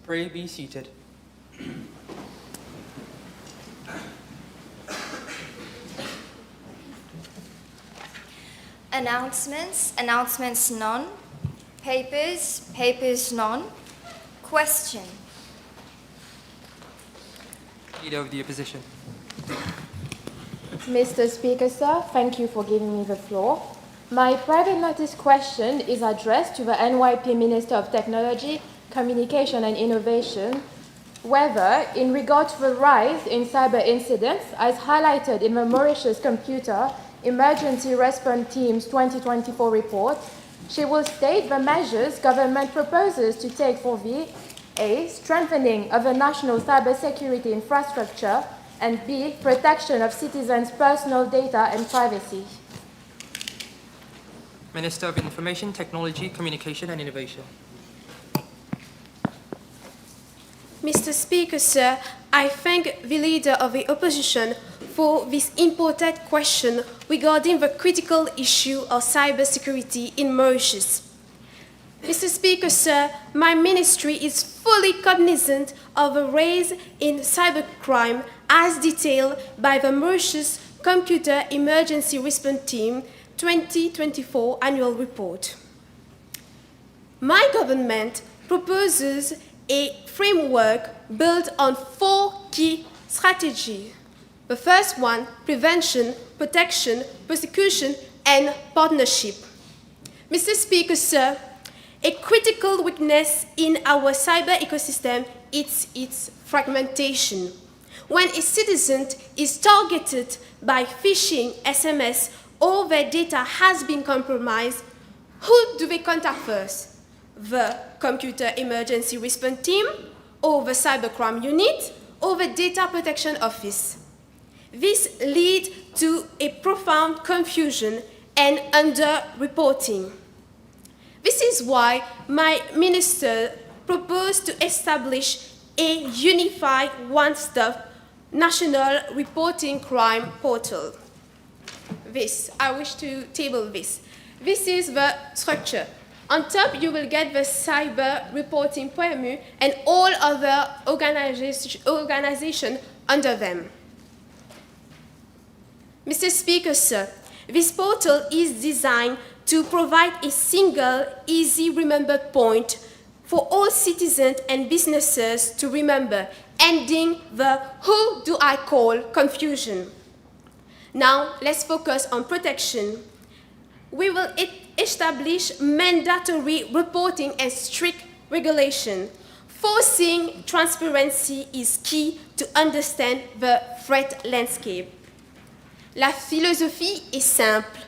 Pray be seated. Announcements none. Papers none. Question. Leader of the Opposition. Mr. Speaker, sir, thank you for giving me the floor. My private notice question is addressed to the NYP Minister of Technology, Communication and Innovation, whether, in regard to the rise in cyber incidents, as highlighted in the Mauritius Computer Emergency Response Team's 2024 report, she will state the measures government proposes to take for the A. Strengthening of the national cybersecurity infrastructure, and B. Protection of citizens' personal data and privacy. Minister of Information, Technology, Communication and Innovation. Mr. Speaker, sir, I thank the Leader of the Opposition for this important question regarding the critical issue of cybersecurity in Mauritius. Mr. Speaker, sir, my ministry is fully cognizant of the rise in cybercrime as detailed by the Mauritius Computer Emergency Response Team 2024 annual report. My government proposes a framework built on 4 key strategies. The first one, prevention, protection, prosecution, and partnership. Mr. Speaker, sir, a critical weakness in our cyber ecosystem is its fragmentation. When a citizen is targeted by phishing SMS or their data has been compromised, who do they contact first? The Computer Emergency Response Team, or the Cybercrime Unit, or the Data Protection Office. This leads to a profound confusion and under-reporting. This is why my minister proposed to establish a unified one-stop national reporting crime portal. I wish to table this. This is the structure. On top, you will get the cyber reporting PMU and all other organizations under them. Mr. Speaker, sir, this portal is designed to provide a single, easy-remember point for all citizens and businesses to remember, ending the "who do I call" confusion. Now, let's focus on protection. We will establish mandatory reporting and strict regulation. Forcing transparency is key to understand the threat landscape. La philosophie est simple.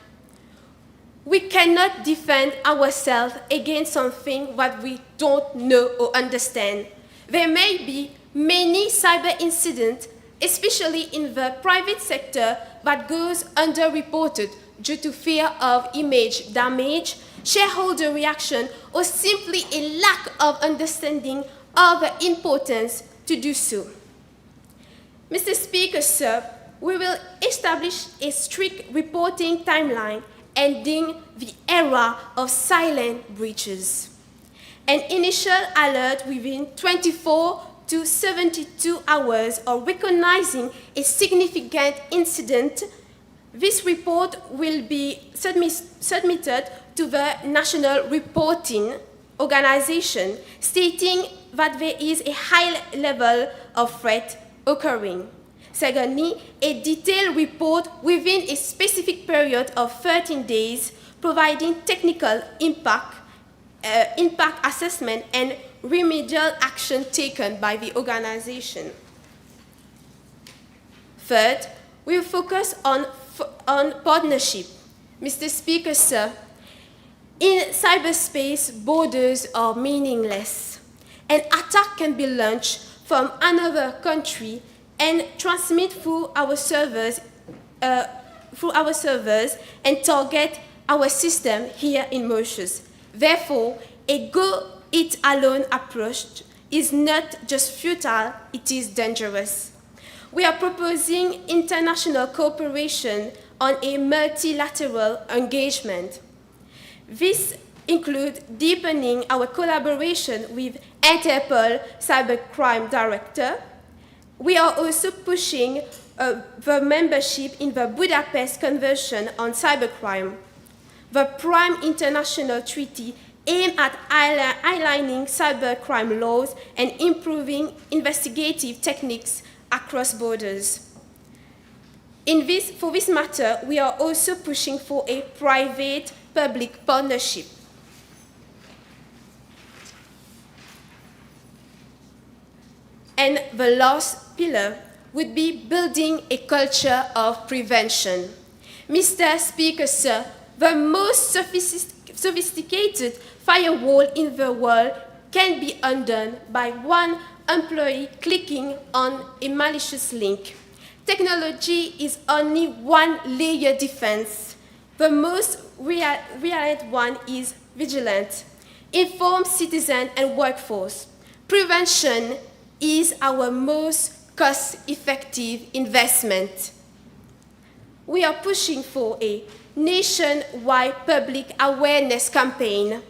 We cannot defend ourselves against something that we don't know or understand. There may be many cyber incidents, especially in the private sector, that goes underreported due to fear of image damage, shareholder reaction, or simply a lack of understanding of the importance to do so. Mr. Speaker, sir, we will establish a strict reporting timeline ending the era of silent breaches. An initial alert within 24 to 72 hours of recognizing a significant incident. This report will be submitted to the National Reporting Organization, stating that there is a high level of threat occurring. Secondly, a detailed report within a specific period of 13 days, providing technical impact assessment and remedial action taken by the organization. Third, we will focus on partnership. Mr. Speaker, sir, in cyberspace, borders are meaningless. An attack can be launched from another country and transmit through our servers and target our system here in Mauritius. Therefore, a go-it-alone approach is not just futile, it is dangerous. We are proposing international cooperation on a multilateral engagement. This includes deepening our collaboration with Interpol Cybercrime Director. We are also pushing the membership in the Budapest Convention on Cybercrime. The Prime International Treaty aimed at aligning cybercrime laws and improving investigative techniques across borders. For this matter, we are also pushing for a private-public partnership. And the last pillar would be building a culture of prevention. Mr. Speaker, sir, the most sophisticated firewall in the world can be undone by one employee clicking on a malicious link. Technology is only one layer defense. The most reliant one is vigilant, informed citizen and workforce. Prevention is our most cost-effective investment. We are pushing for a nationwide public awareness campaign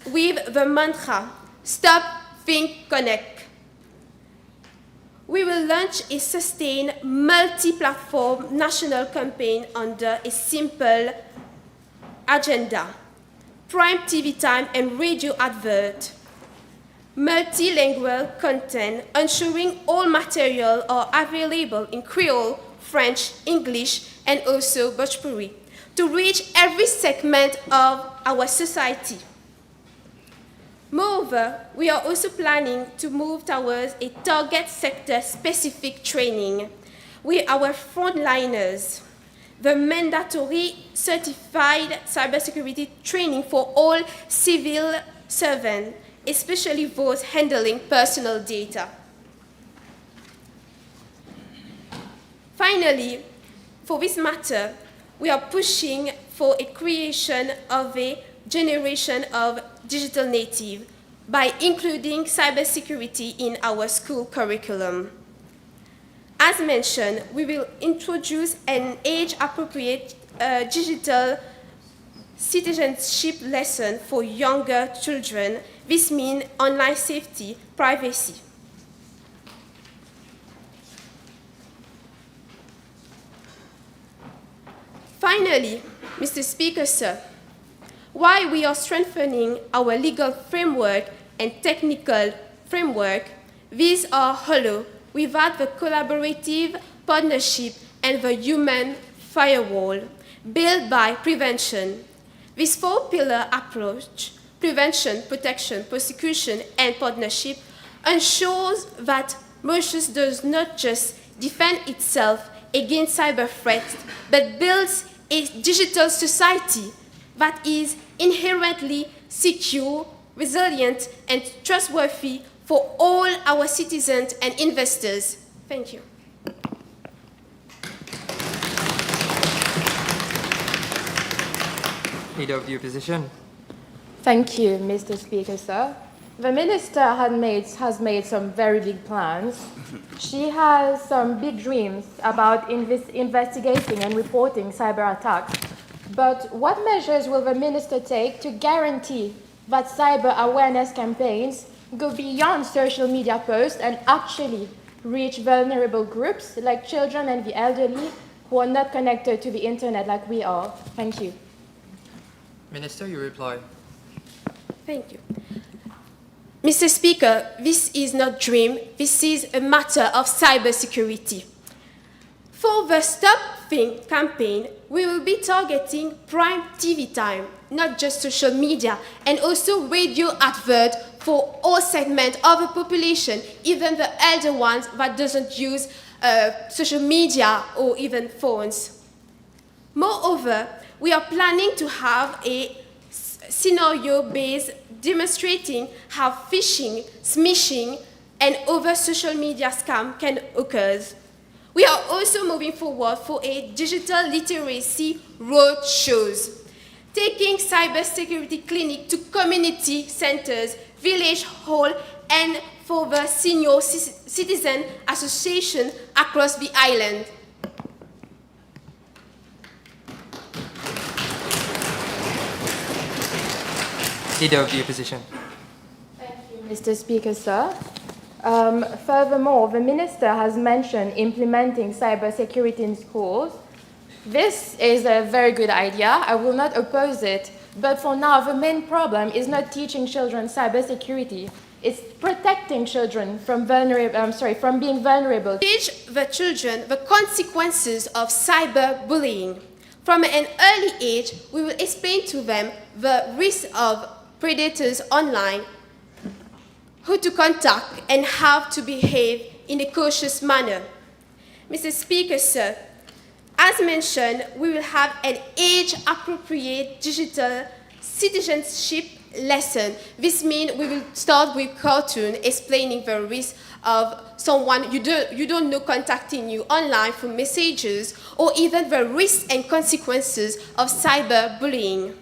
with the mantra, Stop, Think, Connect. We will launch a sustained multi-platform national campaign under a simple agenda: prime TV time and radio advert, multilingual content, ensuring all material are available in Creole, French, English, and also Bhojpuri, to reach every segment of our society. Moreover, we are also planning to move towards a target sector-specific training with our frontliners, the mandatory certified cybersecurity training for all civil servants, especially those handling personal data. Finally, for this matter, we are pushing for a creation of a generation of digital native by including cybersecurity in our school curriculum. As mentioned, we will introduce an age-appropriate digital citizenship lesson for younger children. This means online safety, privacy. Finally, Mr. Speaker, sir, while we are strengthening our legal framework and technical framework, these are hollow without the collaborative partnership and the human firewall built by prevention. This four-pillar approach, prevention, protection, prosecution, and partnership, ensures that Mauritius does not just defend itself against cyber threats, but builds a digital society that is inherently secure, resilient, and trustworthy for all our citizens and investors. Thank you. Leader of the Opposition. Thank you, Mr. Speaker, sir. The Minister has made some very big plans. She has some big dreams about investigating and reporting cyber attacks. But what measures will the Minister take to guarantee that cyber awareness campaigns go beyond social media posts and actually reach vulnerable groups like children and the elderly who are not connected to the internet like we are? Thank you. Minister, you reply. Thank you. Mr. Speaker, this is not a dream, this is a matter of cybersecurity. For the Stop Think campaign, we will be targeting prime TV time, not just social media, and also radio advert for all segments of the population, even the elder ones that doesn't use social media or even phones. Moreover, we are planning to have a scenario-based demonstrating how phishing, smishing, and other social media scams can occur. We are also moving forward for a digital literacy roadshows, taking cybersecurity clinic to community centers, village hall, and for the senior citizen association across the island. Leader of the Opposition. Thank you, Mr. Speaker, sir. Furthermore, the Minister has mentioned implementing cybersecurity in schools. This is a very good idea. I will not oppose it. But for now, the main problem is not teaching children cybersecurity. It's protecting children from being vulnerable. Teach the children the consequences of cyberbullying. From an early age, we will explain to them the risk of predators online, who to contact, and how to behave in a cautious manner. Mr. Speaker, sir, as mentioned, we will have an age-appropriate digital citizenship lesson. This means we will start with cartoon explaining the risk of someone you don't know contacting you online for messages, or even the risks and consequences of cyberbullying.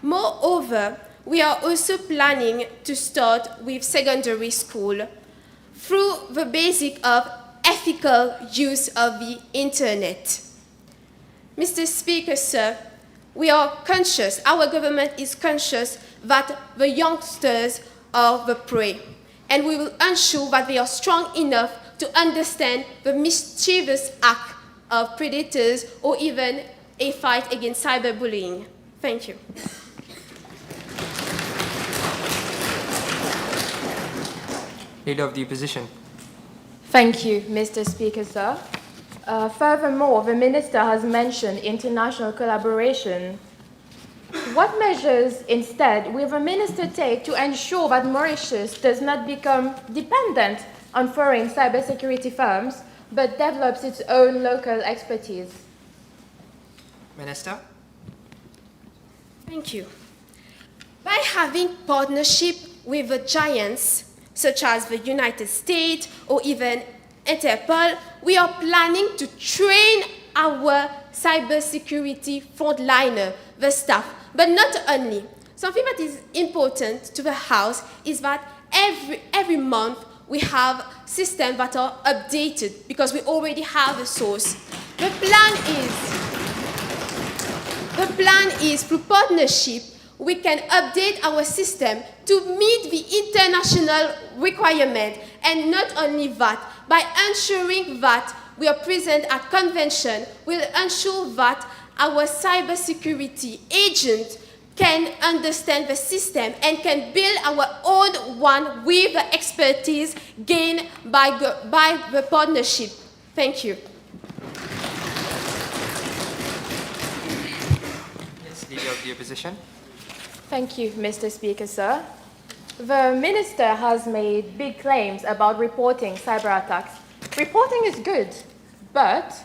Moreover, we are also planning to start with secondary school through the basic of ethical use of the internet. Mr. Speaker, sir, we are conscious, our government is conscious that the youngsters are the prey, and we will ensure that they are strong enough to understand the mischievous act of predators or even a fight against cyberbullying. Thank you. Leader of the Opposition. Thank you, Mr. Speaker, sir. Furthermore, the Minister has mentioned international collaboration. What measures, instead, will the Minister take to ensure that Mauritius does not become dependent on foreign cybersecurity firms, but develops its own local expertise? Minister. Thank you. By having partnership with the giants, such as the United States or even Interpol, we are planning to train our cybersecurity frontliner, the staff. But not only. Something that is important to the House is that every month we have systems that are updated because we already have a source. The plan is through partnership, we can update our system to meet the international requirement, and not only that, by ensuring that we are present at convention, we'll ensure that our cybersecurity agent can understand the system and can build our own one with the expertise gained by the partnership. Thank you. Yes, Leader of the Opposition. Thank you, Mr. Speaker, sir. The Minister has made big claims about reporting cyber attacks. Reporting is good, but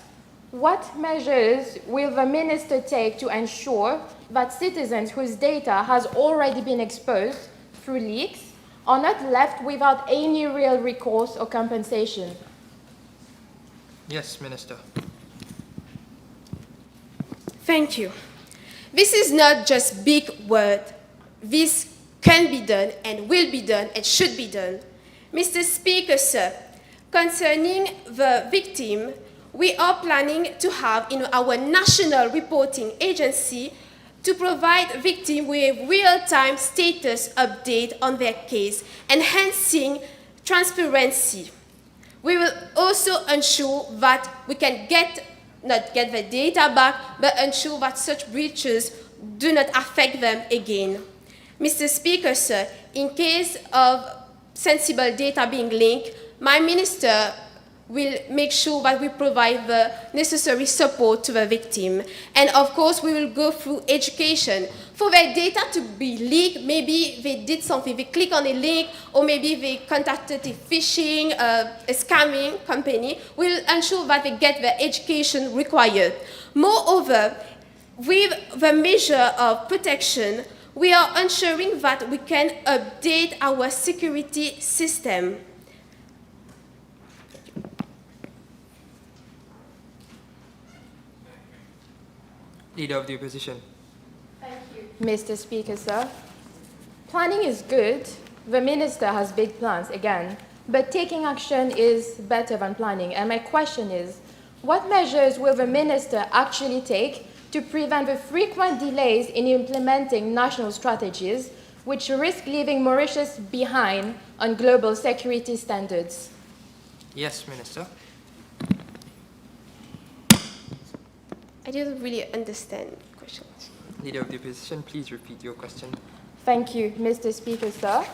what measures will the Minister take to ensure that citizens whose data has already been exposed through leaks are not left without any real recourse or compensation? Yes, Minister. Thank you. This is not just big word. This can be done and will be done and should be done. Mr. Speaker, sir, concerning the victim, we are planning to have in our national reporting agency to provide victims with real-time status update on their case, enhancing transparency. We will also ensure that we can not get the data back, but ensure that such breaches do not affect them again. Mr. Speaker, sir, in case of sensible data being linked, my minister will make sure that we provide the necessary support to the victim. And of course, we will go through education. For their data to be leaked, maybe they did something, they click on a link, or maybe they contacted a phishing, a scamming company. We'll ensure that they get the education required. Moreover, with the measure of protection, we are ensuring that we can update our security system. Leader of the Opposition. Thank you, Mr. Speaker, sir. Planning is good. The Minister has big plans, again. But taking action is better than planning. And my question is, what measures will the Minister actually take to prevent the frequent delays in implementing national strategies, which risk leaving Mauritius behind on global security standards? Yes, Minister. I didn't really understand the question. Leader of the Opposition, please repeat your question. Thank you, Mr. Speaker, sir.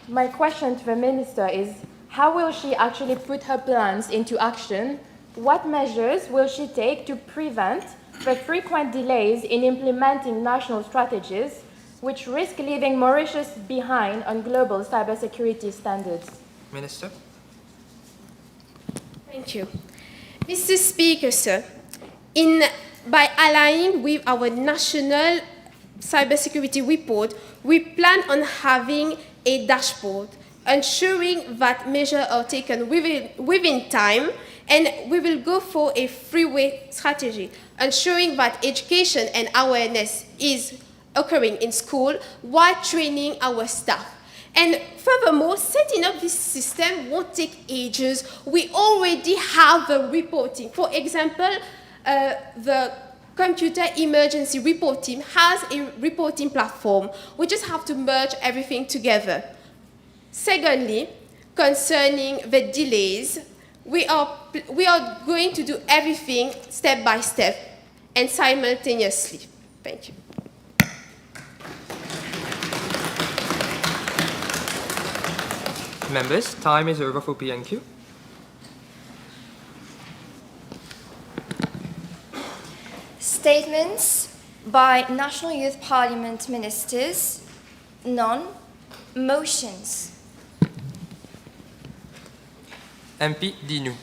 My question to the Minister is, how will she actually put her plans into action? What measures will she take to prevent the frequent delays in implementing national strategies, which risk leaving Mauritius behind on global cybersecurity standards? Minister. Thank you. Mr. Speaker, sir, by aligning with our national cybersecurity report, we plan on having a dashboard, ensuring that measures are taken within time, and we will go for a three-way strategy, ensuring that education and awareness is occurring in school while training our staff. And furthermore, setting up this system won't take ages. We already have the reporting. For example, the Computer Emergency Report Team has a reporting platform. We just have to merge everything together. Secondly, concerning the delays, we are going to do everything step by step and simultaneously. Thank you. Members, time is over for PNQ. Statements by National Youth Parliament ministers. None. Motions. MP Dinu.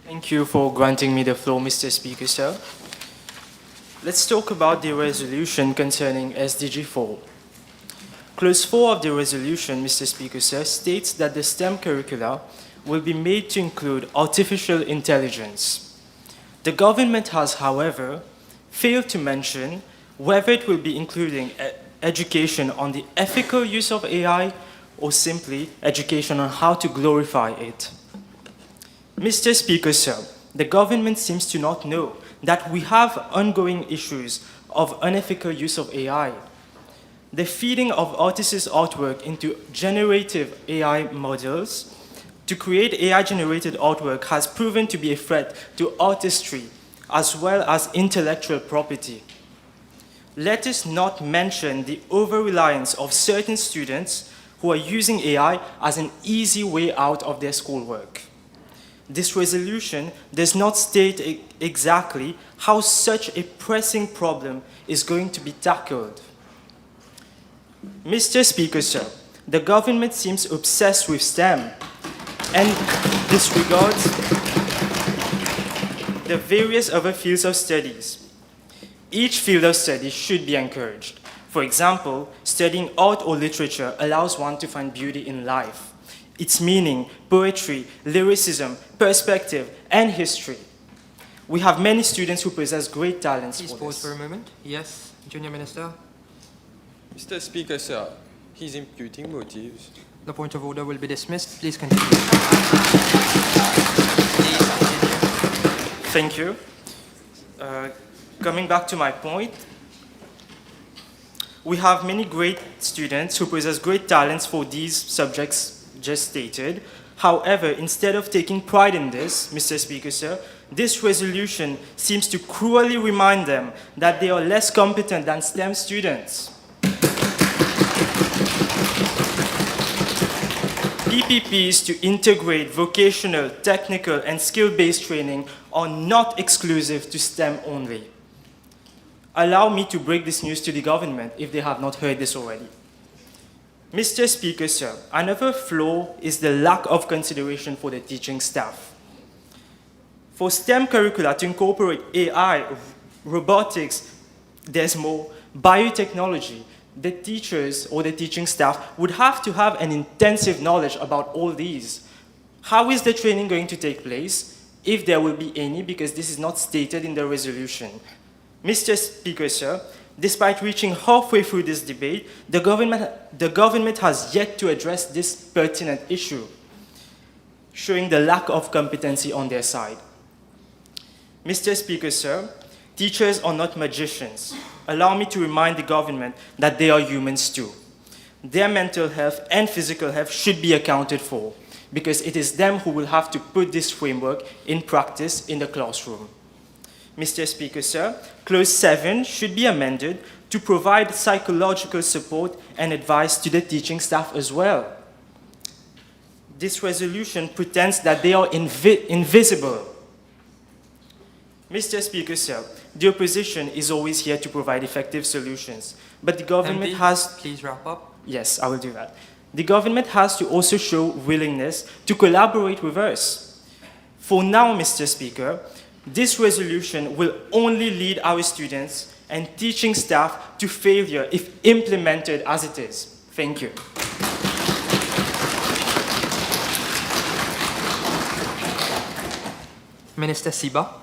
Thank you for granting me the floor, Mr. Speaker, sir. Let's talk about the resolution concerning SDG 4. Clause 4 of the resolution, Mr. Speaker, sir, states that the STEM curricula will be made to include artificial intelligence. The government has, however, failed to mention whether it will be including education on the ethical use of AI or simply education on how to glorify it. Mr. Speaker, sir, the government seems to not know that we have ongoing issues of unethical use of AI. The feeding of artists' artwork into generative AI models to create AI-generated artwork has proven to be a threat to artistry as well as intellectual property. Let us not mention the over-reliance of certain students who are using AI as an easy way out of their schoolwork. This resolution does not state exactly how such a pressing problem is going to be tackled. Mr. Speaker, sir, the government seems obsessed with STEM and disregards the various other fields of studies. Each field of study should be encouraged. For example, studying art or literature allows one to find beauty in life, its meaning, poetry, lyricism, perspective, and history. We have many students who possess great talents Please for pause this. for a moment. Yes, Junior Minister. Mr. Speaker, sir, he's imputing motives. The point of order will be dismissed. Please continue. Please continue. Thank you. Coming back to my point, we have many great students who possess great talents for these subjects just stated. However, instead of taking pride in this, Mr. Speaker, sir, this resolution seems to cruelly remind them that they are less competent than STEM students. PPPs to integrate vocational, technical, and skill-based training are not exclusive to STEM only. Allow me to break this news to the government if they have not heard this already. Mr. Speaker, sir, another flaw is the lack of consideration for the teaching staff. For STEM curricula to incorporate AI, robotics, there's more, biotechnology, the teachers or the teaching staff would have to have an intensive knowledge about all these. How is the training going to take place, if there will be any, because this is not stated in the resolution? Mr. Speaker, sir, despite reaching halfway through this debate, the government has yet to address this pertinent issue, showing the lack of competency on their side. Mr. Speaker, sir, Teachers are not magicians. Allow me to remind the government that they are humans too. Their mental health and physical health should be accounted for, because it is them who will have to put this framework in practice in the classroom. Mr. Speaker, sir, Clause 7 should be amended to provide psychological support and advice to the teaching staff as well. This resolution pretends that they are invisible. Mr. Speaker, sir, the opposition is always here to provide effective solutions, but the government MP, has... please wrap up. Yes, I will do that. The government has to also show willingness to collaborate with us. For now, Mr. Speaker, this resolution will only lead our students and teaching staff to failure if implemented as it is. Thank you. Minister Siba.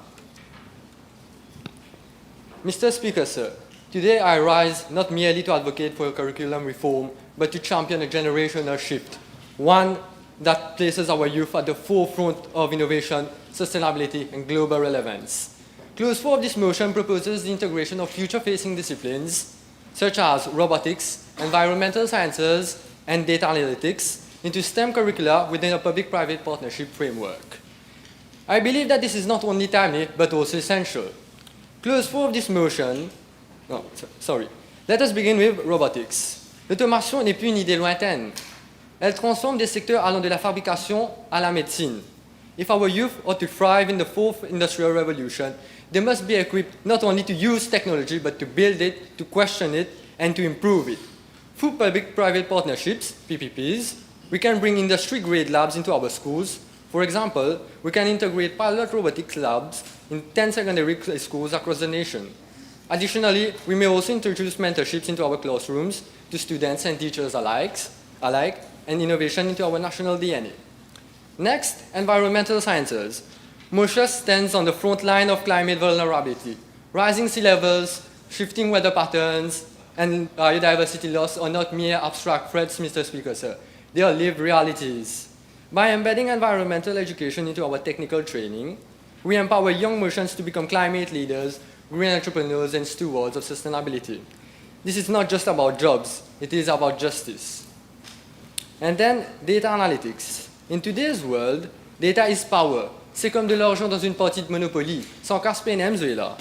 Mr. Speaker, sir, today I rise not merely to advocate for a curriculum reform, but to champion a generational shift, one that places our youth at the forefront of innovation, sustainability, and global relevance. Clause 4 of this motion proposes the integration of future-facing disciplines, such as robotics, environmental sciences, and data analytics, into STEM curricula within a public-private partnership framework. I believe that this is not only timely, but also essential. Clause 4 of this motion... Let us begin with robotics. L'automation n'est plus une idée lointaine. Elle transforme des secteurs allant de la fabrication à la médecine. If our youth are to thrive in the fourth industrial revolution, they must be equipped not only to use technology, but to build it, to question it, and to improve it. Through public-private partnerships, PPPs, we can bring industry-grade labs into our schools. For example, we can integrate pilot robotics labs in 10 secondary schools across the nation. Additionally, we may also introduce mentorships into our classrooms to students and teachers alike, and innovation into our national DNA. Next, environmental sciences. Mauritius stands on the front line of climate vulnerability. Rising sea levels, shifting weather patterns, and biodiversity loss are not mere abstract threats, Mr. Speaker, sir. They are lived realities. By embedding environmental education into our technical training, we empower young Mauritians to become climate leaders, green entrepreneurs, and stewards of sustainability. This is not just about jobs, it is about justice. And then, data analytics. In today's world, data is power. C'est comme de l'argent dans une partie de Monopoly. Sans casse PNM, là.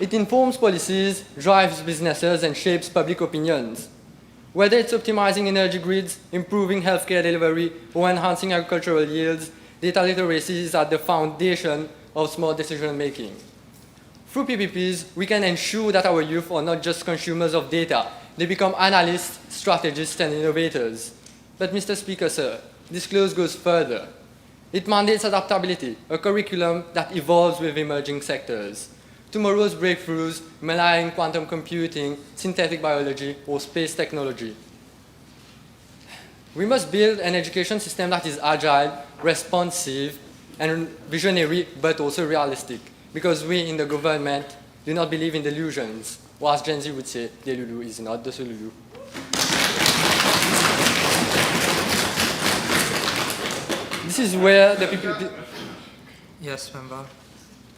It informs policies, drives businesses, and shapes public opinions. Whether it's optimizing energy grids, improving healthcare delivery, or enhancing agricultural yields, data literacy is at the foundation of smart decision-making. Through PPPs, we can ensure that our youth are not just consumers of data, they become analysts, strategists, and innovators. But Mr. Speaker, sir, this clause goes further. It mandates adaptability, a curriculum that evolves with emerging sectors. Tomorrow's breakthroughs may lie in quantum computing, synthetic biology, or space technology. We must build an education system that is agile, responsive, and visionary, but also realistic. Because we in the government do not believe in delusions. Or as Gen Z would say, Delulu is not the Sululu. This is where the people... Yes, member.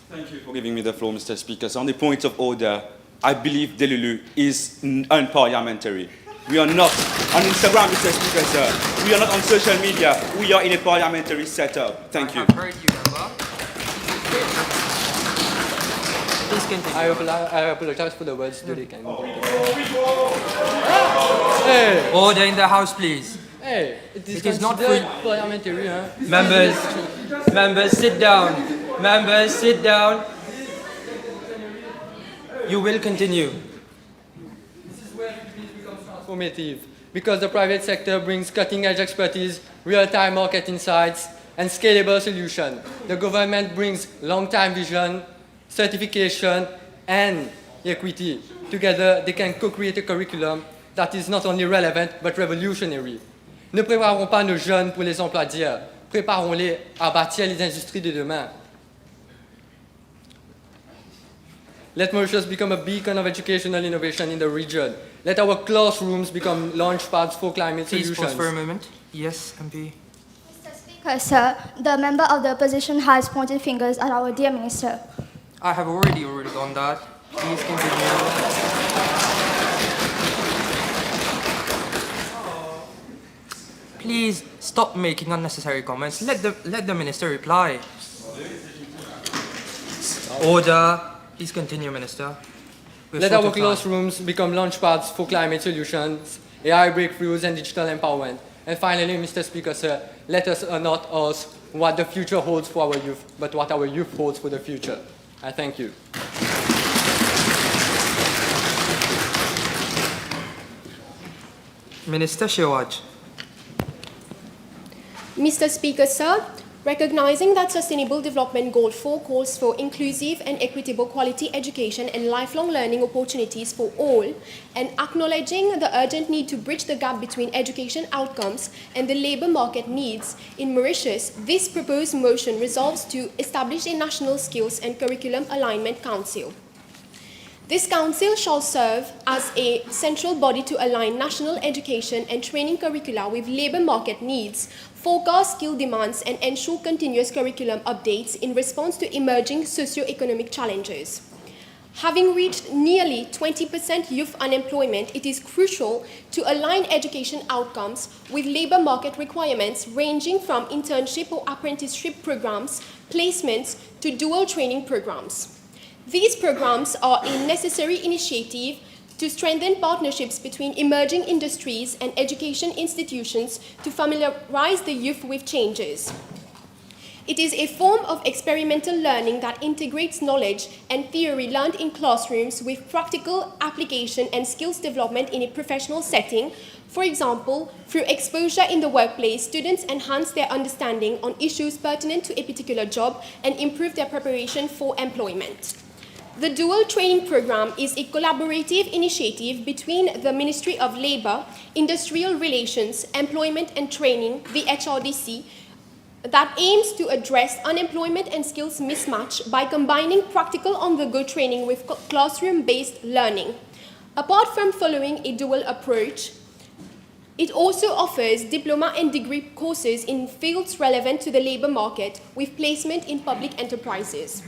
Thank you for giving me the floor, Mr. Speaker. So on the point of order, I believe Delulu is unparliamentary. We are not on Instagram, Mr. Speaker, sir. We are not on social media. We are in a parliamentary setup. Thank you. I have heard you, member. Please continue. I apologize for the words that they can. Hey! Order in the House, please. Hey! It is not considered parliamentary, huh? Members, sit down. Members, sit down. You will continue. This is where it becomes transformative, because the private sector brings cutting-edge expertise, real-time market insights, and scalable solutions. The government brings long-time vision, certification, and equity. Together, they can co-create a curriculum that is not only relevant, but revolutionary. Ne préparons pas nos jeunes pour les emplois d'hier. Préparons-les à bâtir les industries de demain. Let Mauritius become a beacon of educational innovation in the region. Let our classrooms become launchpads for climate Please solutions. pause for a moment. Yes, MP. Mr. Speaker, Speaker, sir, the member of the opposition has pointed fingers at our dear minister. I have already done that. Please continue. Please stop making unnecessary comments. Let the minister reply. Order. Please continue, Minister. Let our classrooms become launchpads for climate solutions, AI breakthroughs, and digital empowerment. And finally, Mr. Speaker, sir, let us not ask what the future holds for our youth, but what our youth holds for the future. I thank you. Minister Shiwaj. Mr. Speaker, sir, recognizing that Sustainable Development Goal 4 calls for inclusive and equitable quality education and lifelong learning opportunities for all, and acknowledging the urgent need to bridge the gap between education outcomes and the labor market needs in Mauritius, this proposed motion resolves to establish a National Skills and Curriculum Alignment Council. This council shall serve as a central body to align national education and training curricula with labor market needs, forecast skill demands, and ensure continuous curriculum updates in response to emerging socio-economic challenges. Having reached nearly 20% youth unemployment, it is crucial to align education outcomes with labor market requirements ranging from internship or apprenticeship programs, placements, to dual training programs. These programs are a necessary initiative to strengthen partnerships between emerging industries and education institutions to familiarize the youth with changes. It is a form of experimental learning that integrates knowledge and theory learned in classrooms with practical application and skills development in a professional setting. For example, through exposure in the workplace, students enhance their understanding on issues pertinent to a particular job and improve their preparation for employment. The dual training program is a collaborative initiative between the Ministry of Labour, Industrial Relations, Employment and Training, the HRDC, that aims to address unemployment and skills mismatch by combining practical on-the-go training with classroom-based learning. Apart from following a dual approach, it also offers diploma and degree courses in fields relevant to the labour market with placement in public enterprises.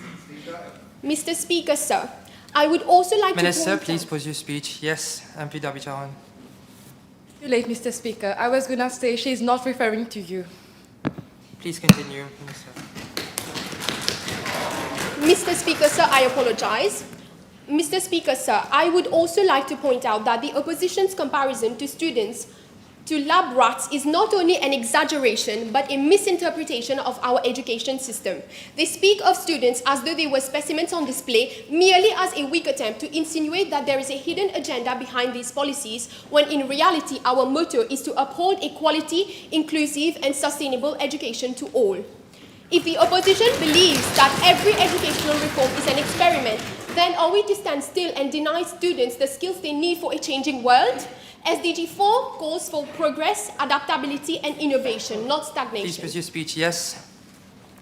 Mr. Speaker, sir, I would also like Minister, to please pause your speech. Yes, MP Dabicharan. Too late, Mr. Speaker. I was going to say she is not referring to you. Please continue, Minister. Mr. Speaker, sir, I apologize. Mr. Speaker, sir, I would also like to point out that the opposition's comparison to students to lab rats is not only an exaggeration, but a misinterpretation of our education system. They speak of students as though they were specimens on display, merely as a weak attempt to insinuate that there is a hidden agenda behind these policies, when in reality our motto is to uphold a quality, inclusive, and sustainable education to all. If the opposition believes that every educational reform is an experiment, then are we to stand still and deny students the skills they need for a changing world? SDG 4 calls for progress, adaptability, and innovation, not stagnation. Please pause your speech. Yes,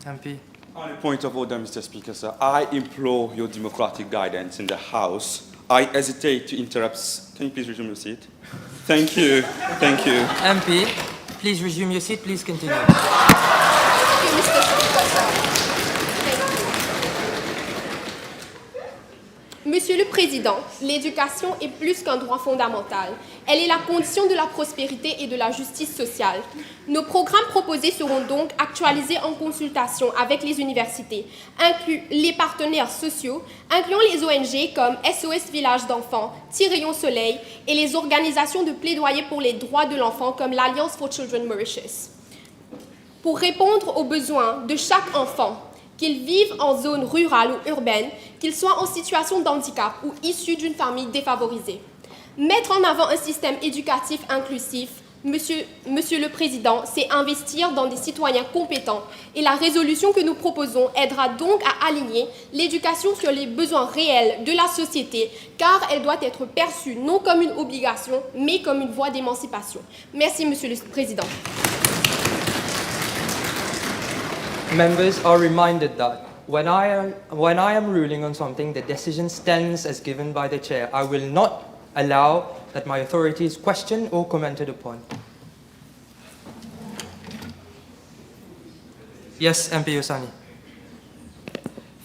MP. On a point of order, Mr. Speaker, sir, I implore your democratic guidance in the House. I hesitate to interrupt. Can you please resume your seat? Thank you. Thank you. MP, please resume your seat. Please continue. Thank you, Mr. Speaker, sir. Thank you. Monsieur le Président, l'éducation est plus qu'un droit fondamental. Elle est la condition de la prospérité et de la justice sociale. Nos programmes proposés seront donc actualisés en consultation avec les universités, inclus les partenaires sociaux, incluant les ONG comme SOS Village d'enfants, Rayon Soleil et les organisations de plaidoyer pour les droits de l'enfant comme l'Alliance for Children Mauritius. Pour répondre aux besoins de chaque enfant, qu'ils vivent en zone rurale ou urbaine, qu'ils soient en situation de handicap ou issus d'une famille défavorisée. Mettre en avant un système éducatif inclusif, Monsieur le Président, c'est investir dans des citoyens compétents. Et la résolution que nous proposons aidera donc à aligner l'éducation sur les besoins réels de la société, car elle doit être perçue non comme une obligation, mais comme une voie d'émancipation. Merci, Monsieur le Président. Members are reminded that when I am ruling on something, the decision stands as given by the chair. I will not allow that my authority is questioned or commented upon. Yes, MP Osani.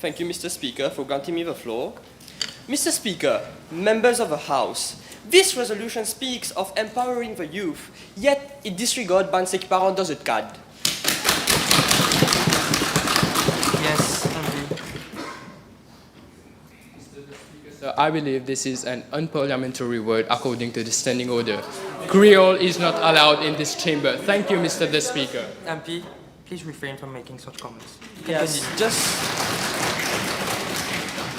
Thank you, Mr. Speaker, for granting me the floor. Mr. Speaker, members of the House, this resolution speaks of empowering the youth, yet it disregards ban séparant dans le cadre. Yes, MP. I believe this is an unparliamentary word according to the standing order. Creole is not allowed in this chamber. Thank you, Mr. the Speaker. MP, please refrain from making such comments. Yes,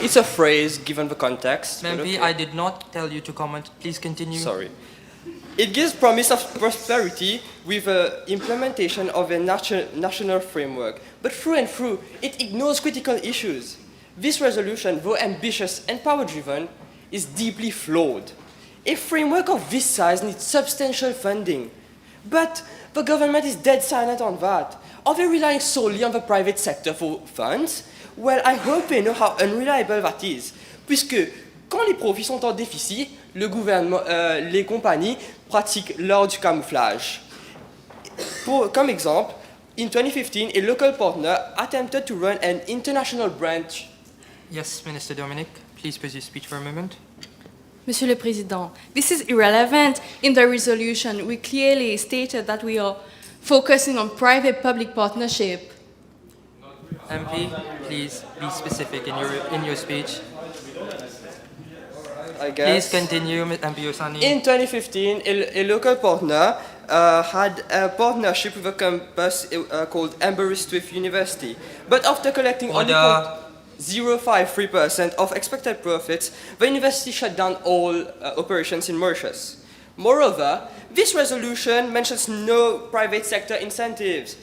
it's a phrase given the context. but MP, okay. I did not tell you to comment. Please continue. Sorry. It gives promise of prosperity with the implementation of a national framework, but through and through, it ignores critical issues. This resolution, though ambitious and power-driven, is deeply flawed. A framework of this size needs substantial funding. But the government is dead silent on that. Are they relying solely on the private sector for funds? Well, I hope they know how unreliable that is. Puisque, quand les profits sont en déficit, le gouvernement, les compagnies pratiquent l'art du camouflage. Comme exemple, in 2015, a local partner attempted to run an international branch. Yes, Minister Dominic, please pause your speech for a moment. Monsieur le Président, this is irrelevant. In the resolution, we clearly stated that we are focusing on private-public partnership. MP, please be specific in your speech. I guess. Please continue, MP Osani. In 2015, a local partner had a partnership with a campus called Aberystwyth University. But after collecting only 0.053% of expected profits, the university shut down all operations in Mauritius. Moreover, this resolution mentions no private sector incentives.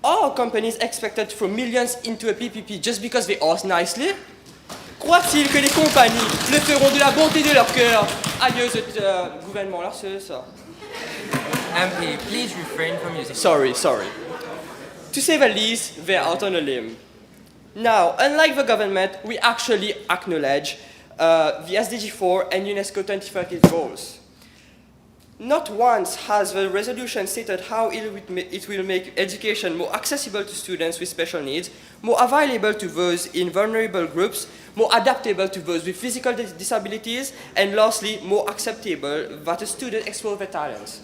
Are companies expected to throw millions into a PPP just because they ask nicely? Croient-ils que les compagnies le feront de la bonté de leur cœur? Aïe, ce gouvernement là, c'est ça. MP, please refrain from using. Sorry. To say the least, they're out on a limb. Now, unlike the government, we actually acknowledge the SDG 4 and UNESCO 2030 goals. Not once has the resolution stated how it will make education more accessible to students with special needs, more available to those in vulnerable groups, more adaptable to those with physical disabilities, and lastly, more acceptable that a student explore their talents.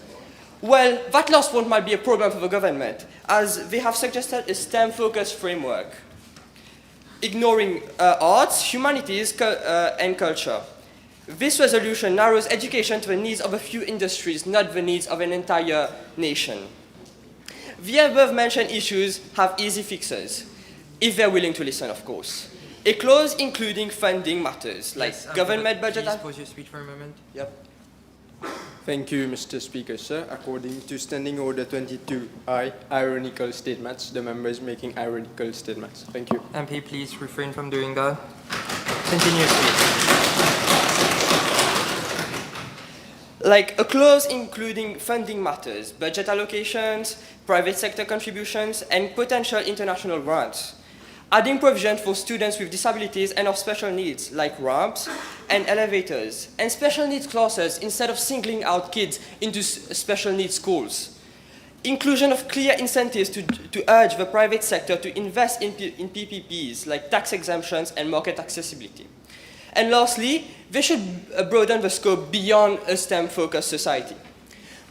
Well, that last point might be a problem for the government, as they have suggested a STEM-focused framework, ignoring arts, humanities, and culture. This resolution narrows education to the needs of a few industries, not the needs of an entire nation. The above-mentioned issues have easy fixes, if they're willing to listen, of course. A clause including funding matters, like Yes, government budget. Please pause your speech for a moment. Yep. Thank you, Mr. Speaker, sir. According to Standing Order 22I, ironical statements, the member is making ironical statements. Thank you. MP, please refrain from doing that. Continue your speech. Like a clause including funding matters, budget allocations, private sector contributions, and potential international grants. Adding provisions for students with disabilities and of special needs, like ramps and elevators, and special needs classes instead of singling out kids into special needs schools. Inclusion of clear incentives to urge the private sector to invest in PPPs, like tax exemptions and market accessibility. And lastly, they should broaden the scope beyond a STEM-focused society.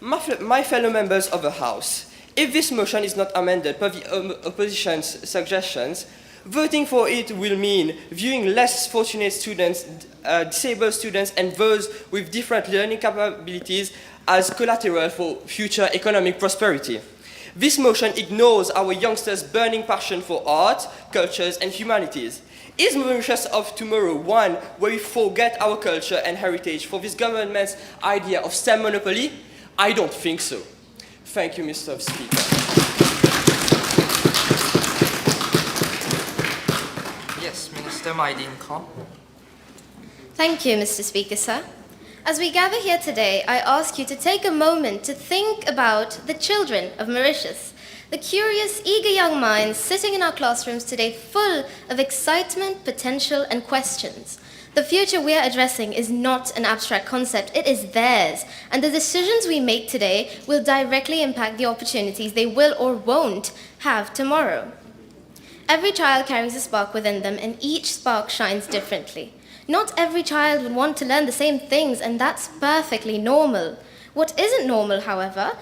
My fellow members of the House, if this motion is not amended per the opposition's suggestions, voting for it will mean viewing less fortunate students, disabled students, and those with different learning capabilities as collateral for future economic prosperity. This motion ignores our youngsters' burning passion for art, cultures, and humanities. Is Mauritius of tomorrow one where we forget our culture and heritage for this government's idea of STEM monopoly? I don't think so. Thank you, Mr. Speaker. Yes, Minister Maideen Khan. Thank you, Mr. Speaker, sir. As we gather here today, I ask you to take a moment to think about the children of Mauritius, the curious, eager young minds sitting in our classrooms today full of excitement, potential, and questions. The future we are addressing is not an abstract concept, it is theirs, and the decisions we make today will directly impact the opportunities they will or won't have tomorrow. Every child carries a spark within them, and each spark shines differently. Not every child would want to learn the same things, and that's perfectly normal. What isn't normal, however,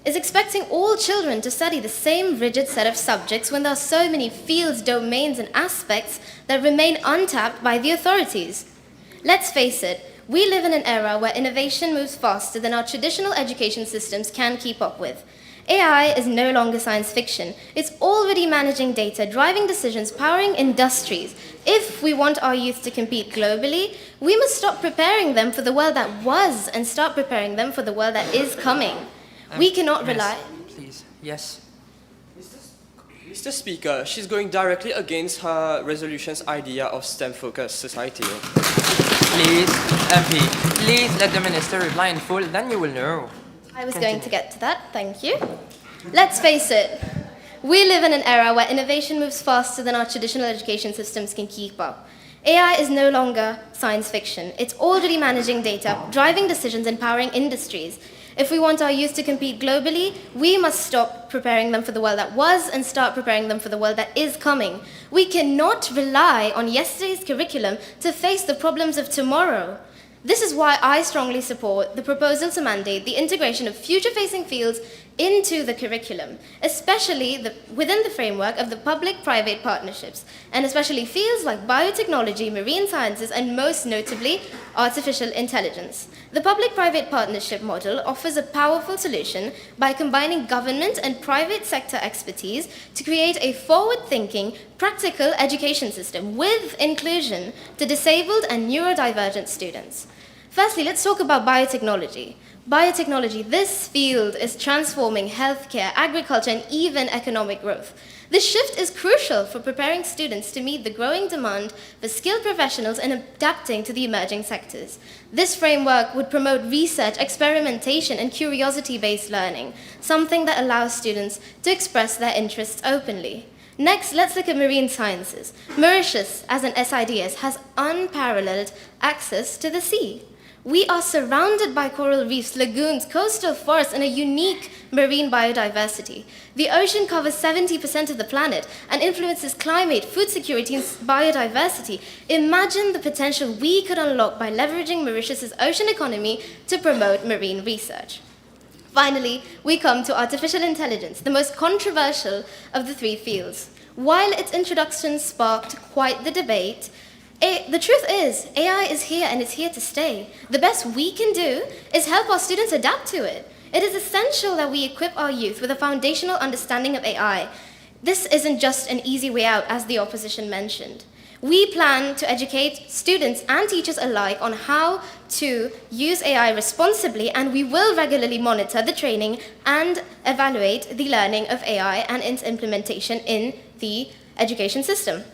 is expecting all children to study the same rigid set of subjects when there are so many fields, domains, and aspects that remain untapped by the authorities. Let's face it, we live in an era where innovation moves faster than our traditional education systems can keep up with. AI is no longer science fiction. It's already managing data, driving decisions, powering industries. If we want our youth to compete globally, we must stop preparing them for the world that was and start preparing them for the world that is coming. We cannot rely... Please, yes. Mr. Speaker, she's going directly against her resolution's idea of STEM-focused society. Please, MP, please let the minister reply in full, then you will know. I was going to get to that, thank you. Let's face it, we live in an era where innovation moves faster than our traditional education systems can keep up. AI is no longer science fiction. It's already managing data, driving decisions, and powering industries. If we want our youth to compete globally, we must stop preparing them for the world that was and start preparing them for the world that is coming. We cannot rely on yesterday's curriculum to face the problems of tomorrow. This is why I strongly support the proposal to mandate the integration of future-facing fields into the curriculum, especially within the framework of the public-private partnerships, and especially fields like biotechnology, marine sciences, and most notably, artificial intelligence. The public-private partnership model offers a powerful solution by combining government and private sector expertise to create a forward-thinking, practical education system with inclusion to disabled and neurodivergent students. Firstly, let's talk about biotechnology. Biotechnology, this field is transforming healthcare, agriculture, and even economic growth. This shift is crucial for preparing students to meet the growing demand for skilled professionals and adapting to the emerging sectors. This framework would promote research, experimentation, and curiosity-based learning, something that allows students to express their interests openly. Next, let's look at marine sciences. Mauritius, as an SIDS, has unparalleled access to the sea. We are surrounded by coral reefs, lagoons, coastal forests, and a unique marine biodiversity. The ocean covers 70% of the planet and influences climate, food security, and biodiversity. Imagine the potential we could unlock by leveraging Mauritius's ocean economy to promote marine research. Finally, we come to artificial intelligence, the most controversial of the three fields. While its introduction sparked quite the debate, the truth is, AI is here and it's here to stay. The best we can do is help our students adapt to it. It is essential that we equip our youth with a foundational understanding of AI. This isn't just an easy way out, as the opposition mentioned. We plan to educate students and teachers alike on how to use AI responsibly, and we will regularly monitor the training and evaluate the learning of AI and its implementation in the education system.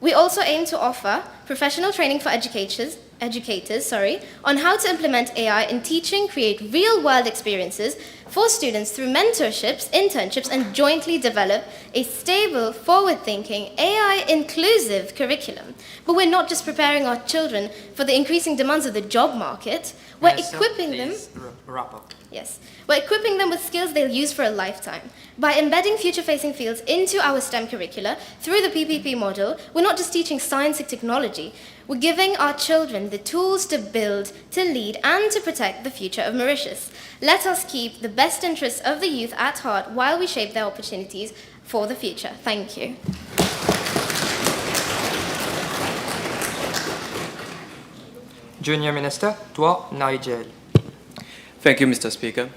We also aim to offer professional training for educators on how to implement AI in teaching, create real-world experiences for students through mentorships, internships, and jointly develop a stable, forward-thinking, AI-inclusive curriculum. But we're not just preparing our children for the increasing demands of the job market, we're equipping them... Wrap up. Yes. We're equipping them with skills they'll use for a lifetime. By embedding future-facing fields into our STEM curricula through the PPP model, we're not just teaching science and technology, we're giving our children the tools to build, to lead, and to protect the future of Mauritius. Let us keep the best interests of the youth at heart while we shape their opportunities for the future. Thank you. Junior Minister, toi, Nigel. Thank you, Mr. Speaker.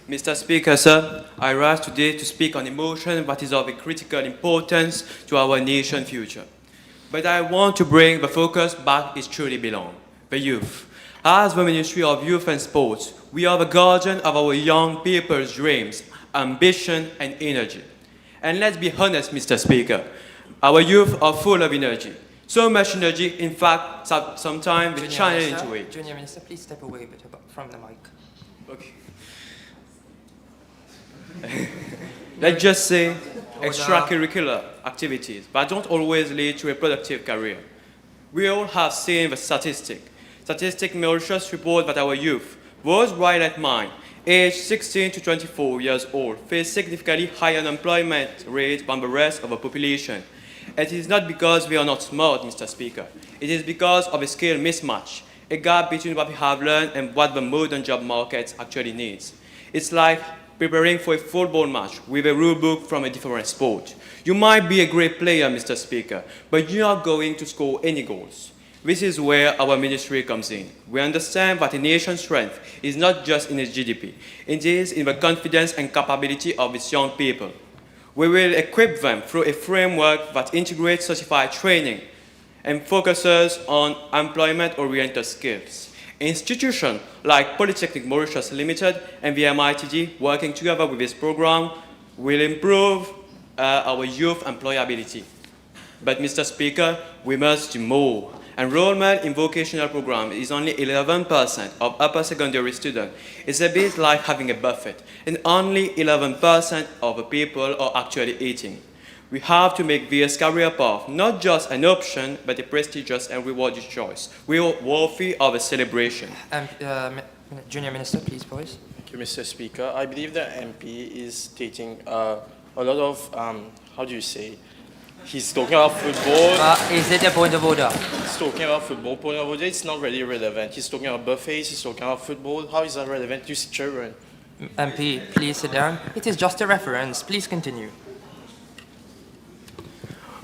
Mr. Speaker, sir, I rise today to speak on emotion that is of a critical importance to our nation's future. But I want to bring the focus back it truly belongs, the youth. As the Ministry of Youth and Sports, we are the guardian of our young people's dreams, ambition, and energy. And let's be honest, Mr. Speaker, our youth are full of energy. So much energy, in fact, sometimes we channel into it. Junior Minister, please step away a bit from the mic. Okay. Let's just say extracurricular activities, but don't always lead to a productive career. We all have seen the statistic. Statistics Mauritius report that our youth, those bright like mine, aged 16 to 24 years old face significantly higher unemployment rate than the rest of the population. It is not because we are not smart, Mr. Speaker. It is because of a skill mismatch, a gap between what we have learned and what the modern job market actually needs. It's like preparing for a football match with a rule book from a different sport. You might be a great player, Mr. Speaker, but you're not going to score any goals. This is where our ministry comes in. We understand that a nation's strength is not just in its GDP. It is in the confidence and capability of its young people. We will equip them through a framework that integrates certified training and focuses on employment-oriented skills. Institutions like Polytechnic Mauritius Limited and the MITD, working together with this program, will improve our youth employability. But, Mr. Speaker, we must do more. Enrollment in vocational programs is only 11% of upper secondary students. It's a bit like having a buffet, and only 11% of the people are actually eating. We have to make this career path not just an option, but a prestigious and rewarding choice. We are worthy of a celebration. Junior Minister, please, boys. Thank you, Mr. Speaker. I believe the MP is stating a lot of, how do you say, he's talking about football. Is it a point of order? He's talking about football. Point of order, it's not really relevant. He's talking about buffets, he's talking about football. How is that relevant to children? MP, please sit down. It is just a reference. Please continue.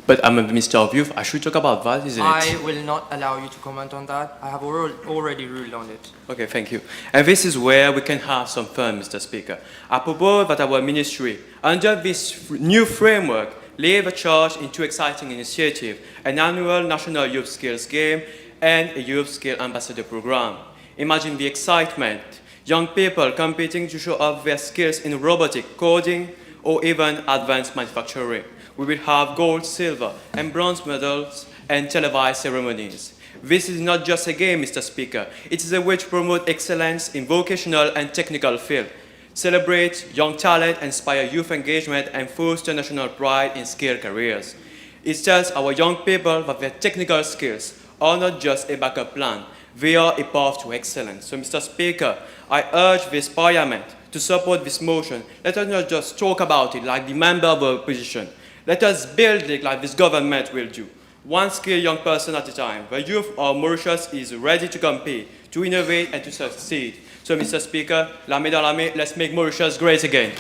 But I'm a Minister of Youth. I should talk about that, isn't it? I will not allow you to comment on that. I have already ruled on it. Okay, thank you. And this is where we can have some fun, Mr. Speaker. I propose that our ministry, under this new framework, lead a charge in two exciting initiatives: an annual National Youth Skills Game and a Youth Skill Ambassador Program. Imagine the excitement. Young people competing to show off their skills in robotic, coding, or even advanced manufacturing. We will have gold, silver, and bronze medals and televised ceremonies. This is not just a game, Mr. Speaker. It is a way to promote excellence in vocational and technical fields, celebrate young talent, inspire youth engagement, and foster national pride in skilled careers. It tells our young people that their technical skills are not just a backup plan. They are a path to excellence. So, Mr. Speaker, I urge this Parliament to support this motion. Let us not just talk about it like the member of the opposition. Let us build it like this government will do. One skilled young person at a time. The youth of Mauritius is ready to compete, to innovate, and to succeed. So, Mr. Speaker, l'année dans l'année, let's make Mauritius great again.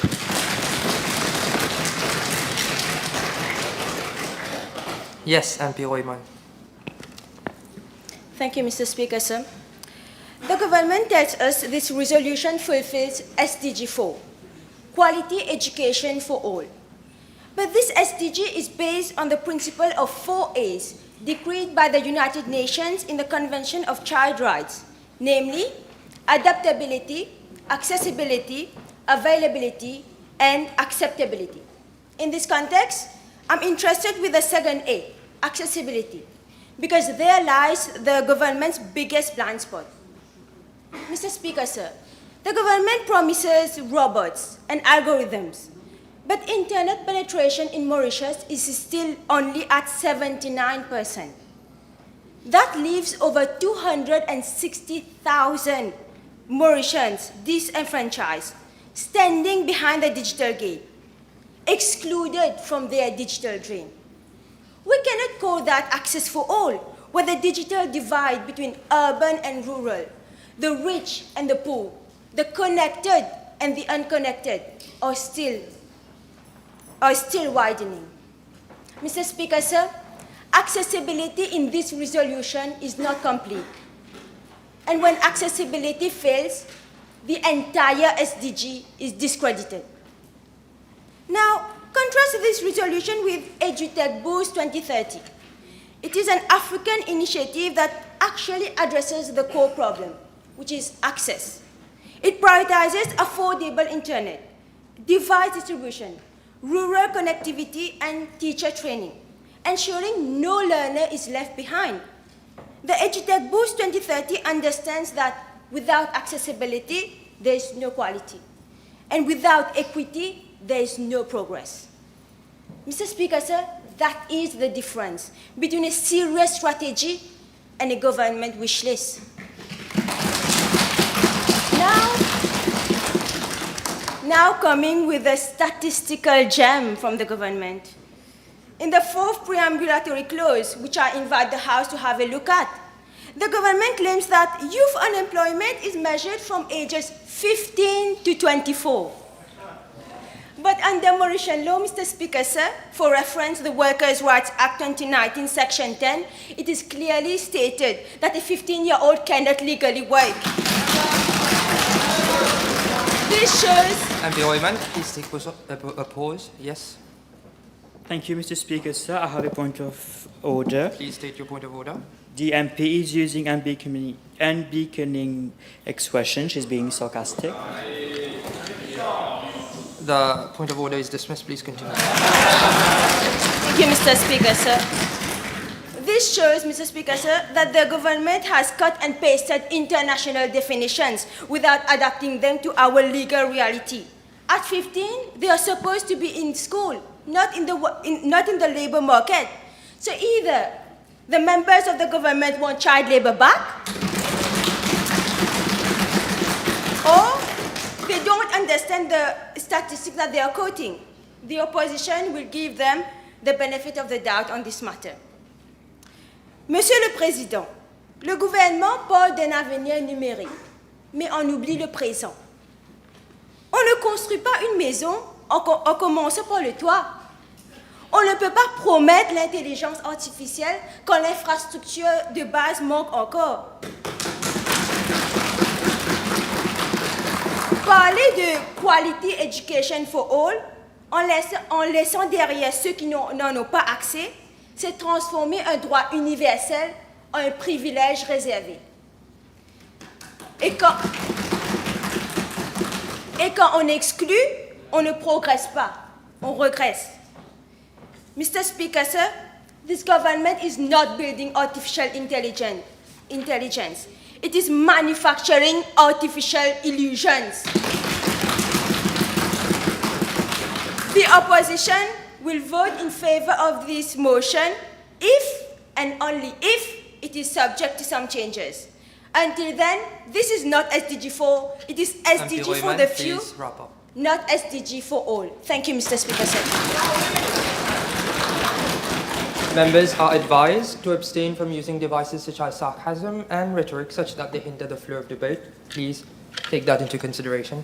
Yes, MP Royman. Thank you, Mr. Speaker, sir. The government tells us this resolution fulfills SDG 4, quality education for all. But this SDG is based on the principle of 4 A's decreed by the United Nations in the Convention of Child Rights, namely adaptability, accessibility, availability, and acceptability. In this context, I'm interested with the second A, accessibility, because there lies the government's biggest blind spot. Mr. Speaker, sir, the government promises robots and algorithms, but internet penetration in Mauritius is still only at 79%. That leaves over 260,000 Mauritians disenfranchised, standing behind the digital gate, excluded from their digital dream. We cannot call that access for all, where the digital divide between urban and rural, the rich and the poor, the connected and the unconnected are still widening. Mr. Speaker, sir, accessibility in this resolution is not complete. And when accessibility fails, the entire SDG is discredited. Now, contrast this resolution with EduTech Boost 2030. It is an African initiative that actually addresses the core problem, which is access. It prioritizes affordable internet, device distribution, rural connectivity, and teacher training, ensuring no learner is left behind. The EduTech Boost 2030 understands that without accessibility, there is no quality. And without equity, there is no progress. Mr. Speaker, sir, that is the difference between a serious strategy and a government wish list. Now, Now coming with a statistical gem from the government. In the fourth preambulatory clause, which I invite the House to have a look at, the government claims that youth unemployment is measured from ages 15 to 24. But under Mauritian law, Mr. Speaker, sir, for reference the Workers' Rights Act 2019, Section 10, it is clearly stated that a 15-year-old cannot legally work. This shows... Employment, please take a pause. Yes. Thank you, Mr. Speaker, sir. I have a point of order. Please state your point of order. The MP is using unbeaconing expression. She's being sarcastic. The point of order is dismissed. Please continue. Thank you, Mr. Speaker, sir. This shows, Mr. Speaker, sir, that the government has cut and pasted international definitions without adapting them to our legal reality. At 15, they are supposed to be in school, not in the labor market. So either the members of the government want child labor back, or they don't understand the statistics that they are quoting. The opposition will give them the benefit of the doubt on this matter. Monsieur le Président, le gouvernement parle d'un avenir numérique, mais on oublie le présent. On ne construit pas une maison en commençant par le toit. On ne peut pas promettre l'intelligence artificielle quand l'infrastructure de base manque encore. Parler de quality education for all, en laissant derrière ceux qui n'en ont pas accès, c'est transformer un droit universel en un privilège réservé. Et quand on exclut, on ne progresse pas, on regresse. Mr. Speaker, sir, this government is not building artificial intelligence. It is manufacturing artificial illusions. The opposition will vote in favor of this motion if and only if it is subject to some changes. Until then, this is not SDG 4, it is SDG for the few, not SDG for all. Thank you, Mr. Speaker, sir. Members are advised to abstain from using devices such as sarcasm and rhetoric such that they hinder the flow of debate. Please take that into consideration.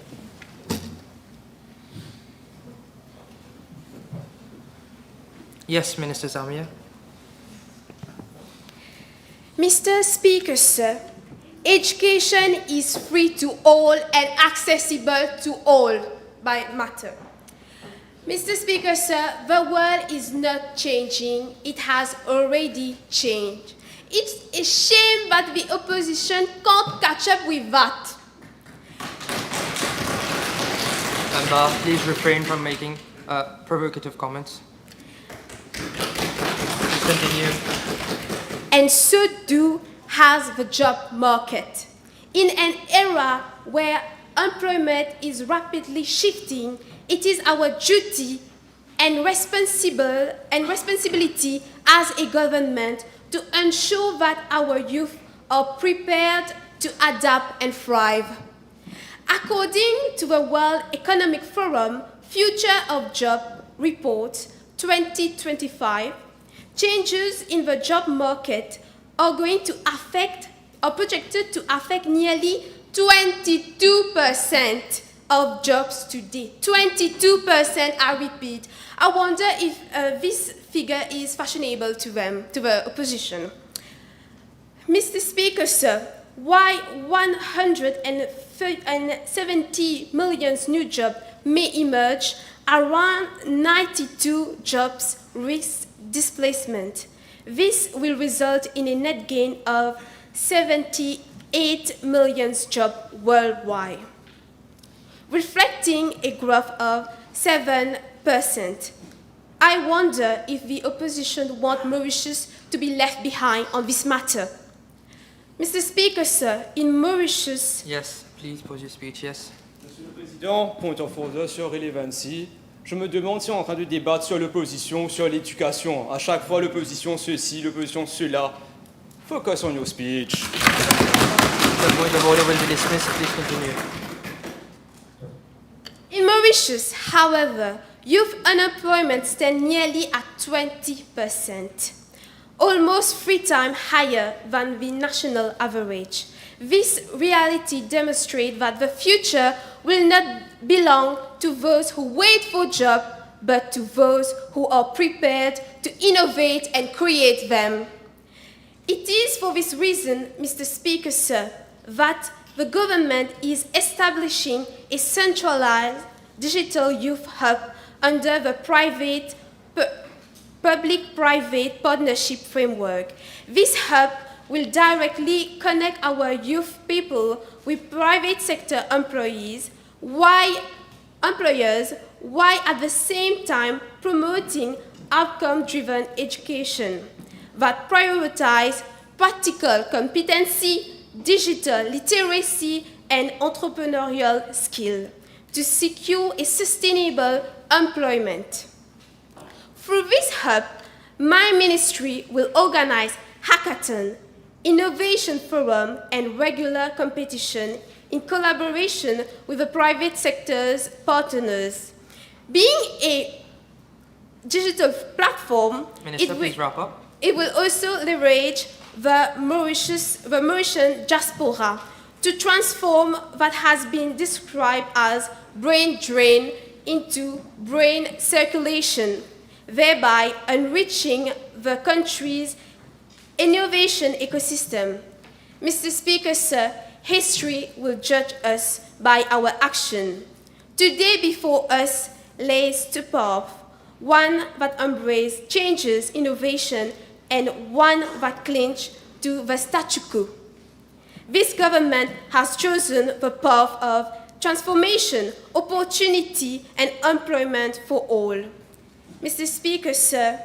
Yes, Minister Zamia. Mr. Speaker, sir, education is free to all and accessible to all by matter. Mr. Speaker, sir, the world is not changing. It has already changed. It's a shame that the opposition can't catch up with that. Member, please refrain from making provocative comments. Continue. And so too has the job market. In an era where employment is rapidly shifting, it is our duty and responsibility as a government to ensure that our youth are prepared to adapt and thrive. According to the World Economic Forum Future of Job Report 2025, changes in the job market are projected to affect nearly 22% of jobs today. 22%, I repeat. I wonder if this figure is fashionable to them, to the opposition. Mr. Speaker, sir, why 170 million new jobs may emerge, around 92 jobs risk displacement. This will result in a net gain of 78 million jobs worldwide, reflecting a growth of 7%. I wonder if the opposition want Mauritius to be left behind on this matter. Mr. Speaker, sir, in Mauritius... Yes, please pause your speech, yes. Monsieur le Président, point of order sur relevancy. Je me demande si on est en train de débattre sur l'opposition, sur l'éducation. À chaque fois, l'opposition ceci, l'opposition cela. Focus on your speech. The point of order will be dismissed. Please continue. In Mauritius, however, youth unemployment stands nearly at 20%, almost 3 times higher than the national average. This reality demonstrates that the future will not belong to those who wait for jobs, but to those who are prepared to innovate and create them. It is for this reason, Mr. Speaker, sir, that the government is establishing a centralized digital youth hub under the public-private partnership framework. This hub will directly connect our youth people with private sector employers, while at the same time promoting outcome-driven education that prioritize practical competency, digital literacy, and entrepreneurial skill to secure a sustainable employment. Through this hub, my ministry will organize hackathon, innovation forum, and regular competition in collaboration with the private sector's partners. Being a digital platform, Minister, please wrap up. It will also leverage the Mauritian diaspora to transform what has been described as brain drain into brain circulation, thereby enriching the country's innovation ecosystem. Mr. Speaker, sir, history will judge us by our action. Today before us lays two paths, one that embraces changes, innovation, and one that clings to the statu quo. This government has chosen the path of transformation, opportunity, and employment for all. Mr. Speaker, sir,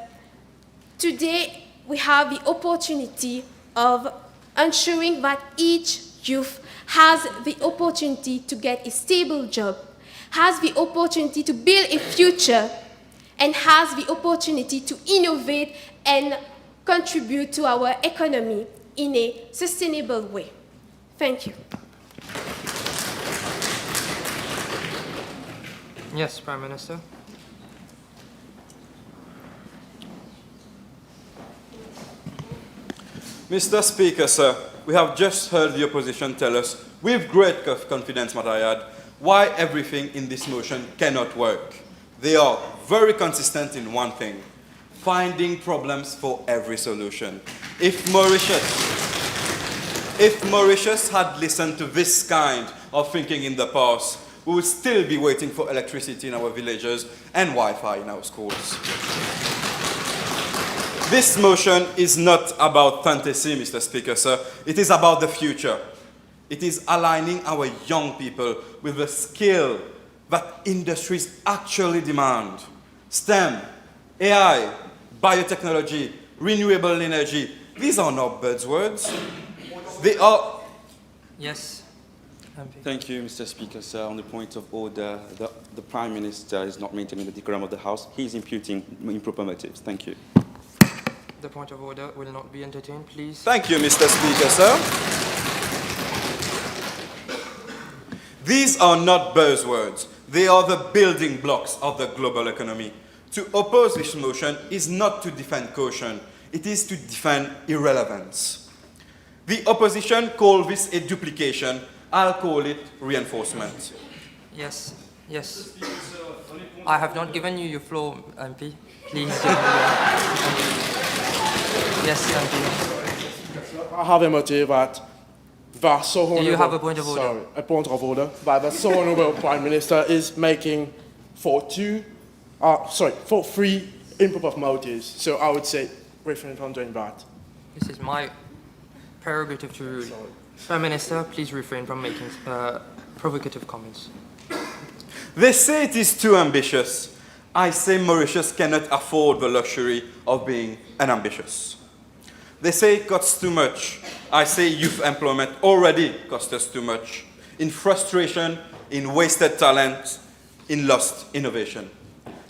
today we have the opportunity of ensuring that each youth has the opportunity to get a stable job, has the opportunity to build a future, and has the opportunity to innovate and contribute to our economy in a sustainable way. Thank you. Yes, Prime Minister. Mr. Speaker, sir, we have just heard the opposition tell us, with great confidence, might I add, why everything in this motion cannot work. They are very consistent in one thing: finding problems for every solution. If Mauritius had listened to this kind of thinking in the past, we would still be waiting for electricity in our villages and Wi-Fi in our schools. This motion is not about fantasy, Mr. Speaker, sir. It is about the future. It is aligning our young people with the skill that industries actually demand. STEM, AI, biotechnology, renewable energy, these are not buzzwords. They are... Yes. Thank you, Mr. Speaker, sir. On the point of order, the Prime Minister is not maintaining the decorum of the House. He is imputing improper motives. Thank you. The point of order will not be entertained, please. Thank you, Mr. Speaker, sir. These are not buzzwords. They are the building blocks of the global economy. To oppose this motion is not to defend caution. It is to defend irrelevance. The opposition call this a duplication. I'll call it reinforcement. Yes, yes. I have not given you your floor, MP. Please give me your... Yes, MP. I have a motive that the so honorable... Do you have a point of order? Sorry, a point of order that the so honorable Prime Minister is making for three improper motives. So I would say refrain from doing that. This is my prerogative to rule. Prime Minister, please refrain from making provocative comments. They say it is too ambitious. I say Mauritius cannot afford the luxury of being unambitious. They say it costs too much. I say youth employment already costs us too much. In frustration, in wasted talent, in lost innovation.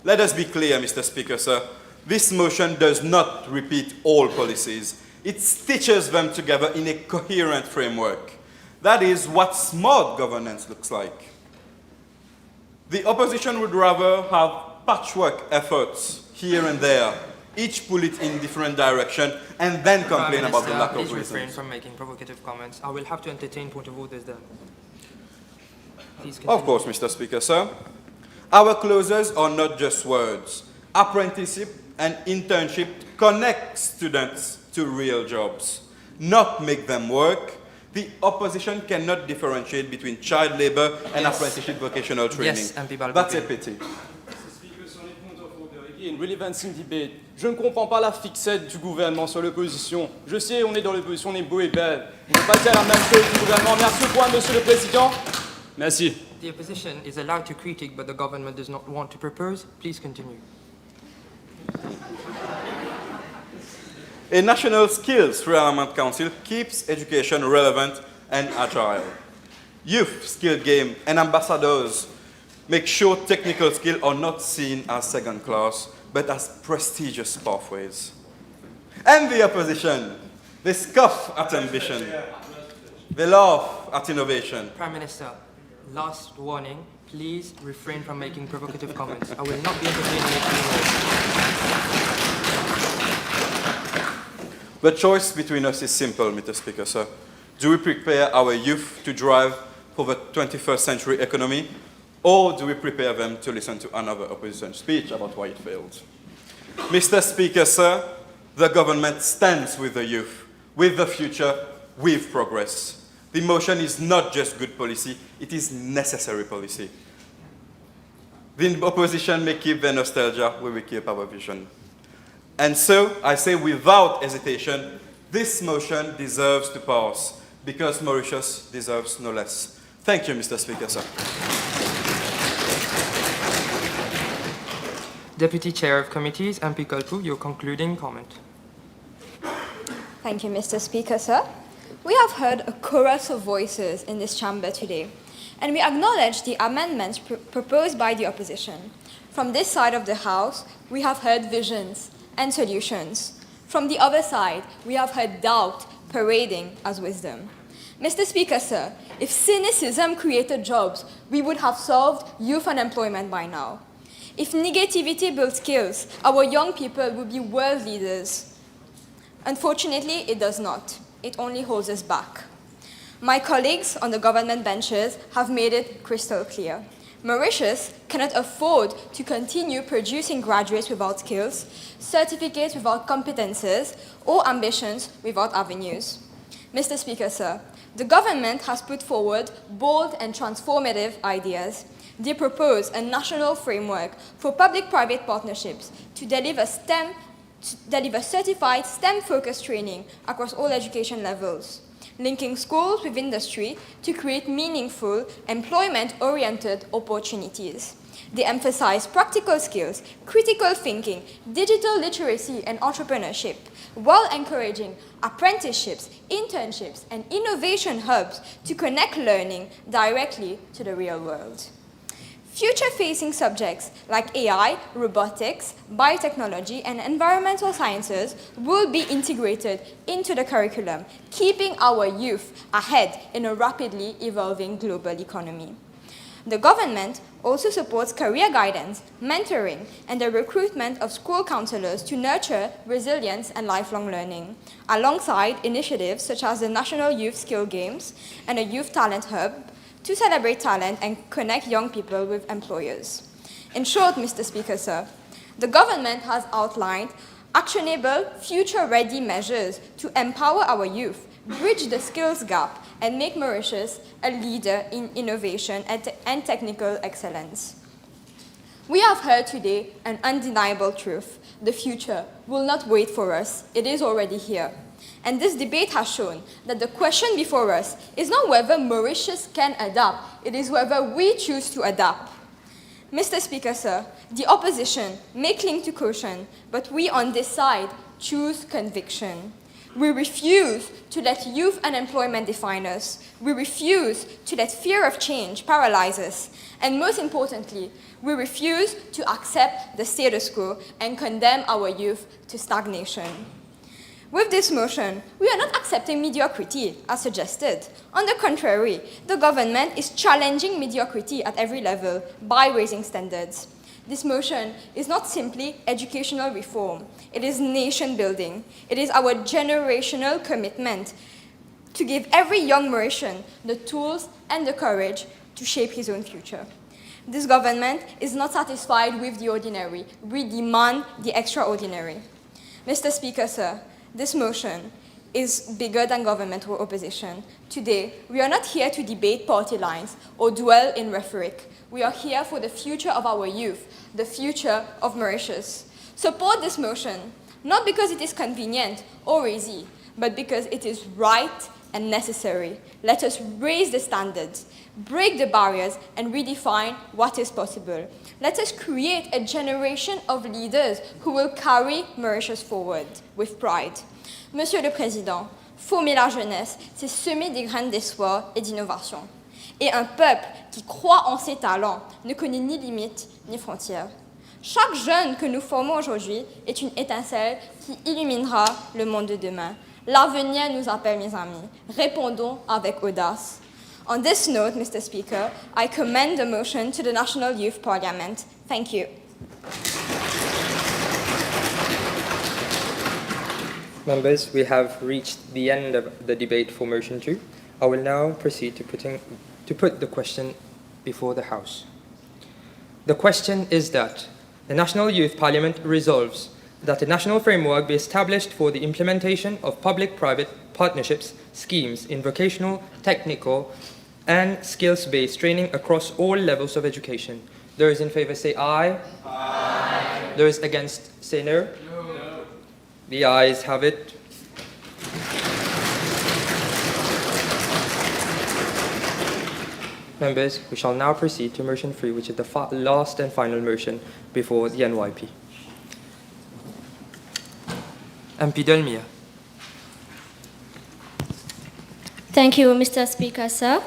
Let us be clear, Mr. Speaker, sir. This motion does not repeat all policies. It stitches them together in a coherent framework. That is what smart governance looks like. The opposition would rather have patchwork efforts here and there, each pull it in different direction, and then complain Prime about the Minister, lack of please refrain reasons. from making provocative comments. I will have to entertain point of orders then. Please continue. Of course, Mr. Speaker, sir. Our clauses are not just words. Apprenticeship and internship connect students to real jobs, not make them work. The opposition cannot differentiate between child labor and apprenticeship vocational training. Yes, MP Balbouquet. That's a pity. Mr. Speaker, sur les points of order again, relevancing debate. Je ne comprends pas la fixette du gouvernement sur l'opposition. Je sais, on est dans l'opposition, on est beau et belle. On ne peut pas dire la même chose du gouvernement. Merci au point, Monsieur le Président. Merci. The opposition is allowed to critique, but the government does not want to propose. Please continue. A National Skills Realignment Council keeps education relevant and agile. Youth skill game and ambassadors make sure technical skills are not seen as second class, but as prestigious pathways. And the opposition, they scoff at ambition. They laugh at innovation. Prime Minister, last warning. Please refrain from making provocative comments. I will not be entertaining it anymore. The choice between us is simple, Mr. Speaker, sir. Do we prepare our youth to drive for the 21st century economy, or do we prepare them to listen to another opposition speech about why it failed? Mr. Speaker, sir, the government stands with the youth, with the future, with progress. The motion is not just good policy, it is necessary policy. The opposition may keep their nostalgia, we will keep our vision. And so, I say without hesitation, this motion deserves to pass, because Mauritius deserves no less. Thank you, Mr. Speaker, sir. Deputy Chair of Committees, MP Kulpoo, your concluding comment. Thank you, Mr. Speaker, sir. We have heard a chorus of voices in this chamber today, and we acknowledge the amendments proposed by the opposition. From this side of the House, we have heard visions and solutions. From the other side, we have heard doubt parading as wisdom. Mr. Speaker, sir, if cynicism created jobs, we would have solved youth unemployment by now. If negativity built skills, our young people would be world leaders. Unfortunately, it does not. It only holds us back. My colleagues on the government benches have made it crystal clear. Mauritius cannot afford to continue producing graduates without skills, certificates without competences, or ambitions without avenues. Mr. Speaker, sir, the government has put forward bold and transformative ideas. They propose a national framework for public-private partnerships to deliver certified STEM-focused training across all education levels, linking schools with industry to create meaningful, employment-oriented opportunities. They emphasize practical skills, critical thinking, digital literacy, and entrepreneurship, while encouraging apprenticeships, internships, and innovation hubs to connect learning directly to the real world. Future-facing subjects like AI, robotics, biotechnology, and environmental sciences will be integrated into the curriculum, keeping our youth ahead in a rapidly evolving global economy. The government also supports career guidance, mentoring, and the recruitment of school counselors to nurture resilience and lifelong learning, alongside initiatives such as the National Youth Skill Games and a Youth Talent Hub, to celebrate talent and connect young people with employers. In short, Mr. Speaker, sir, the government has outlined actionable, future-ready measures to empower our youth, bridge the skills gap, and make Mauritius a leader in innovation and technical excellence. We have heard today an undeniable truth. The future will not wait for us. It is already here. And this debate has shown that the question before us is not whether Mauritius can adapt, it is whether we choose to adapt. Mr. Speaker, sir, the opposition may cling to caution, but we on this side choose conviction. We refuse to let youth unemployment define us. We refuse to let fear of change paralyze us. And most importantly, we refuse to accept the status quo and condemn our youth to stagnation. With this motion, we are not accepting mediocrity as suggested. On the contrary, the government is challenging mediocrity at every level by raising standards. This motion is not simply educational reform, it is nation building. It is our generational commitment to give every young Mauritian the tools and the courage to shape his own future. This government is not satisfied with the ordinary. We demand the extraordinary. Mr. Speaker, sir, this motion is bigger than government or opposition. Today, we are not here to debate party lines or dwell in rhetoric. We are here for the future of our youth, the future of Mauritius. Support this motion, not because it is convenient or easy, but because it is right and necessary. Let us raise the standards, break the barriers, and redefine what is possible. Let us create a generation of leaders who will carry Mauritius forward with pride. Monsieur le Président, former la jeunesse, c'est semer des graines d'espoir et d'innovation. Et un peuple qui croit en ses talents ne connaît ni limites ni frontières. Chaque jeune que nous formons aujourd'hui est une étincelle qui illuminera le monde de demain. L'avenir nous appelle, mes amis. Répondons avec audace. On this note, Mr. Speaker, I commend the motion to the National Youth Parliament. Thank you. Members, we have reached the end of the debate for motion 2. I will now proceed to put the question before the House. The question is that the National Youth Parliament resolves that a national framework be established for the implementation of public-private partnerships schemes in vocational, technical, and skills-based training across all levels of education. Those in favor say aye. Aye. Those against say no. No. The ayes have it. Members, we shall now proceed to motion 3, which is the last and final motion before the NYP. MP Dulmeer. Thank you, Mr. Speaker, sir.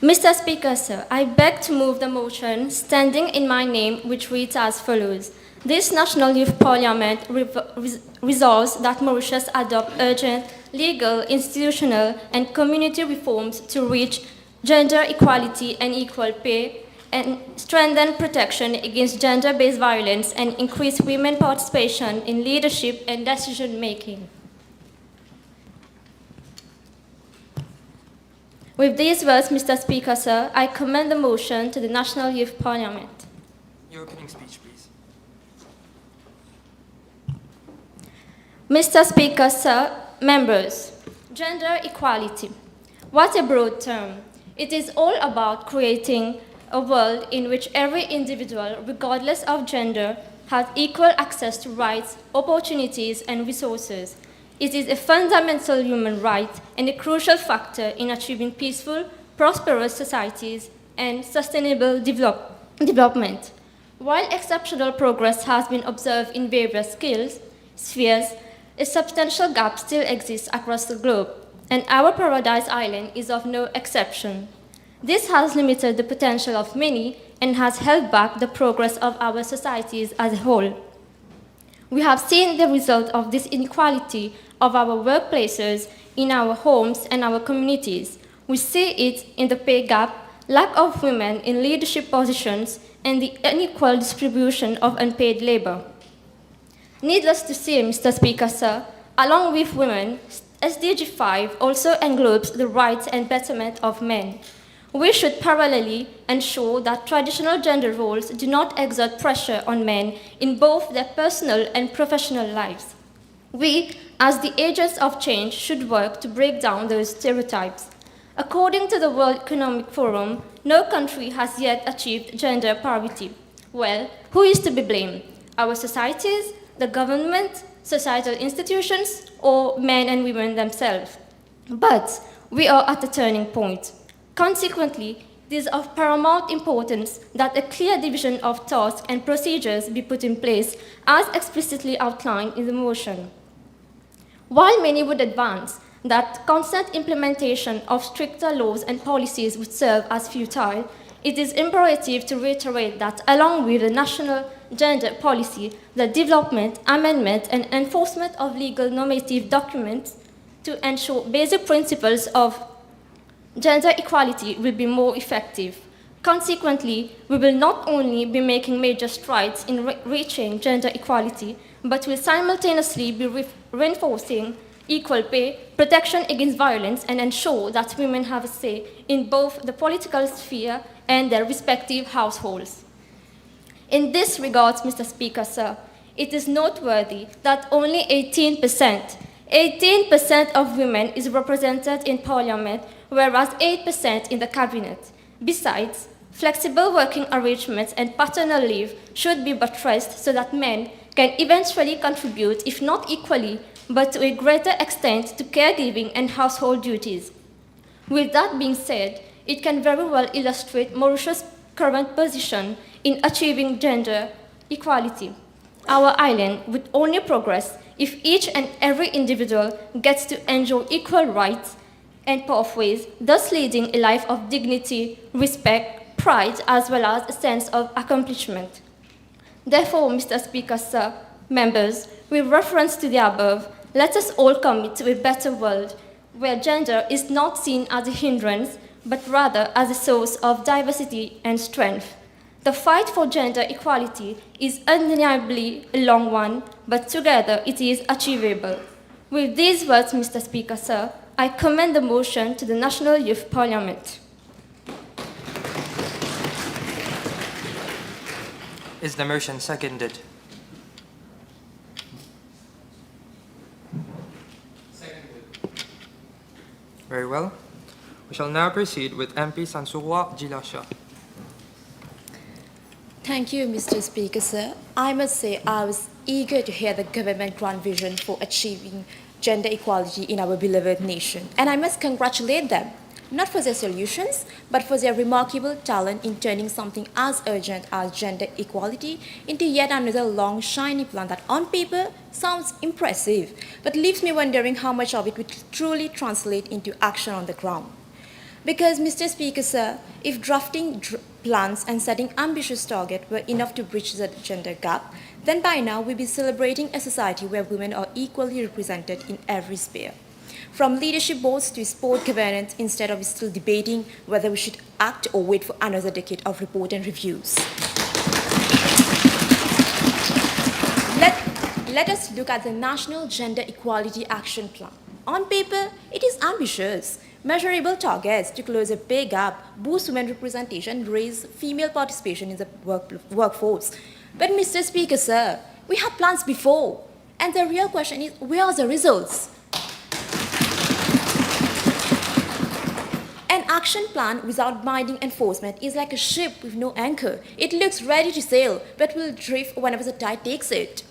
Mr. Speaker, sir, I beg to move the motion standing in my name, which reads as follows. This National Youth Parliament resolves that Mauritius adopt urgent legal, institutional, and community reforms to reach gender equality and equal pay, and strengthen protection against gender-based violence and increase women's participation in leadership and decision-making. With these words, Mr. Speaker, sir, I commend the motion to the National Youth Parliament. Your opening speech, please. Mr. Speaker, sir, members, gender equality. What a broad term. It is all about creating a world in which every individual, regardless of gender, has equal access to rights, opportunities, and resources. It is a fundamental human right and a crucial factor in achieving peaceful, prosperous societies and sustainable development. While exceptional progress has been observed in various spheres, a substantial gap still exists across the globe, and our Paradise Island is of no exception. This has limited the potential of many and has held back the progress of our societies as a whole. We have seen the result of this inequality of our workplaces, in our homes and our communities. We see it in the pay gap, lack of women in leadership positions, and the unequal distribution of unpaid labor. Needless to say, Mr. Speaker, sir, along with women, SDG 5 also englobes the rights and betterment of men. We should parallelly ensure that traditional gender roles do not exert pressure on men in both their personal and professional lives. We, as the agents of change, should work to break down those stereotypes. According to the World Economic Forum, no country has yet achieved gender parity. Well, who is to be blamed? Our societies, the government, societal institutions, or men and women themselves? But we are at a turning point. Consequently, it is of paramount importance that a clear division of tasks and procedures be put in place as explicitly outlined in the motion. While many would advance that constant implementation of stricter laws and policies would serve as futile, it is imperative to reiterate that along with the gender policy, the development, amendment, and enforcement of legal normative documents to ensure basic principles of gender equality will be more effective. Consequently, we will not only be making major strides in reaching gender equality, but will simultaneously be reinforcing equal pay, protection against violence, and ensure that women have a say in both the political sphere and their respective households. In this regard, Mr. Speaker, sir, it is noteworthy that only 18% of women is represented in Parliament, whereas 8% in the Cabinet. Besides, flexible working arrangements and paternal leave should be buttressed so that men can eventually contribute, if not equally, but to a greater extent to caregiving and household duties. With that being said, it can very well illustrate Mauritius' current position in achieving gender equality. Our island would only progress if each and every individual gets to enjoy equal rights and pathways, thus leading a life of dignity, respect, pride, as well as a sense of accomplishment. Therefore, Mr. Speaker, sir, members, with reference to the above, let us all commit to a better world where gender is not seen as a hindrance, but rather as a source of diversity and strength. The fight for gender equality is undeniably a long one, but together it is achievable. With these words, Mr. Speaker, sir, I commend the motion to the National Youth Parliament. Is the motion seconded? Very well. We shall now proceed with MP Sansoura Jilasha. Thank you, Mr. Speaker, sir. I must say I was eager to hear the government grand vision for achieving gender equality in our beloved nation, and I must congratulate them, not for their solutions, but for their remarkable talent in turning something as urgent as gender equality into yet another long, shiny plan that on paper sounds impressive, but leaves me wondering how much of it would truly translate into action on the ground. Because, Mr. Speaker, sir, if drafting plans and setting ambitious targets were enough to bridge the gender gap, then by now we'd be celebrating a society where women are equally represented in every sphere. From leadership boards to sport governance, instead of still debating whether we should act or wait for another decade of report and reviews. Let us look at the National Gender Equality Action Plan. On paper, it is ambitious. Measurable targets to close a pay gap, boost women representation, raise female participation in the workforce. But Mr. Speaker, sir, we had plans before. And the real question is, where are the results? An action plan without binding enforcement is like a ship with no anchor. It looks ready to sail, but will drift whenever the tide takes it.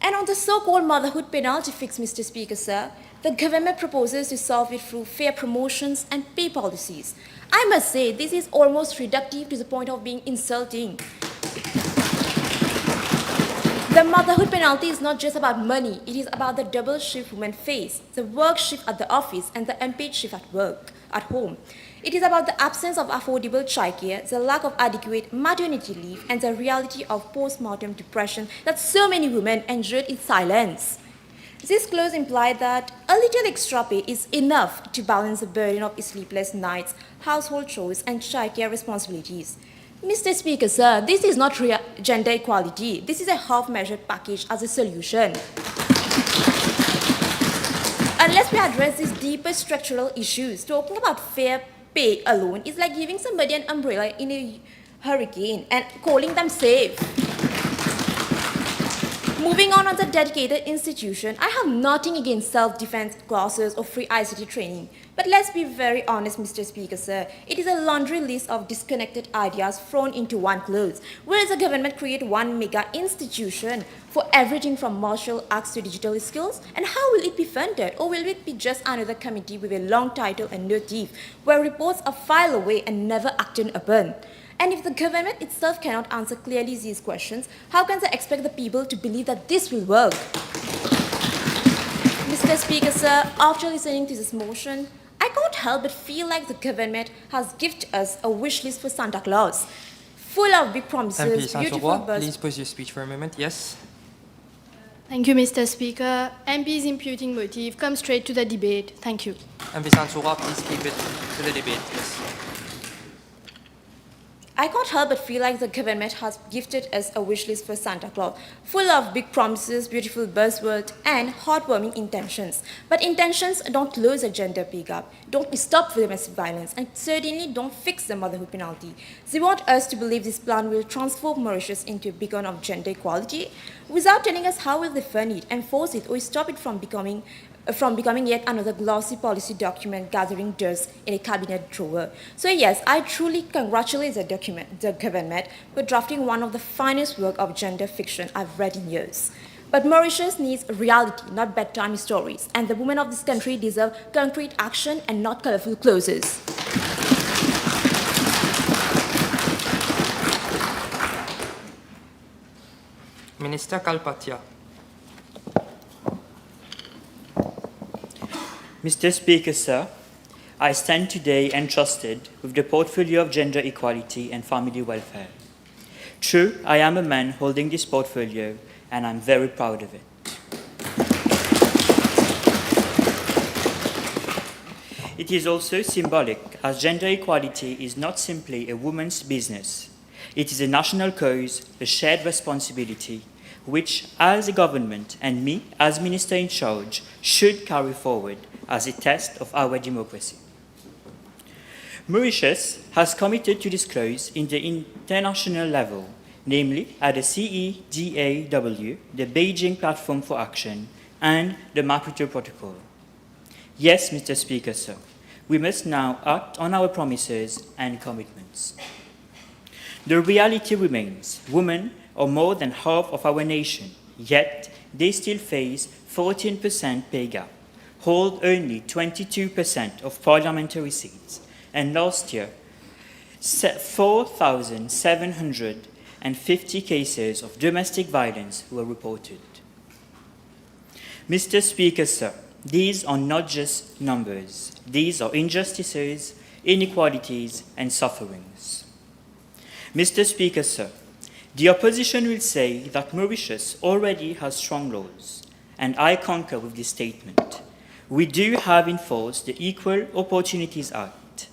And on the so-called motherhood penalty fix, Mr. Speaker, sir, the government proposes to solve it through fair promotions and pay policies. I must say, this is almost reductive to the point of being insulting. The motherhood penalty is not just about money, it is about the double shift women face, the work shift at the office and the unpaid shift at home. It is about the absence of affordable childcare, the lack of adequate maternity leave, and the reality of postmortem depression that so many women endured in silence. This clause implied that a little extra pay is enough to balance the burden of sleepless nights, household chores, and childcare responsibilities. Mr. Speaker, sir, this is not gender equality. This is a half-measured package as a solution. Unless we address these deeper structural issues, talking about fair pay alone is like giving somebody an umbrella in a hurricane and calling them safe. Moving on the dedicated institution, I have nothing against self-defense classes or free ICT training. But let's be very honest, Mr. Speaker, sir. It is a laundry list of disconnected ideas thrown into one cloth. Where does the government create one mega institution for everything from martial arts to digital skills? And how will it be funded? Or will it be just another committee with a long title and no teeth, where reports are filed away and never acted upon? And if the government itself cannot answer clearly these questions, how can they expect the people to believe that this will work? Mr. Speaker, sir, after listening to this motion, I can't help but feel like the government has gifted us a wish list for Santa Claus. full of big MP promises, beautiful Sansoura, buzz. please pause your speech for a moment. Yes. Thank you, Mr. Speaker. MP's imputing motive. Come straight to the debate. Thank you. MP Sansoura, please keep it to the debate. Yes. I can't help but feel like the government has gifted us a wish list for Santa Claus, full of big promises, beautiful buzzwords, and heartwarming intentions. But intentions don't close a gender pay gap, don't stop domestic violence, and certainly don't fix the motherhood penalty. They want us to believe this plan will transform Mauritius into a beacon of gender equality, without telling us how will they fund it, enforce it, or stop it from becoming yet another glossy policy document gathering dust in a cabinet drawer. So yes, I truly congratulate the government for drafting one of the finest work of gender fiction I've read in years. But Mauritius needs reality, not bedtime stories, and the women of this country deserve concrete action and not colorful closes. Minister Kalpatia. Mr. Speaker, sir, I stand today entrusted with the portfolio of gender equality and family welfare. True, I am a man holding this portfolio, and I'm very proud of it. It is also symbolic, as gender equality is not simply a woman's business. It is a national cause, a shared responsibility, which, as a government and me, as minister in charge, should carry forward as a test of our democracy. Mauritius has committed to disclose in the international level, namely at the CEDAW, the Beijing Platform for Action, and the Maputo Protocol. Yes, Mr. Speaker, sir, we must now act on our promises and commitments. The reality remains, women are more than half of our nation, yet they still face 14% pay gap, hold only 22% of parliamentary seats, and last year, 4,750 cases of domestic violence were reported. Mr. Speaker, sir, these are not just numbers. These are injustices, inequalities, and sufferings. Mr. Speaker, sir, the opposition will say that Mauritius already has strong laws, and I concur with this statement. We do have enforced the Equal Opportunities Act,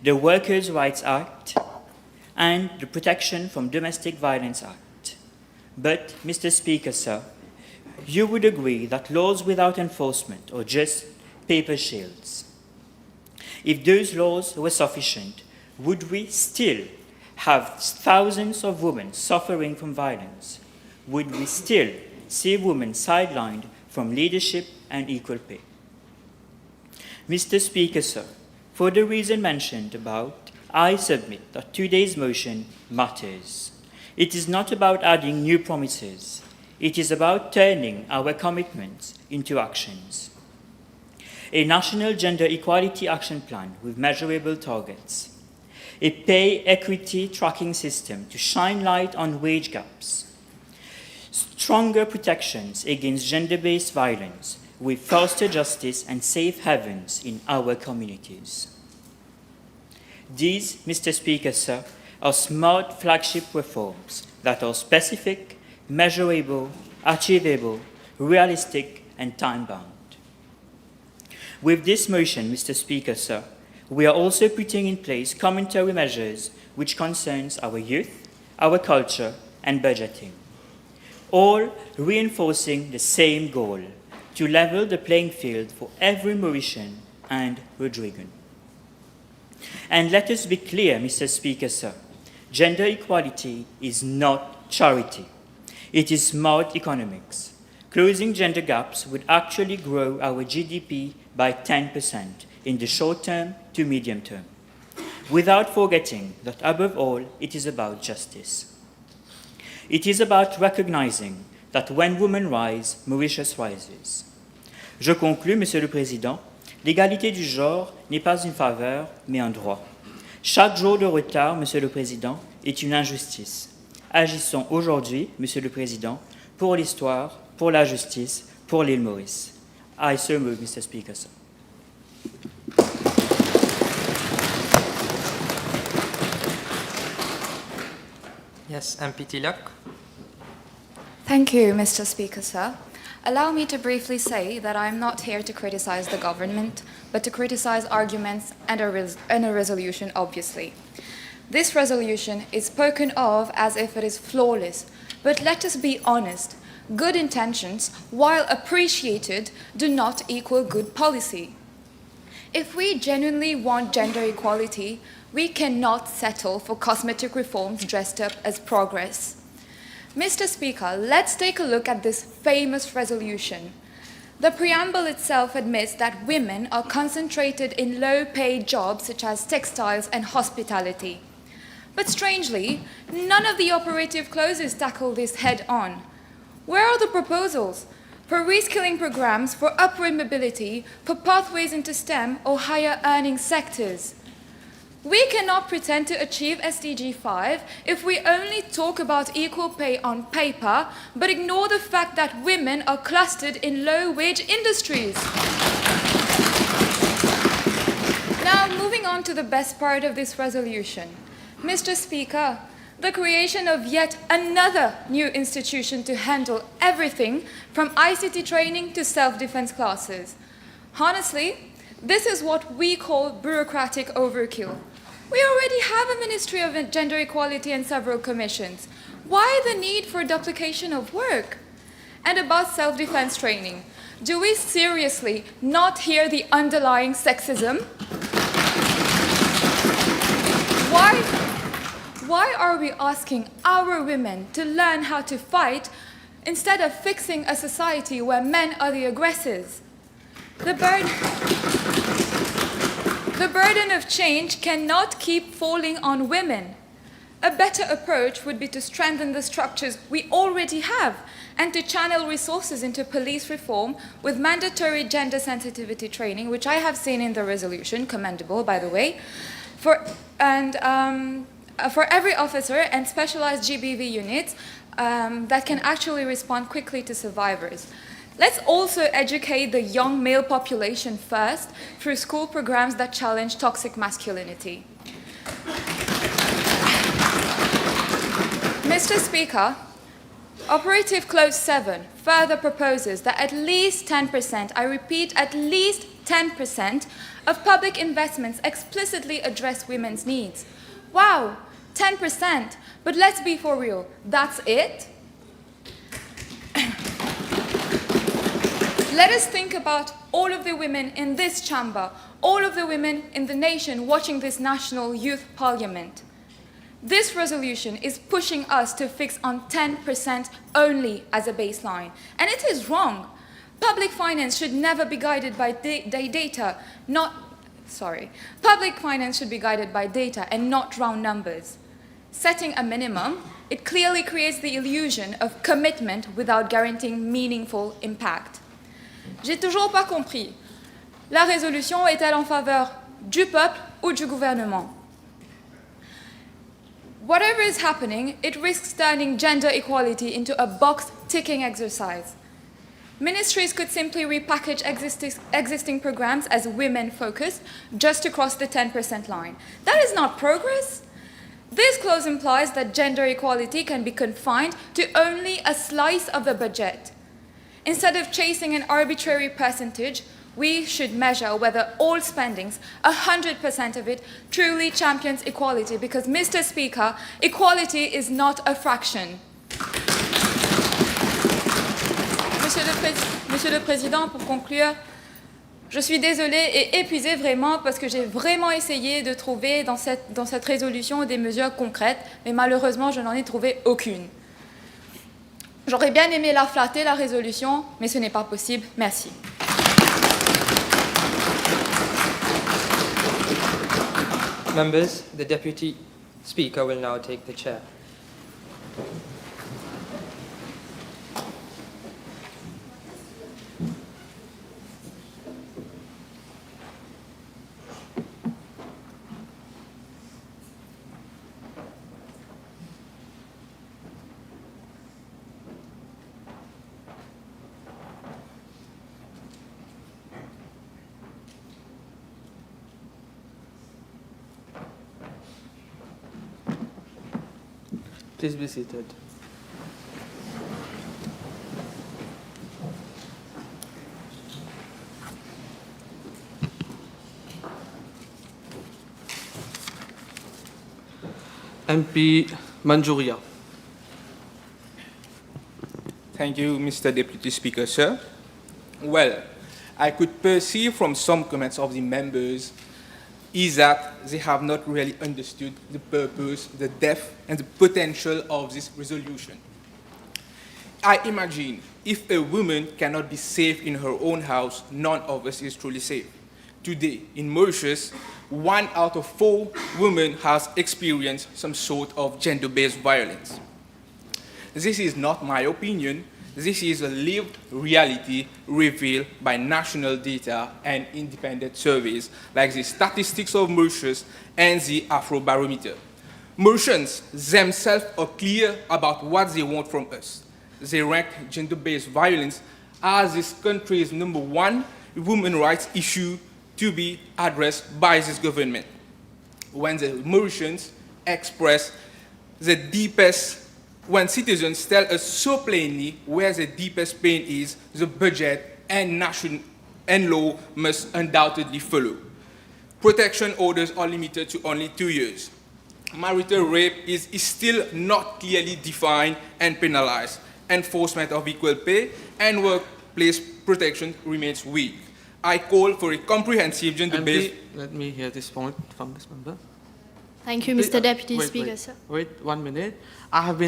the Workers' Rights Act, and the Protection from Domestic Violence Act. But, Mr. Speaker, sir, you would agree that laws without enforcement are just paper shields. If those laws were sufficient, would we still have thousands of women suffering from violence? Would we still see women sidelined from leadership and equal pay? Mr. Speaker, sir, for the reason mentioned above, I submit that today's motion matters. It is not about adding new promises. It is about turning our commitments into actions. A national gender equality action plan with measurable targets. A pay equity tracking system to shine light on wage gaps. Stronger protections against gender-based violence with faster justice and safe havens in our communities. These, Mr. Speaker, sir, are smart flagship reforms that are specific, measurable, achievable, realistic, and time-bound. With this motion, Mr. Speaker, sir, we are also putting in place commentary measures which concerns our youth, our culture, and budgeting, all reinforcing the same goal, to level the playing field for every Mauritian and Rodrigan. And let us be clear, Mr. Speaker, sir, gender equality is not charity. It is smart economics. Closing gender gaps would actually grow our GDP by 10% in the short term to medium term, without forgetting that above all, it is about justice. It is about recognizing that when women rise, Mauritius rises. Je conclus, Monsieur le Président, l'égalité du genre n'est pas une faveur, mais un droit. Chaque jour de retard, Monsieur le Président, est une injustice. Agissons aujourd'hui, Monsieur le Président, pour l'histoire, pour la justice, pour l'île Maurice. I so move, Mr. Speaker, sir. Yes, MP Tilak. Thank you, Mr. Speaker, sir. Allow me to briefly say that I am not here to criticize the government, but to criticize arguments and a resolution, obviously. This resolution is spoken of as if it is flawless, but let us be honest. Good intentions, while appreciated, do not equal good policy. If we genuinely want gender equality, we cannot settle for cosmetic reforms dressed up as progress. Mr. Speaker, let's take a look at this famous resolution. The preamble itself admits that women are concentrated in low-paid jobs such as textiles and hospitality. But strangely, none of the operative clauses tackle this head-on. Where are the proposals for reskilling programs, for upward mobility, for pathways into STEM or higher earning sectors? We cannot pretend to achieve SDG 5 if we only talk about equal pay on paper, but ignore the fact that women are clustered in low-wage industries. Now, moving on to the best part of this resolution. Mr. Speaker, the creation of yet another new institution to handle everything from ICT training to self-defense classes. Honestly, this is what we call bureaucratic overkill. We already have a Ministry of Gender Equality and several commissions. Why the need for duplication of work? And about self-defense training, do we seriously not hear the underlying sexism? Why are we asking our women to learn how to fight instead of fixing a society where men are the aggressors? The burden of change cannot keep falling on women. A better approach would be to strengthen the structures we already have and to channel resources into police reform with mandatory gender sensitivity training, which I have seen in the resolution, commendable by the way, for every officer and specialized GBV units that can actually respond quickly to survivors. Let's also educate the young male population first through school programs that challenge toxic masculinity. Mr. Speaker, Operative Clause 7 further proposes that at least 10%, I repeat, at least 10% of public investments explicitly address women's needs. Wow, 10%, but let's be for real, that's it? Let us think about all of the women in this chamber, all of the women in the nation watching this National Youth Parliament. This resolution is pushing us to fix on 10% only as a baseline, and it is wrong. Public finance should never be guided by data, Public finance should be guided by data and not round numbers. Setting a minimum, it clearly creates the illusion of commitment without guaranteeing meaningful impact. J'ai toujours pas compris. La résolution est-elle en faveur du peuple ou du gouvernement? Whatever is happening, it risks turning gender equality into a box-ticking exercise. Ministries could simply repackage existing programs as women-focused just to cross the 10% line. That is not progress. This clause implies that gender equality can be confined to only a slice of the budget. Instead of chasing an arbitrary percentage, we should measure whether all spendings, 100% of it, truly champions equality, because, Mr. Speaker, equality is not a fraction. Monsieur le Président, pour conclure, je suis désolée et épuisée vraiment parce que j'ai vraiment essayé de trouver dans cette résolution des mesures concrètes, mais malheureusement, je n'en ai trouvé aucune. J'aurais bien aimé la flatter, la résolution, mais ce n'est pas possible. Merci. Members, the Deputy Speaker will now take the chair. Please be seated. MP Manjuria. Thank you, Mr. Deputy Speaker, sir. Well, I could perceive from some comments of the members is that they have not really understood the purpose, the depth, and the potential of this resolution. I imagine if a woman cannot be safe in her own house, none of us is truly safe. Today, in Mauritius, 1 out of 4 women has experienced some sort of gender-based violence. This is not my opinion. This is a lived reality revealed by national data and independent surveys like the Statistics of Mauritius and the Afrobarometer. Mauritians themselves are clear about what they want from us. They rank gender-based violence as this country's #1 women's rights issue to be addressed by this government. When the Mauritians express the deepest, when citizens tell us so plainly where the deepest pain is, the budget and law must undoubtedly follow. Protection orders are limited to only 2 years. Marital rape is still not clearly defined and penalized. Enforcement of equal pay and workplace protection remains weak. I call for a comprehensive gender-based... Let me hear this point from this member. Thank you, Mr. Deputy Wait, Speaker, wait, sir. Wait 1 minute. I have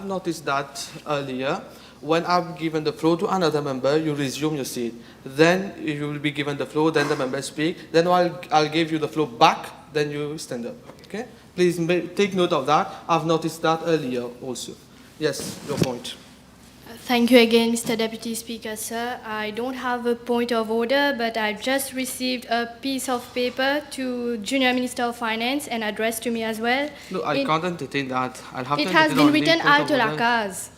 noticed that earlier. When I'm given the floor to another member, you resume your seat. Then you will be given the floor, then the member speak. Then I'll give you the floor back, then you stand up. Okay? Please take note of that. I've noticed that earlier also. Yes, your point. Thank you again, Mr. Deputy Speaker, sir. I don't have a point of order, but I've just received a piece of paper to Junior Minister of Finance and addressed to me as well. No, I can't entertain that. I'll have to It has entertain been only written point of alto la order. case.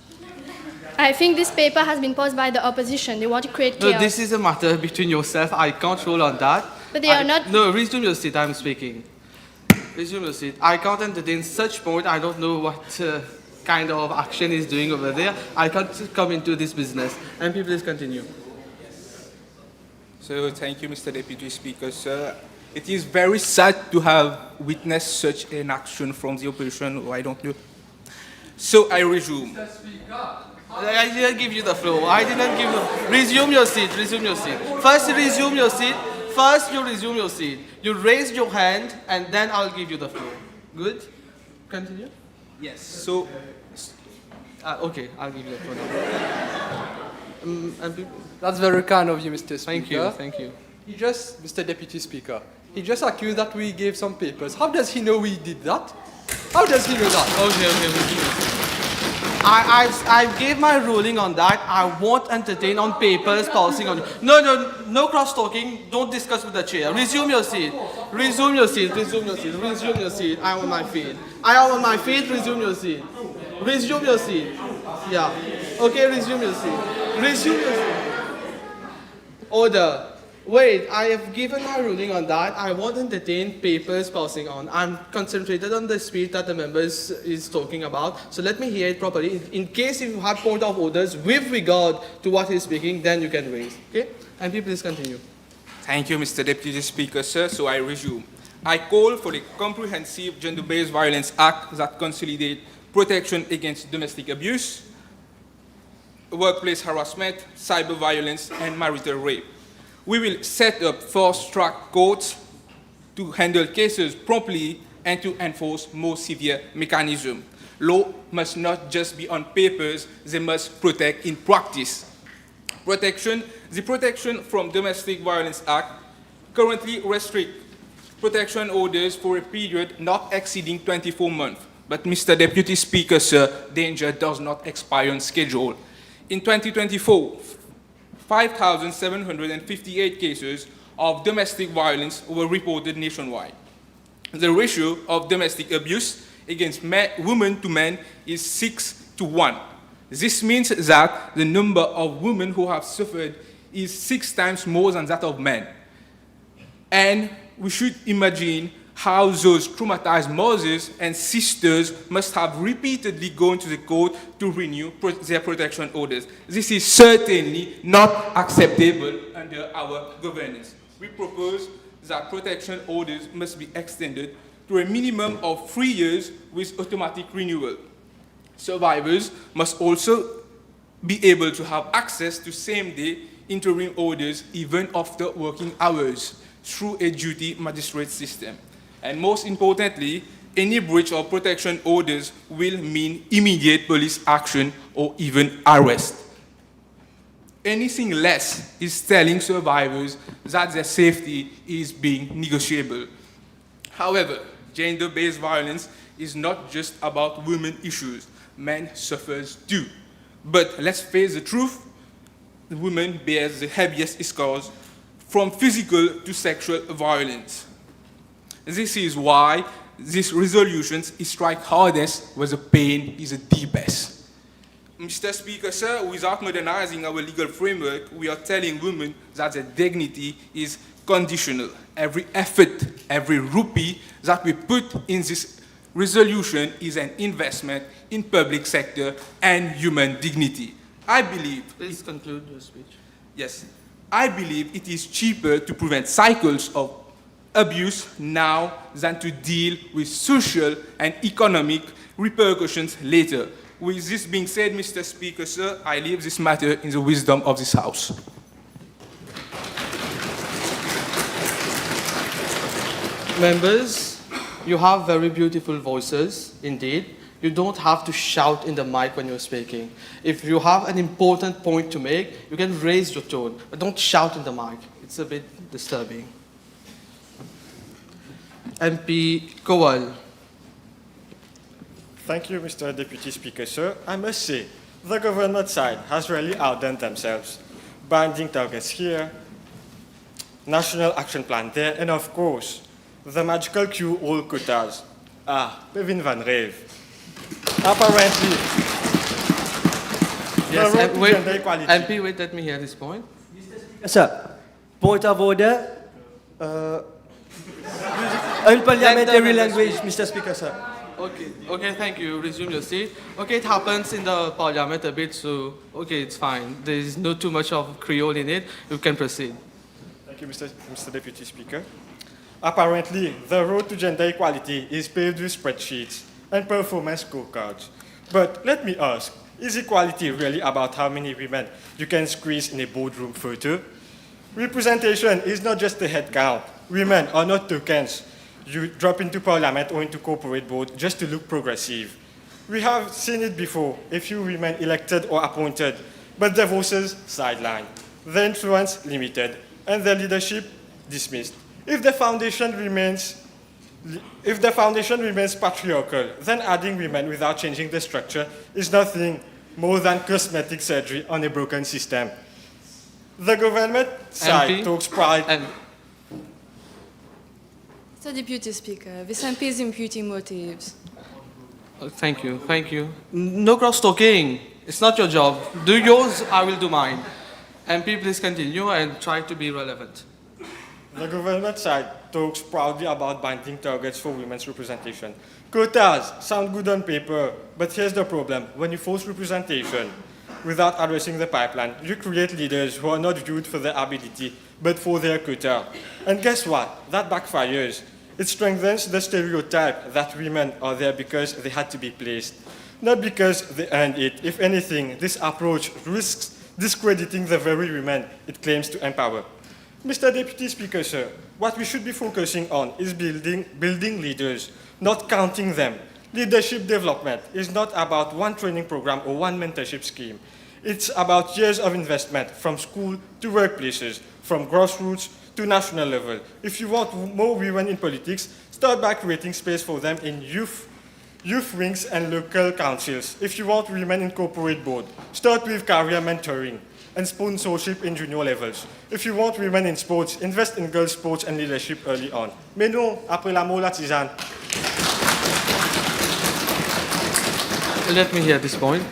I think this paper has been posed by the opposition. They want to create chaos. No, this is a matter between yourself. I can't rule on that. But they are not... No, resume your seat. I'm speaking. Resume your seat. I can't entertain such point. I don't know what kind of action he's doing over there. I can't come into this business. MP, please continue. So, thank you, Mr. Deputy Speaker, sir. It is very sad to have witnessed such an action from the opposition, or I don't know. So, I resume. Mr. Speaker, I didn't give you the floor. I didn't give you... Resume your seat. Resume your seat. First, resume your seat. First, you resume your seat. You raise your hand, and then I'll give you the floor. Good? Continue. Yes. So... okay, I'll give you the floor now. That's very kind of you, Mr. Speaker. Thank you. Mr. Deputy Speaker, he just accused that we gave some papers. How does he know we did that? How does he know that? Okay. I gave my ruling on that. I won't entertain on papers passing on. No cross-talking. Don't discuss with the chair. Resume your seat. Resume your seat. Resume your seat. Resume your seat. I am on my feet. I am on my feet. Resume your seat. Resume your seat. Yeah. Okay, resume your seat. Resume your seat. Order. Wait, I have given my ruling on that. I won't entertain papers passing on. I'm concentrated on the speech that the members is talking about. So let me hear it properly. In case if you have point of orders with regard to what he's speaking, then you can raise. Okay? MP, please continue. Thank you, Mr. Deputy Speaker, sir. So I resume. I call for a comprehensive Gender-Based Violence Act that consolidates protection against domestic abuse, workplace harassment, cyber violence, and marital rape. We will set up fast-track courts to handle cases promptly and to enforce more severe mechanisms. Law must not just be on papers, they must protect in practice. The Protection from Domestic Violence Act currently restricts protection orders for a period not exceeding 24 months. But Mr. Deputy Speaker, sir, danger does not expire on schedule. In 2024, 5,758 cases of domestic violence were reported nationwide. The ratio of domestic abuse against women to men is 6:1. This means that the number of women who have suffered is 6 times more than that of men. And we should imagine how those traumatized mothers and sisters must have repeatedly gone to the court to renew their protection orders. This is certainly not acceptable under our governance. We propose that protection orders must be extended to a minimum of 3 years with automatic renewal. Survivors must also be able to have access to same-day interim orders even after working hours through a duty magistrate system. And most importantly, any breach of protection orders will mean immediate police action or even arrest. Anything less is telling survivors that their safety is being negotiable. However, gender-based violence is not just about women issues. Men suffers too. But let's face the truth, the woman bears the heaviest scars from physical to sexual violence. This is why these resolutions strike hardest where the pain is the deepest. Mr. Speaker, sir, without modernizing our legal framework, we are telling women that their dignity is conditional. Every effort, every rupee that we put in this resolution is an investment in public sector and human dignity. I believe... Please conclude your speech. Yes. I believe it is cheaper to prevent cycles of abuse now than to deal with social and economic repercussions later. With this being said, Mr. Speaker, sir, I leave this matter in the wisdom of this House. Members, you have very beautiful voices, indeed. You don't have to shout in the mic when you're speaking. If you have an important point to make, you can raise your tone, but don't shout in the mic. It's a bit disturbing. MP Kowal. Thank you, Mr. Deputy Speaker, sir. I must say, the government side has really outdone themselves. Binding targets here, national action plan there, and of course, the magical cure-all quotas. Pevin van Rave. Apparently, Yes, the road to wait, gender equality. MP, wait, let me hear this point. Sir, point of order. Unparliamentary language, Mr. Speaker, sir. Okay, thank you. Resume your seat. Okay, it happens in the parliament a bit, so okay, it's fine. There is not too much of Creole in it. You can proceed. Thank you, Mr. Deputy Speaker. Apparently, the road to gender equality is paved with spreadsheets and performance scorecards. But let me ask, is equality really about how many women you can squeeze in a boardroom photo? Representation is not just a head count. Women are not tokens you drop into parliament or into corporate board just to look progressive. We have seen it before, a few women elected or appointed, but their voices sidelined, their influence limited, and their leadership dismissed. If the foundation remains patriarchal, then adding women without changing the structure is nothing more than cosmetic surgery on a broken system. The government side talks pride. Mr. Deputy Speaker, this MP is imputing motives. Thank you, thank you. No cross-talking. It's not your job. Do yours, I will do mine. MP, please continue and try to be relevant. The government side talks proudly about binding targets for women's representation. Quotas sound good on paper, but here's the problem. When you force representation without addressing the pipeline, you create leaders who are not viewed for their ability, but for their quota. And guess what? That backfires. It strengthens the stereotype that women are there because they had to be placed, not because they earned it. If anything, this approach risks discrediting the very women it claims to empower. Mr. Deputy Speaker, sir, what we should be focusing on is building leaders, not counting them. Leadership development is not about one training program or one mentorship scheme. It's about years of investment from school to workplaces, from grassroots to national level. If you want more women in politics, start by creating space for them in youth wings and local councils. If you want women in corporate board, start with career mentoring and sponsorship in junior levels. If you want women in sports, invest in girls' sports and leadership early on. Mais non, après l'amour, la tisane. Let me hear this point.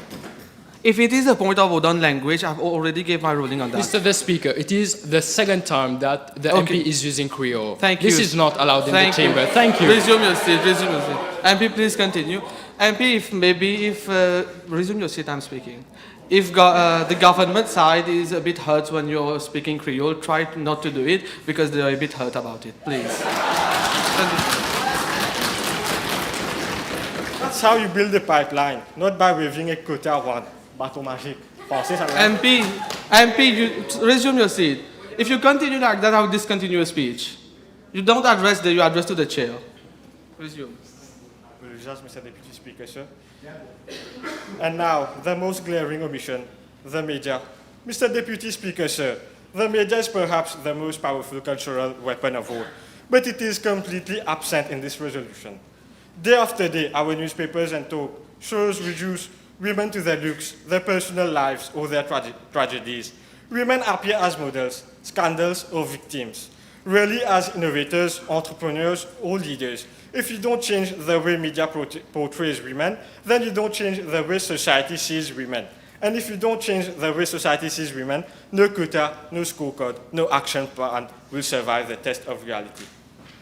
If it is a point of order on language, I've already gave my ruling on that. Mr. the Speaker, it is the second time that the Okay. MP is using Creole. Thank you. This is not allowed in Thank the you. chamber. Thank you. Resume your seat. Resume your seat. MP, please continue. MP, if resume your seat, I'm speaking. If the government side is a bit hurt when you're speaking Creole, try not to do it because they are a bit hurt about it. Please. That's how you build a pipeline, not by waving a quota one, bateau magique. Français, ça va. MP, you resume your seat. If you continue like that, I'll discontinue your speech. You don't address you address to the chair. Resume. Apologize, Mr. Deputy Speaker, sir. And now, the most glaring omission, the media. Mr. Deputy Speaker, sir, the media is perhaps the most powerful cultural weapon of all, but it is completely absent in this resolution. Day after day, our newspapers and talk shows reduce women to their looks, their personal lives, or their tragedies. Women appear as models, scandals, or victims, rarely as innovators, entrepreneurs, or leaders. If you don't change the way media portrays women, then you don't change the way society sees women. And if you don't change the way society sees women, no quota, no scorecard, no action plan will survive the test of reality.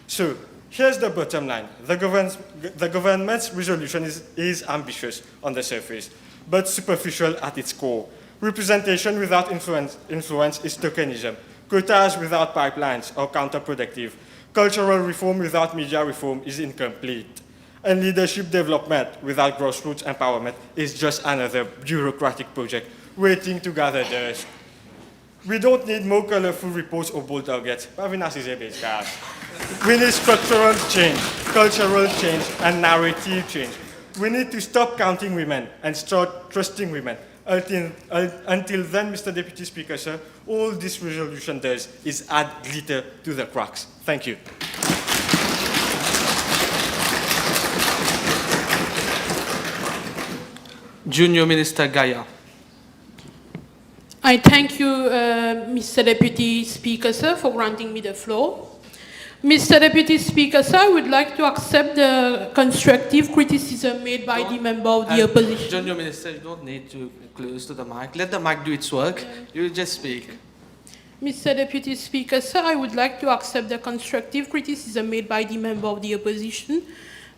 So, here's the bottom line. The government's resolution is ambitious on the surface, but superficial at its core. Representation without influence is tokenism. Quotas without pipelines are counterproductive. Cultural reform without media reform is incomplete. And leadership development without grassroots empowerment is just another bureaucratic project waiting to gather dust. We don't need more colorful reports or bold targets. We need structural change, cultural change, and narrative change. We need to stop counting women and start trusting women. Until then, Mr. Deputy Speaker, sir, all this resolution does is add glitter to the cracks. Thank you. Junior Minister Gaia. I thank you, Mr. Deputy Speaker, sir, for granting me the floor. Mr. Deputy Speaker, sir, I would like to accept the constructive criticism made by the member of the opposition. Junior Minister, you don't need to close to the mic. Let the mic do its work. You just speak. Mr. Deputy Speaker, sir, I would like to accept the constructive criticism made by the member of the opposition,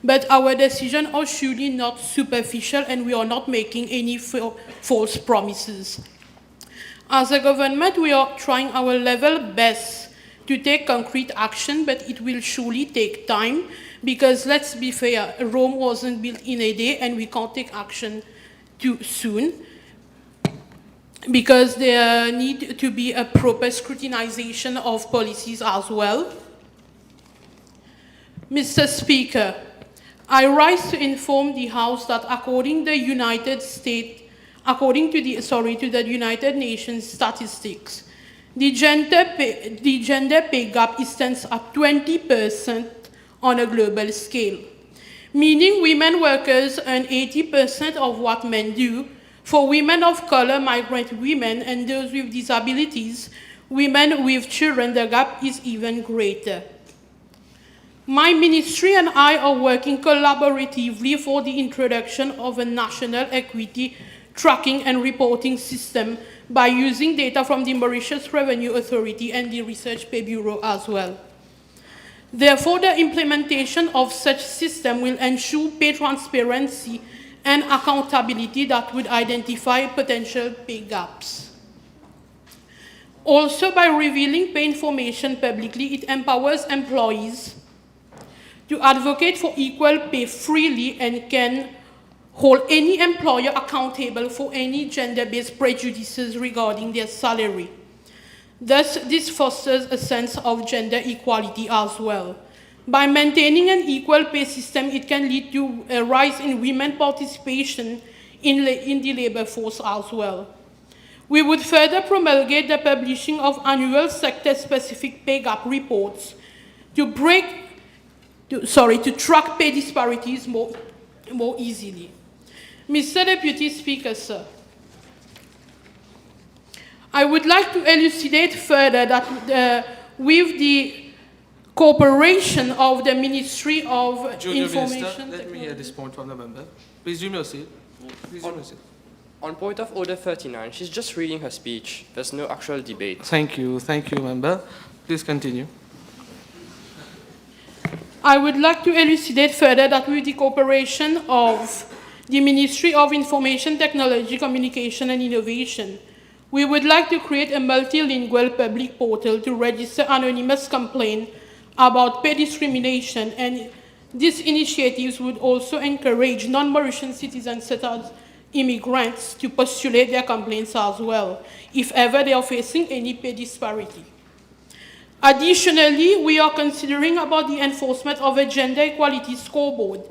but our decisions are surely not superficial and we are not making any false promises. As a government, we are trying our level best to take concrete action, but it will surely take time because, let's be fair, Rome wasn't built in a day and we can't take action too soon because there need to be a proper scrutinization of policies as well. Mr. Speaker, I rise to inform the House that according to the United Nations statistics, the gender pay gap stands at 20% on a global scale, meaning women workers earn 80% of what men do. For women of color, migrant women, and those with disabilities, women with children, the gap is even greater. My ministry and I are working collaboratively for the introduction of a national equity tracking and reporting system by using data from the Mauritius Revenue Authority and the Research Pay Bureau as well. Therefore, the implementation of such system will ensure pay transparency and accountability that would identify potential pay gaps. Also, by revealing pay information publicly, it empowers employees to advocate for equal pay freely and can hold any employer accountable for any gender-based prejudices regarding their salary. Thus, this fosters a sense of gender equality as well. By maintaining an equal pay system, it can lead to a rise in women participation in the labor force as well. We would further promulgate the publishing of annual sector-specific pay gap reports to track pay disparities more easily. Mr. Deputy Speaker, sir, I would like to elucidate further that with the cooperation of the Ministry of Junior Information... Minister, let me hear this point from the member. Resume your seat. Resume your seat. On point of order 39, she's just reading her speech. There's no actual debate. Thank you, member. Please continue. I would like to elucidate further that with the cooperation of the Ministry of Information Technology, Communication and Innovation, we would like to create a multilingual public portal to register anonymous complaints about pay discrimination, and these initiatives would also encourage non-Mauritian citizens such as immigrants to postulate their complaints as well, if ever they are facing any pay disparity. Additionally, we are considering about the enforcement of a gender equality scoreboard,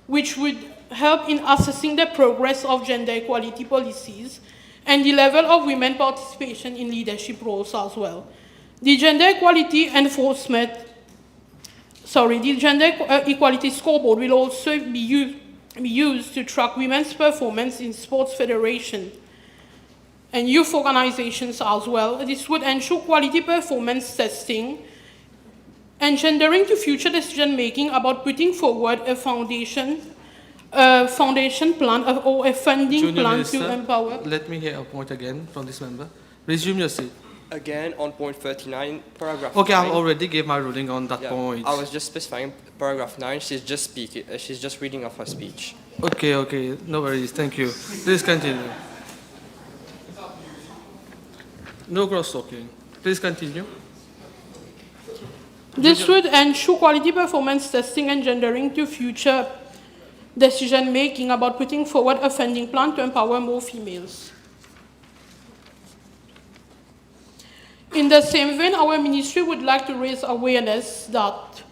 which would help in assessing the progress of gender equality policies and the level of women participation in leadership roles as well. The gender equality equality scoreboard will also be used to track women's performance in sports federations and youth organizations as well. This would ensure quality performance testing, engendering to future decision-making about putting forward a foundation plan or a funding Junior plan Minister, to empower. let me hear a point again from this member. Resume your seat. Again, on point 39, paragraph Okay, 9. I already gave my ruling on that point. I was just specifying paragraph 9. She's just reading off her speech. Okay, no worries, thank you. Please continue. No cross-talking. Please continue. This would ensure quality performance testing, engendering to future decision-making about putting forward a funding plan to empower more females. In the same vein, our ministry would like to raise awareness that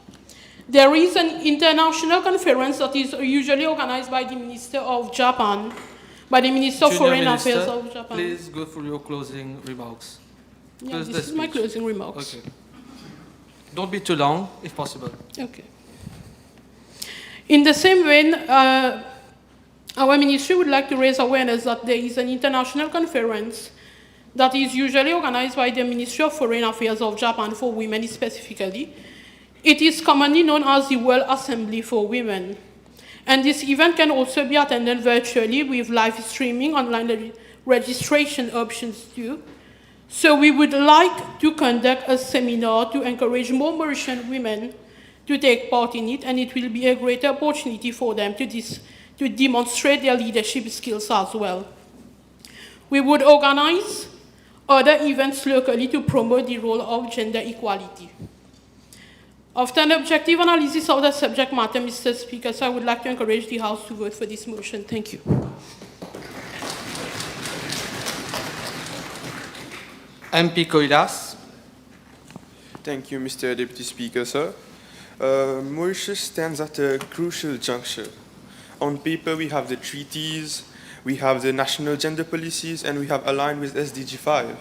there is an international conference that is usually organized by the Minister of Japan, by the Minister of Foreign Affairs of Japan. Please go through your closing remarks. Yeah, this is my closing remarks. Okay. Don't be too long, if possible. Okay. In the same vein, our ministry would like to raise awareness that there is an international conference that is usually organized by the Ministry of Foreign Affairs of Japan for women specifically. It is commonly known as the World Assembly for Women. And this event can also be attended virtually with live streaming, online registration options too. So we would like to conduct a seminar to encourage more Mauritian women to take part in it, and it will be a great opportunity for them to demonstrate their leadership skills as well. We would organize other events locally to promote the role of gender equality. After an objective analysis of the subject matter, Mr. Speaker, so I would like to encourage the House to vote for this motion. Thank you. MP Koilas. Thank you, Mr. Deputy Speaker, sir. Mauritius stands at a crucial juncture. On paper, we have the treaties, we have the national gender policies, and we have aligned with SDG 5.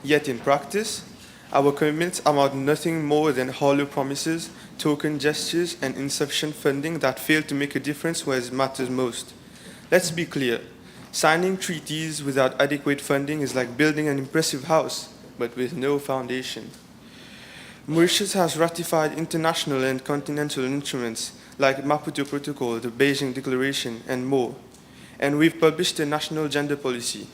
Yet in practice, our commitments amount nothing more than hollow promises, token gestures, and insufficient funding that fail to make a difference where it matters most. Let's be clear. Signing treaties without adequate funding is like building an impressive house, but with no foundation. Mauritius has ratified international and continental instruments like Maputo Protocol, the Beijing Declaration, and more. And we've published a national gender policy.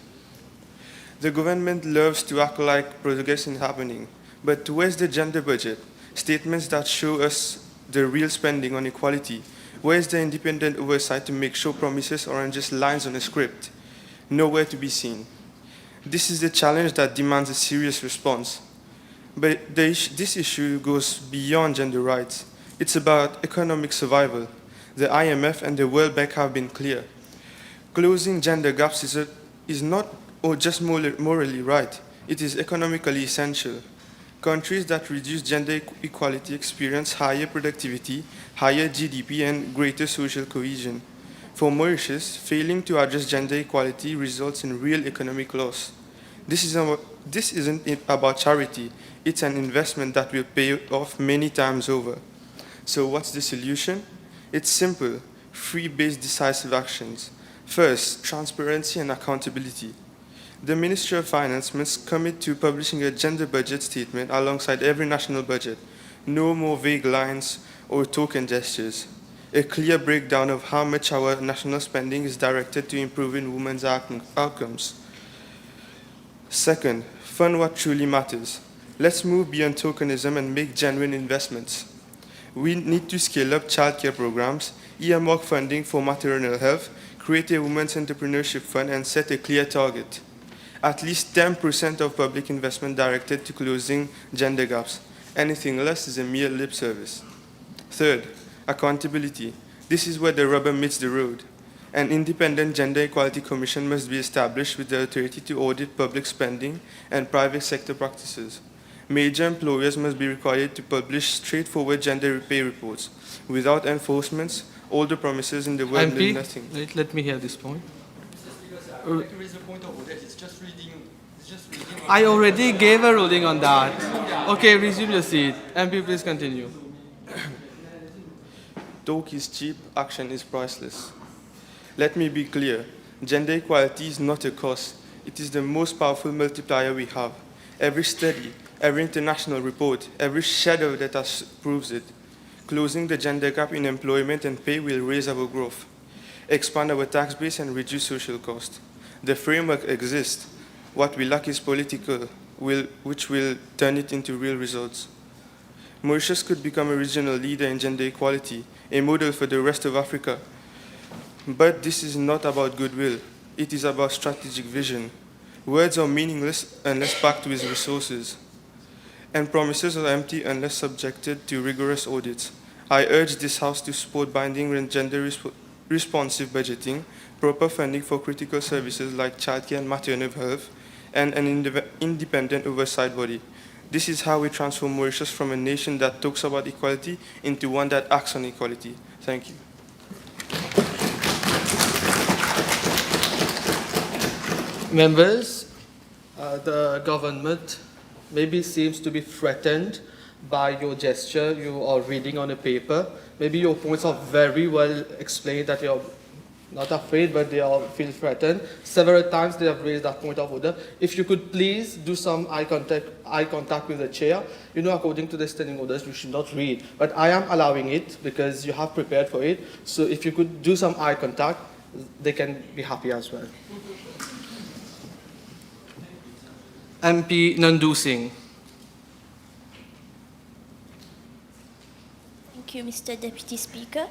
The government loves to act like progress is happening, but where's the gender budget? Statements that show us the real spending on equality. Where's the independent oversight to make sure promises aren't just lines on a script? Nowhere to be seen. This is a challenge that demands a serious response. But this issue goes beyond gender rights. It's about economic survival. The IMF and the World Bank have been clear. Closing gender gaps is not just morally right, it is economically essential. Countries that reduce gender equality experience higher productivity, higher GDP, and greater social cohesion. For Mauritius, failing to address gender equality results in real economic loss. This isn't about charity, it's an investment that will pay off many times over. So what's the solution? It's simple, free-based decisive actions. First, transparency and accountability. The Ministry of Finance must commit to publishing a gender budget statement alongside every national budget. No more vague lines or token gestures. a clear breakdown of how much our national spending is directed to improving women's outcomes. Second, fund what truly matters. Let's move beyond tokenism and make genuine investments. We need to scale up childcare programs, earmark funding for maternal health, create a women's entrepreneurship fund, and set a clear target. At least 10% of public investment directed to closing gender gaps. Anything less is a mere lip service. Third, accountability. This is where the rubber meets the road. An independent gender equality commission must be established with the authority to audit public spending and private sector practices. Major employers must be required to publish straightforward gender pay reports. Without enforcement, all the promises in the world mean nothing. Let me hear this point. I'd like to raise a point of order. It's just reading. I already gave a ruling on that. Okay, resume your seat. MP, please continue. Talk is cheap, action is priceless. Let me be clear. Gender equality is not a cost. It is the most powerful multiplier we have. Every study, every international report, every shadow that proves it. Closing the gender gap in employment and pay will raise our growth, expand our tax base, and reduce social costs. The framework exists. What we lack is political will, which will turn it into real results. Mauritius could become a regional leader in gender equality, a model for the rest of Africa. But this is not about goodwill. It is about strategic vision. Words are meaningless unless backed with resources, and promises are empty unless subjected to rigorous audits. I urge this House to support binding and gender-responsive budgeting, proper funding for critical services like childcare and maternal health, and an independent oversight body. This is how we transform Mauritius from a nation that talks about equality into one that acts on equality. Thank you. Members, the government maybe seems to be threatened by your gesture you are reading on a paper. Maybe your points are very well explained that you're not afraid, but they all feel threatened. Several times they have raised that point of order. If you could please do some eye contact with the chair. You know, according to the standing orders, you should not read. But I am allowing it because you have prepared for it. So if you could do some eye contact, they can be happy as well. MP Nandu Singh. Thank you, Mr. Deputy Speaker.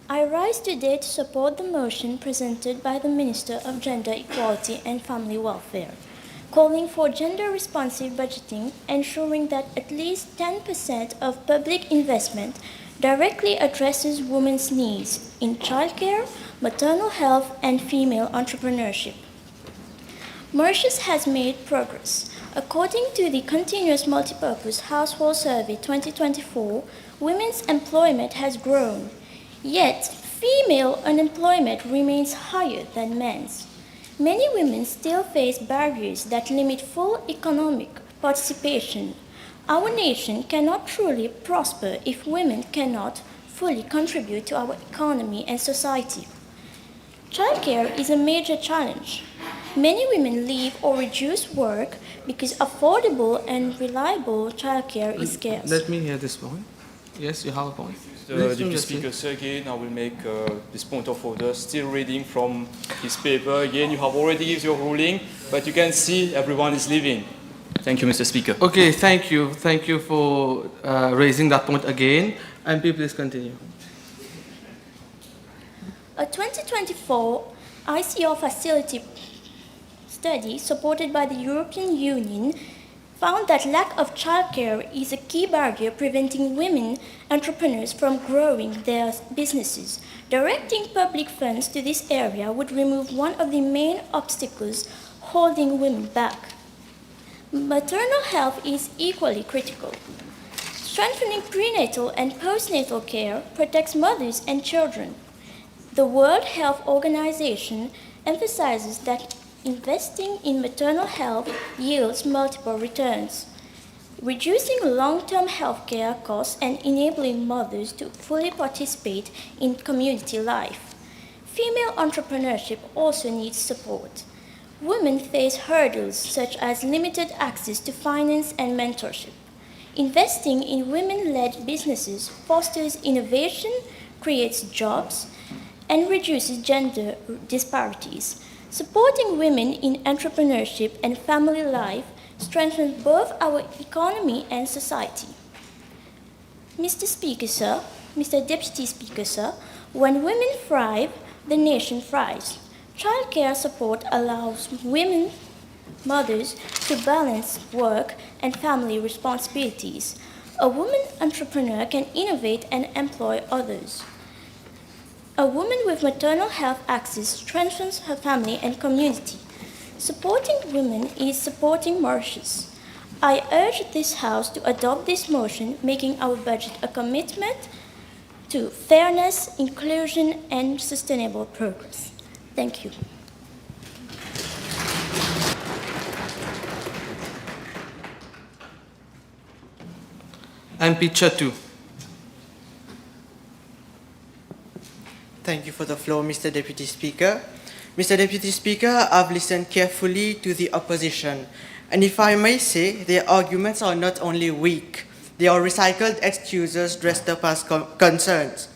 I rise today to support the motion presented by the Minister of Gender Equality and Family Welfare, calling for gender-responsive budgeting, ensuring that at least 10% of public investment directly addresses women's needs in childcare, maternal health, and female entrepreneurship. Mauritius has made progress. According to the Continuous Multipurpose Household Survey 2024, women's employment has grown, yet female unemployment remains higher than men's. Many women still face barriers that limit full economic participation. Our nation cannot truly prosper if women cannot fully contribute to our economy and society. Childcare is a major challenge. Many women leave or reduce work because affordable and reliable childcare is scarce. Let me hear this point. Yes, you have a point. The Deputy Speaker, sir, again, I will make this point of order. Still reading from his paper. Again, you have already given your ruling, but you can see everyone is leaving. Thank you, Mr. Speaker. Okay, thank you. Thank you for raising that point again. MP, please continue. A 2024 ICR facility study supported by the European Union found that lack of childcare is a key barrier preventing women entrepreneurs from growing their businesses. Directing public funds to this area would remove one of the main obstacles holding women back. Maternal health is equally critical. Strengthening prenatal and postnatal care protects mothers and children. The World Health Organization emphasizes that investing in maternal health yields multiple returns, reducing long-term healthcare costs and enabling mothers to fully participate in community life. Female entrepreneurship also needs support. Women face hurdles such as limited access to finance and mentorship. Investing in women-led businesses fosters innovation, creates jobs, and reduces gender disparities. Supporting women in entrepreneurship and family life strengthens both our economy and society. Mr. Speaker, sir, Mr. Deputy Speaker, sir, when women thrive, the nation thrives. Childcare support allows women, mothers, to balance work and family responsibilities. A woman entrepreneur can innovate and employ others. A woman with maternal health access strengthens her family and community. Supporting women is supporting Mauritius. I urge this House to adopt this motion, making our budget a commitment to fairness, inclusion, and sustainable progress. Thank you. MP Chatu. Thank you for the floor, Mr. Deputy Speaker. Mr. Deputy Speaker, I've listened carefully to the opposition, and if I may say, their arguments are not only weak, they are recycled excuses dressed up as concerns.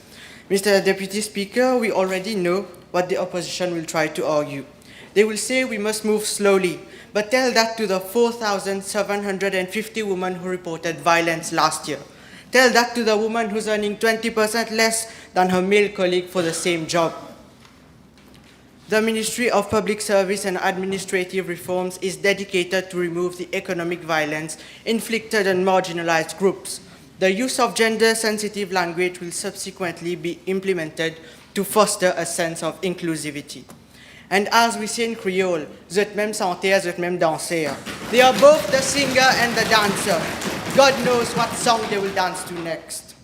Mr. Deputy Speaker, we already know what the opposition will try to argue. They will say we must move slowly, but tell that to the 4,750 women who reported violence last year. Tell that to the woman who's earning 20% less than her male colleague for the same job. The Ministry of Public Service and Administrative Reforms is dedicated to remove the economic violence inflicted on marginalized groups. The use of gender-sensitive language will subsequently be implemented to foster a sense of inclusivity. And as we say in Creole, zot même chanter, zot même danser. They are both the singer and the dancer. God knows what song they will dance to next.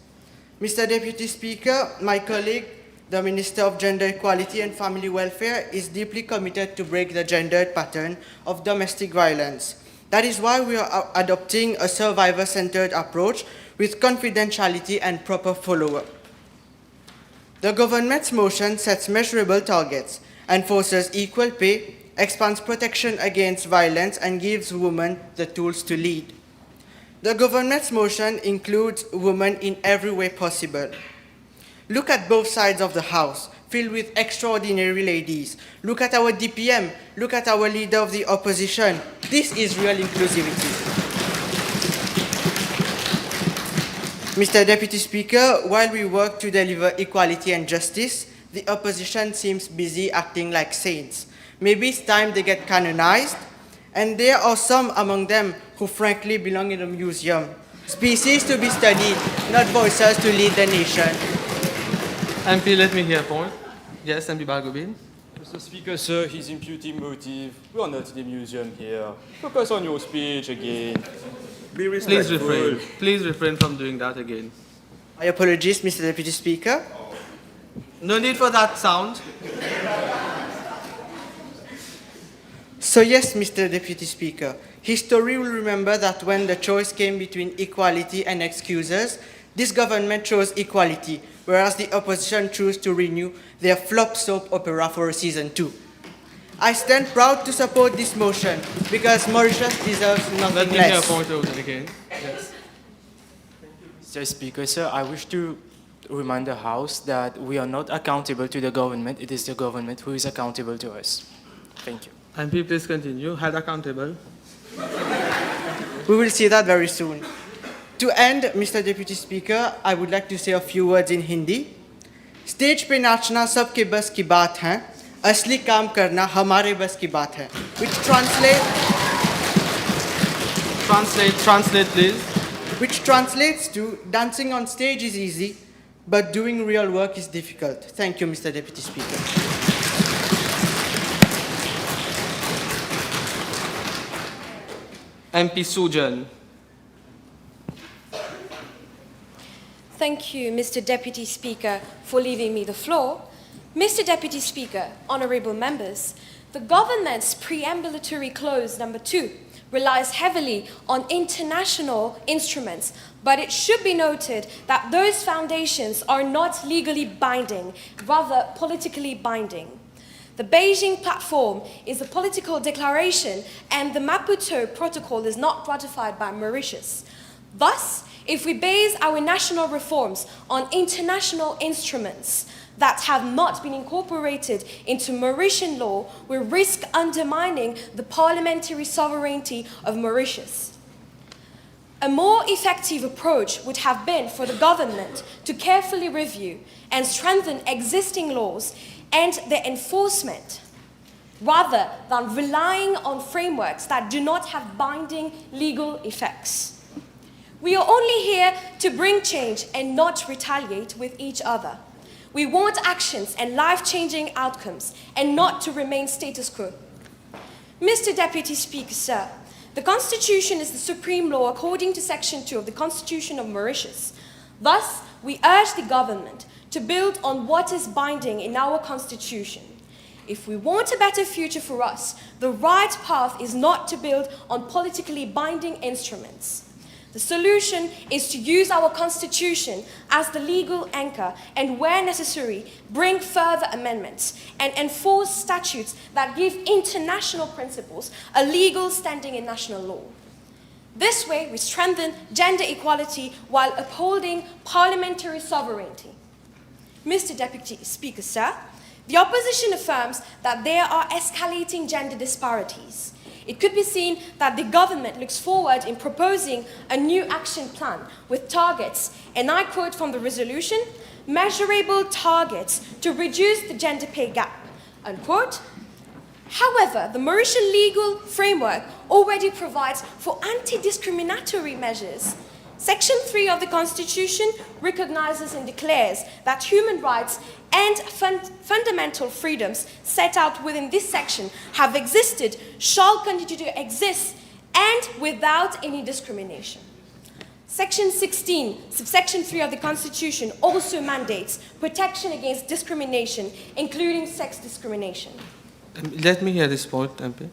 Mr. Deputy Speaker, my colleague, the Minister of Gender Equality and Family Welfare, is deeply committed to break the gendered pattern of domestic violence. That is why we are adopting a survivor-centered approach with confidentiality and proper follow-up. The government's motion sets measurable targets, enforces equal pay, expands protection against violence, and gives women the tools to lead. The government's motion includes women in every way possible. Look at both sides of the House, filled with extraordinary ladies. Look at our DPM. Look at our leader of the opposition. This is real inclusivity. Mr. Deputy Speaker, while we work to deliver equality and justice, the opposition seems busy acting like saints. Maybe it's time they get canonized, and there are some among them who frankly belong in a museum. Species to be studied, not voices to lead the nation. MP, let me hear a point. Yes, MP Balgobin. Mr. Speaker, sir, he's imputing motive. We are not in a museum here. Focus on your speech again. Be respectful. Please refrain from doing that again. My apologies, Mr. Deputy Speaker. No need for that sound. So yes, Mr. Deputy Speaker, history will remember that when the choice came between equality and excuses, this government chose equality, whereas the opposition chose to renew their flop soap opera for a season 2. I stand proud to support this motion because Mauritius deserves nothing Let me less. hear a point over again. Yes. Mr. Speaker, sir, I wish to remind the House that we are not accountable to the government. It is the government who is accountable to us. Thank you. MP, please continue. Held accountable. We will see that very soon. To end, Mr. Deputy Speaker, I would like to say a few words in Hindi. Stage पे नाचना सबके बस की बात है, असली काम करना हमारे बस की बात है. Which translate please. Which translates to dancing on stage is easy, but doing real work is difficult. Thank you, Mr. Deputy Speaker. MP Sujan. Thank you, Mr. Deputy Speaker, for leaving me the floor. Mr. Deputy Speaker, honourable members, the government's preambulatory clause number 2 relies heavily on international instruments, but it should be noted that those foundations are not legally binding, rather politically binding. The Beijing Platform is a political declaration, and the Maputo Protocol is not ratified by Mauritius. Thus, If we base our national reforms on international instruments that have not been incorporated into Mauritian law, we risk undermining the parliamentary sovereignty of Mauritius. A more effective approach would have been for the government to carefully review and strengthen existing laws and their enforcement, rather than relying on frameworks that do not have binding legal effects. We are only here to bring change and not retaliate with each other. We want actions and life-changing outcomes and not to remain status quo. Mr. Deputy Speaker, sir, the Constitution is the supreme law according to Section 2 of the Constitution of Mauritius. Thus, we urge the government to build on what is binding in our Constitution. If we want a better future for us, the right path is not to build on politically binding instruments. The solution is to use our Constitution as the legal anchor and, where necessary, bring further amendments and enforce statutes that give international principles a legal standing in national law. This way, we strengthen gender equality while upholding parliamentary sovereignty. Mr. Deputy Speaker, sir, the opposition affirms that there are escalating gender disparities. It could be seen that the government looks forward in proposing a new action plan with targets, and I quote from the resolution, measurable targets to reduce the gender pay gap, unquote. However, the Mauritian legal framework already provides for anti-discriminatory measures. Section 3 of the Constitution recognizes and declares that human rights and fundamental freedoms set out within this section have existed, shall continue to exist, and without any discrimination. Section 16, subsection 3 of the Constitution also mandates protection against discrimination, including sex discrimination. Let me hear this point, MP.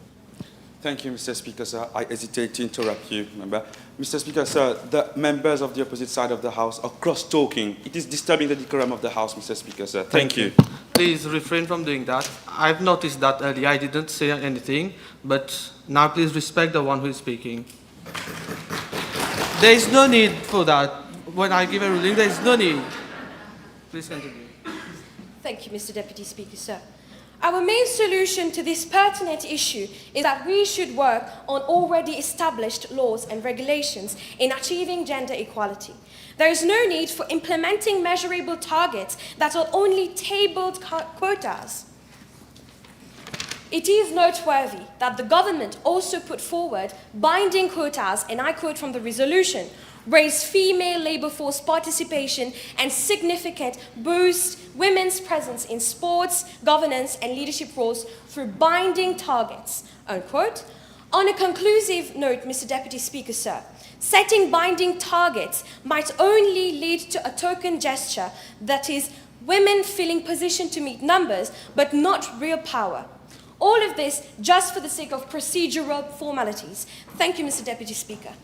Thank you, Mr. Speaker, sir. I hesitate to interrupt you, member. Mr. Speaker, sir, the members of the opposite side of the House are cross-talking. It is disturbing the decorum of the House, Mr. Speaker, sir. Thank you. Please refrain from doing that. I've noticed that earlier. I didn't say anything, but now please respect the one who is speaking. There is no need for that. When I give a ruling, there is no need. Please continue. Thank you, Mr. Deputy Speaker, sir. Our main solution to this pertinent issue is that we should work on already established laws and regulations in achieving gender equality. There is no need for implementing measurable targets that are only tabled quotas. It is noteworthy that the government also put forward binding quotas, and I quote from the resolution, raise female labor force participation and significant boost women's presence in sports, governance and leadership roles through binding targets, unquote. On a conclusive note, Mr. Deputy Speaker, sir, setting binding targets might only lead to a token gesture, that is, women feeling positioned to meet numbers, but not real power. All of this just for the sake of procedural formalities. Thank you, Mr. Deputy Speaker.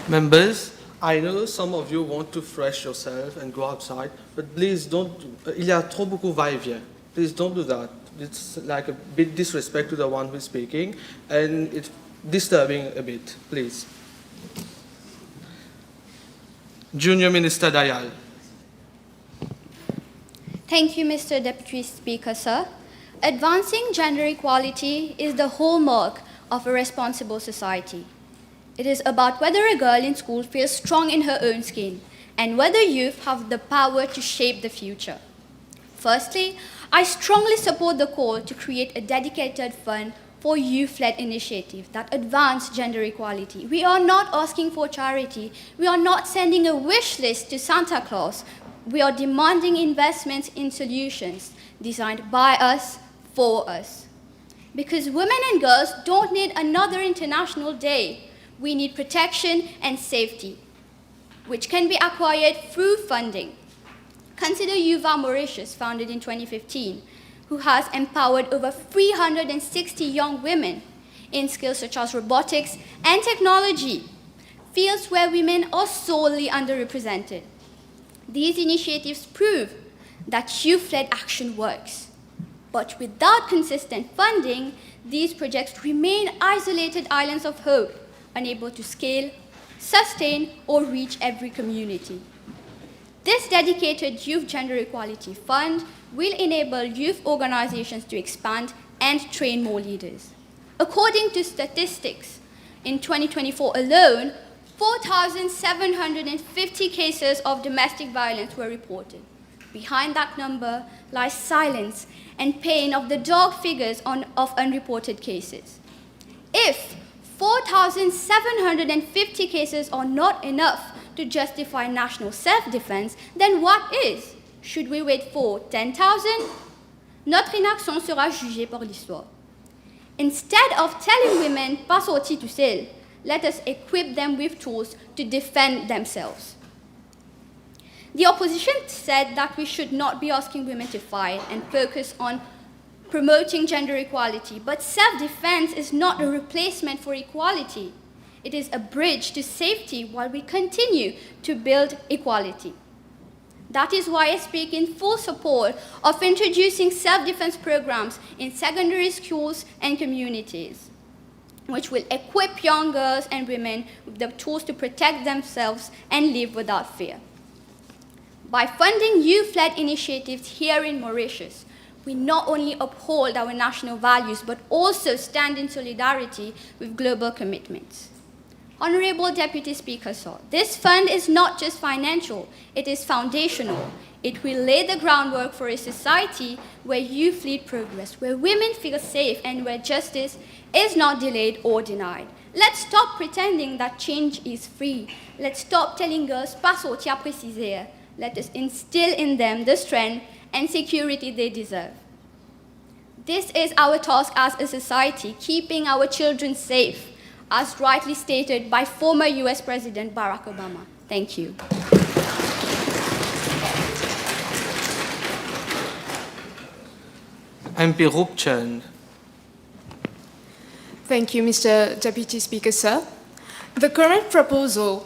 Members, I know some of you want to fresh yourself and go outside, but please don't. Il y a trop beaucoup va-et-vient. Please don't do that. It's like a bit disrespect to the one who is speaking, and it's disturbing a bit. Please. Junior Minister Dayal. Thank you, Mr. Deputy Speaker, sir. Advancing gender equality is the hallmark of a responsible society. It is about whether a girl in school feels strong in her own skin and whether youth have the power to shape the future. Firstly, I strongly support the call to create a dedicated fund for youth-led initiatives that advance gender equality. We are not asking for charity. We are not sending a wish list to Santa Claus. We are demanding investments in solutions designed by us, for us. Because women and girls don't need another international day. We need protection and safety, which can be acquired through funding. Consider Yuva Mauritius, founded in 2015, who has empowered over 360 young women in skills such as robotics and technology, fields where women are sorely underrepresented. These initiatives prove that youth-led action works. But without consistent funding, these projects remain isolated islands of hope, unable to scale, sustain, or reach every community. This dedicated Youth Gender Equality Fund will enable youth organizations to expand and train more leaders. According to statistics, in 2024 alone, 4,750 cases of domestic violence were reported. Behind that number lies silence and pain of the dark figures of unreported cases. If 4,750 cases are not enough to justify national self-defense, then what is? Should we wait for 10,000? Notre inaction sera jugée par l'histoire. Instead of telling women pas sortir tout seul, let us equip them with tools to defend themselves. The opposition said that we should not be asking women to fight and focus on promoting gender equality, but self-defense is not a replacement for equality. It is a bridge to safety while we continue to build equality. That is why I speak in full support of introducing self-defense programs in secondary schools and communities, which will equip young girls and women with the tools to protect themselves and live without fear. By funding youth-led initiatives here in Mauritius, we not only uphold our national values, but also stand in solidarity with global commitments. Honorable Deputy Speaker Sir, this fund is not just financial, it is foundational. It will lay the groundwork for a society where youth lead progress, where women feel safe, and where justice is not delayed or denied. Let's stop pretending that change is free. Let's stop telling girls pas sortir préciser. Let us instill in them the strength and security they deserve. This is our task as a society, keeping our children safe, as rightly stated by former US President Barack Obama. Thank you. MP Rupchand. Thank you, Mr. Deputy Speaker, sir. The current proposal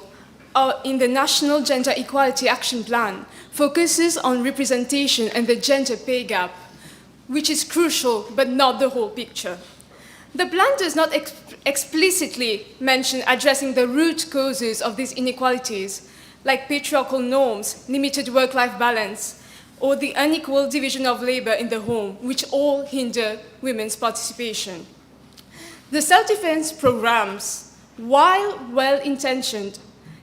in the National Gender Equality Action Plan focuses on representation and the gender pay gap, which is crucial but not the whole picture. The plan does not explicitly mention addressing the root causes of these inequalities, like patriarchal norms, limited work-life balance, or the unequal division of labor in the home, which all hinder women's participation. The self-defense programs, while well-intentioned,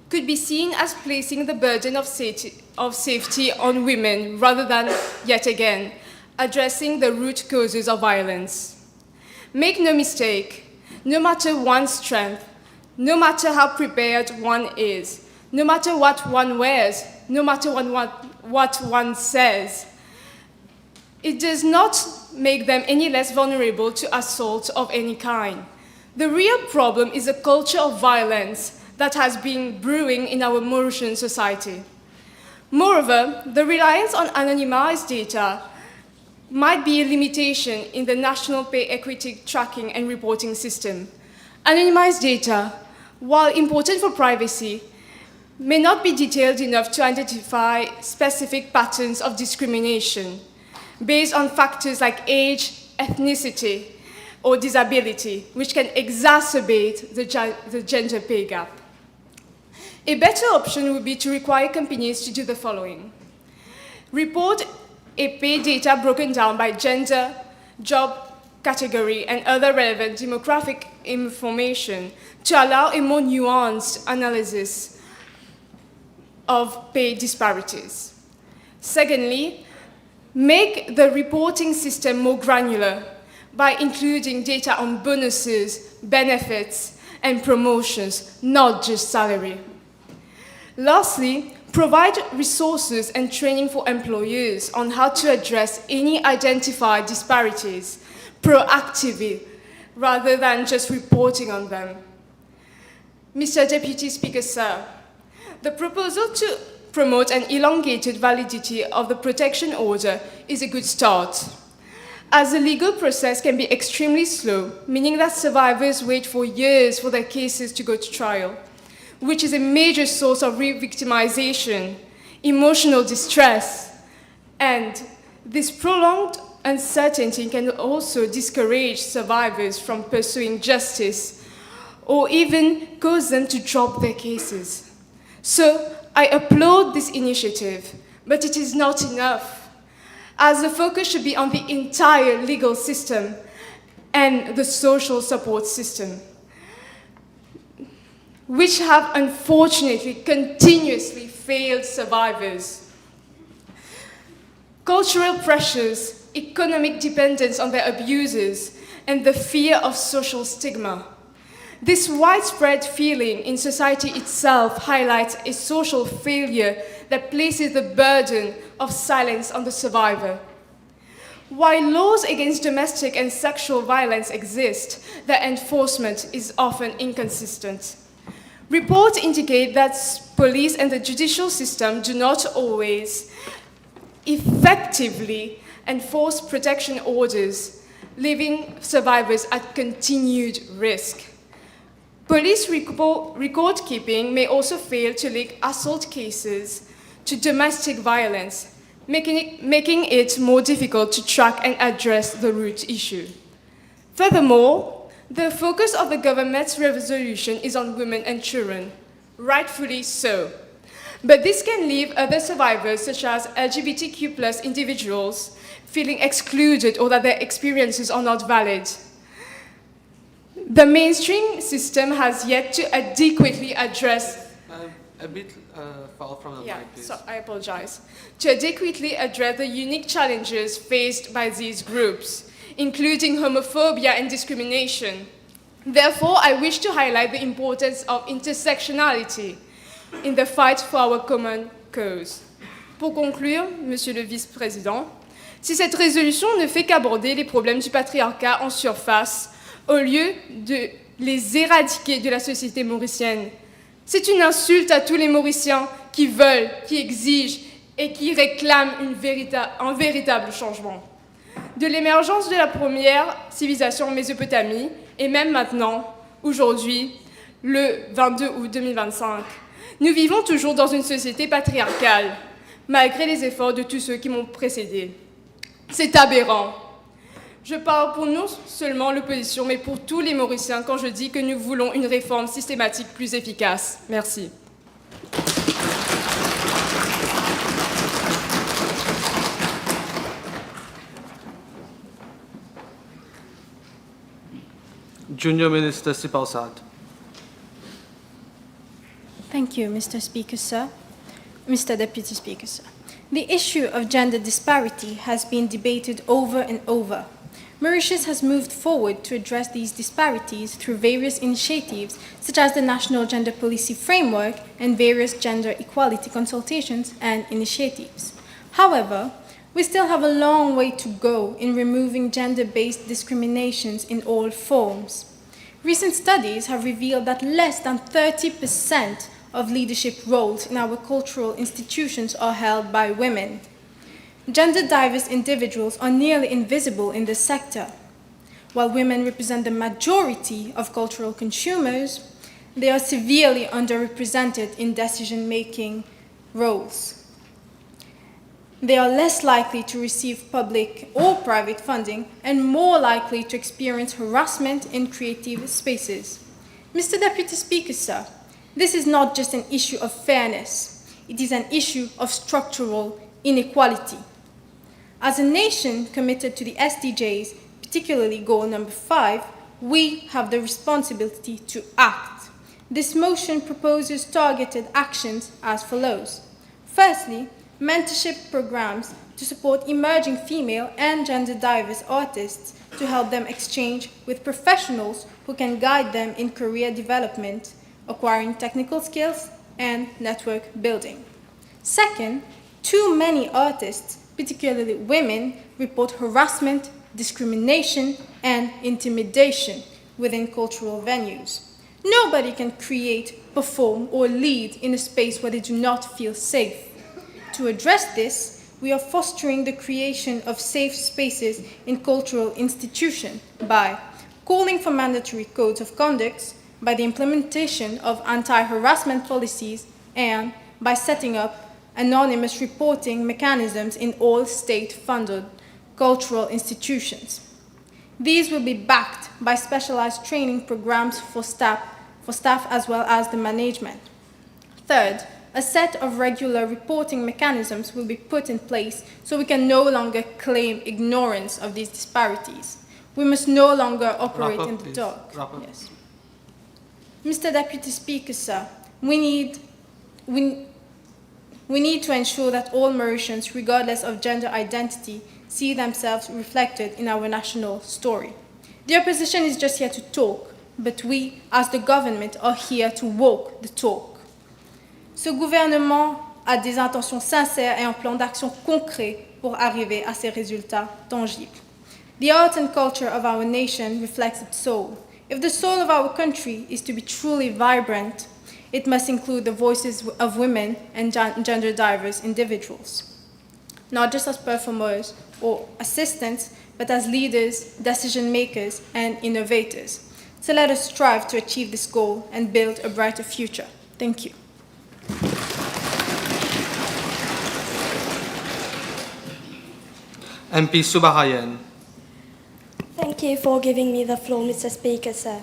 could be seen as placing the burden of safety on women rather than, yet again, addressing the root causes of violence. Make no mistake, no matter one's strength, no matter how prepared one is, no matter what one wears, no matter what one says, it does not make them any less vulnerable to assault of any kind. The real problem is a culture of violence that has been brewing in our Mauritian society. Moreover, the reliance on anonymized data might be a limitation in the national pay equity tracking and reporting system. Anonymized data, while important for privacy, may not be detailed enough to identify specific patterns of discrimination based on factors like age, ethnicity, or disability, which can exacerbate the gender pay gap. A better option would be to require companies to do the following. Report a pay data broken down by gender, job category, and other relevant demographic information to allow a more nuanced analysis of pay disparities. Secondly, make the reporting system more granular by including data on bonuses, benefits, and promotions, not just salary. Lastly, provide resources and training for employers on how to address any identified disparities proactively, rather than just reporting on them. Mr. Deputy Speaker, sir, the proposal to promote an elongated validity of the protection order is a good start, as the legal process can be extremely slow, meaning that survivors wait for years for their cases to go to trial, which is a major source of re-victimization, emotional distress, and this prolonged uncertainty can also discourage survivors from pursuing justice or even cause them to drop their cases. So I applaud this initiative, but it is not enough, as the focus should be on the entire legal system and the social support system, which have unfortunately continuously failed survivors. Cultural pressures, economic dependence on their abusers, and the fear of social stigma. This widespread feeling in society itself highlights a social failure that places the burden of silence on the survivor. While laws against domestic and sexual violence exist, their enforcement is often inconsistent. Reports indicate that police and the judicial system do not always effectively enforce protection orders, leaving survivors at continued risk. Police record keeping may also fail to link assault cases to domestic violence, making it more difficult to track and address the root issue. Furthermore, the focus of the government's resolution is on women and children, rightfully so. But this can leave other survivors, such as LGBTQ+ individuals, feeling excluded or that their experiences are not valid. The mainstream system has yet to adequately address... A bit far from the mic, please. So I apologize. To adequately address the unique challenges faced by these groups, including homophobia and discrimination. Therefore, I wish to highlight the importance of intersectionality in the fight for our common cause. Pour conclure, Monsieur le Vice-président, si cette résolution ne fait qu'aborder les problèmes du patriarcat en surface, au lieu de les éradiquer de la société mauricienne, c'est une insulte à tous les Mauriciens qui veulent, qui exigent et qui réclament un véritable changement. De l'émergence de la première civilisation en Mésopotamie, et même maintenant, aujourd'hui, le 22 août 2025, nous vivons toujours dans une société patriarcale, malgré les efforts de tous ceux qui m'ont précédé. C'est aberrant. Je parle pour non seulement l'opposition, mais pour tous les Mauriciens quand je dis que nous voulons une réforme systématique plus efficace. Merci. Junior Minister Sipalsad. Thank you, Mr. Speaker, sir. Mr. Deputy Speaker, sir. The issue of gender disparity has been debated over and over. Mauritius has moved forward to address these disparities through various initiatives, such as the National Gender Policy Framework and various gender equality consultations and initiatives. However, we still have a long way to go in removing gender-based discriminations in all forms. Recent studies have revealed that less than 30% of leadership roles in our cultural institutions are held by women. Gender-diverse individuals are nearly invisible in this sector. While women represent the majority of cultural consumers, they are severely underrepresented in decision-making roles. They are less likely to receive public or private funding and more likely to experience harassment in creative spaces. Mr. Deputy Speaker, sir, this is not just an issue of fairness, it is an issue of structural inequality. As a nation committed to the SDGs, particularly goal number 5, we have the responsibility to act. This motion proposes targeted actions as follows. Firstly, mentorship programs to support emerging female and gender diverse artists to help them exchange with professionals who can guide them in career development, acquiring technical skills, and network building. Second, too many artists, particularly women, report harassment, discrimination, and intimidation within cultural venues. Nobody can create, perform, or lead in a space where they do not feel safe. To address this, we are fostering the creation of safe spaces in cultural institutions by calling for mandatory codes of conduct, by the implementation of anti-harassment policies, and by setting up anonymous reporting mechanisms in all state-funded cultural institutions. These will be backed by specialized training programs for staff for staff as well as the management. Third, a set of regular reporting mechanisms will be put in place so we can no longer claim ignorance of these disparities. We must no longer operate Wrap up, in the please. dark. Wrap up. Yes. Mr. Deputy Speaker, sir, we need to ensure that all Mauritians, regardless of gender identity, see themselves reflected in our national story. The opposition is just here to talk, but we, as the government, are here to walk the talk. Ce gouvernement a des intentions sincères et un plan d'action concret pour arriver à ces résultats tangibles. The art and culture of our nation reflects its soul. If the soul of our country is to be truly vibrant, it must include the voices of women and gender diverse individuals, not just as performers or assistants, but as leaders, decision makers, and innovators. So let us strive to achieve this goal and build a brighter future. Thank you. MP Subarayan. Thank you for giving me the floor, Mr. Speaker, sir.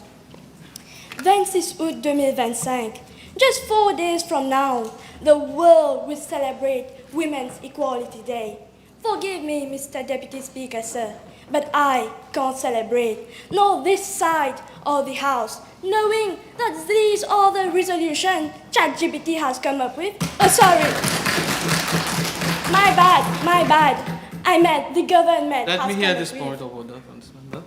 26 août 2025, just 4 days from now, the world will celebrate Women's Equality Day. Forgive me, Mr. Deputy Speaker, sir, but I can't celebrate, nor this side of the House, knowing that these are the resolutions ChatGPT has come up with. Oh, sorry. My bad. I meant the government Let has me come hear up this with. point of order from this member.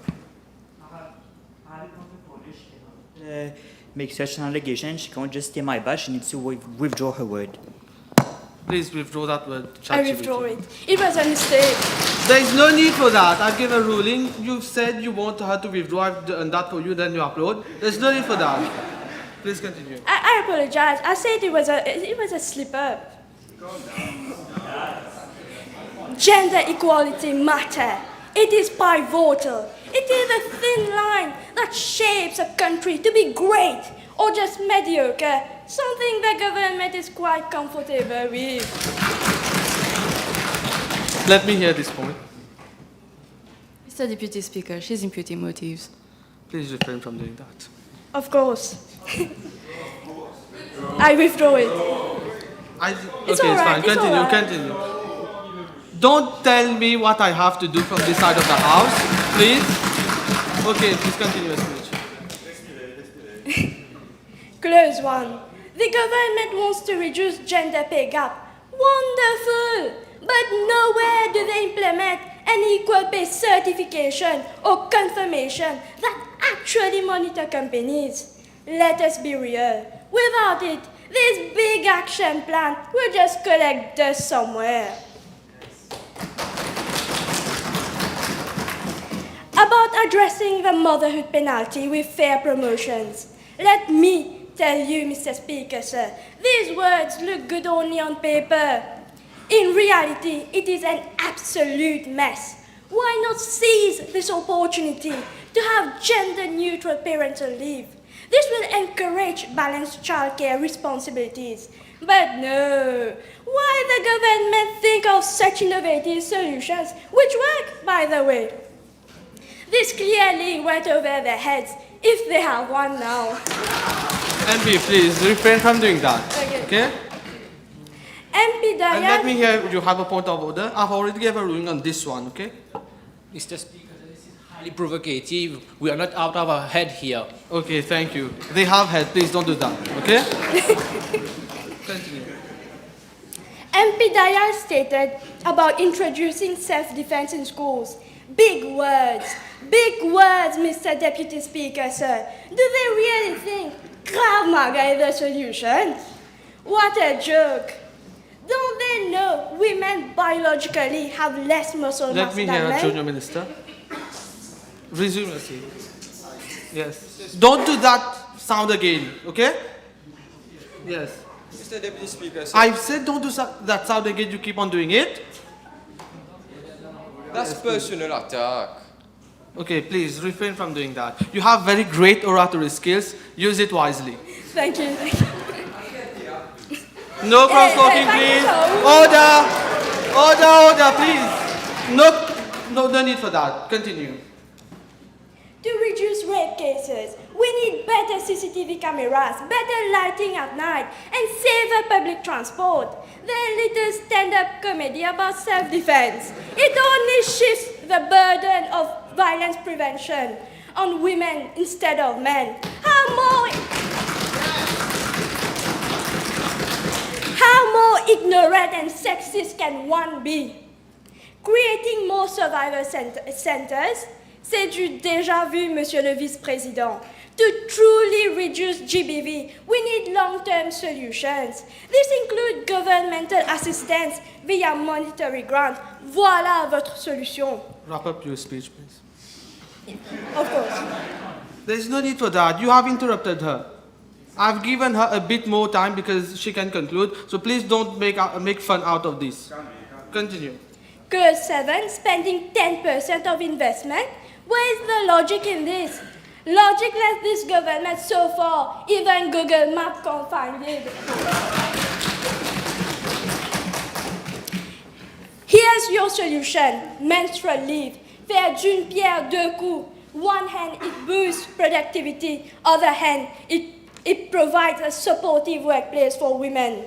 Make such an allegation. She can't just stay my bad. She needs to withdraw her word. Please withdraw that word. I withdraw it. It was a mistake. There is no need for that. I've given a ruling. You've said you want her to withdraw. I've done that for you, then you upload. There's no need for that. Please continue. I apologize. I said it was a slip up. Gender equality matter. It is pivotal. It is a thin line that shapes a country to be great or just mediocre, something the government is quite comfortable with. Let me hear this point. Mr. Deputy Speaker, she's imputing motives. Please refrain from doing that. Of course. I withdraw it. It's fine. Continue. Don't tell me what I have to do from this side of the house, please. Okay, please continue your speech. Close one. The government wants to reduce gender pay gap. Wonderful! But nowhere do they implement an equal pay certification or confirmation that actually monitor companies. Let us be real. Without it, this big action plan will just collect dust somewhere. About addressing the motherhood penalty with fair promotions. Let me tell you, Mr. Speaker, sir, these words look good only on paper. In reality, it is an absolute mess. Why not seize this opportunity to have gender-neutral parental leave? This will encourage balanced childcare responsibilities. But no, why the government think of such innovative solutions, which work, by the way? This clearly went over their heads, if they have one now. MP, please refrain from doing that. Okay? MP Dayan. And let me hear you have a point of order. I've already gave a ruling on this one, okay? Mr. Speaker, this is highly provocative. We are not out of our head here. Okay, thank you. They have head. Please don't do that, okay? Continue. MP Dayan stated about introducing self-defense in schools. Big words, Mr. Deputy Speaker, sir. Do they really think Krav Maga is the solution? What a joke. Don't they know women biologically have less muscle Let mass me than hear men? Junior Minister. Resume your seat. Yes. Don't do that sound again, okay? Yes. Mr. Deputy Speaker, sir. I've said don't do that sound again, you keep on doing it. That's personal attack. Okay, please refrain from doing that. You have very great oratory skills. Use it wisely. Thank you. No cross-talking, please. Order, please. No need for that. Continue. To reduce rape cases, We need better CCTV cameras, better lighting at night, and safer public transport. Their little stand-up comedy about self-defense. It only shifts the burden of violence prevention on women instead of men. How more ignorant and sexist can one be? Creating more survivor centers, c'est du déjà vu, Monsieur le Vice-Président. To truly reduce GBV, we need long-term solutions. This includes governmental assistance via monetary grant. Voilà votre solution. Wrap up your speech, please. Of course. There is no need for that. You have interrupted her. I've given her a bit more time because she can conclude, so please don't make fun out of this. Continue. Clause 7, spending 10% of investment. Where is the logic in this? Logicless this government so far, even Google Maps can't find it. Here's your solution, menstrual leave. Faire d'une pierre deux coups. One hand, it boosts productivity. Other hand, it provides a supportive workplace for women.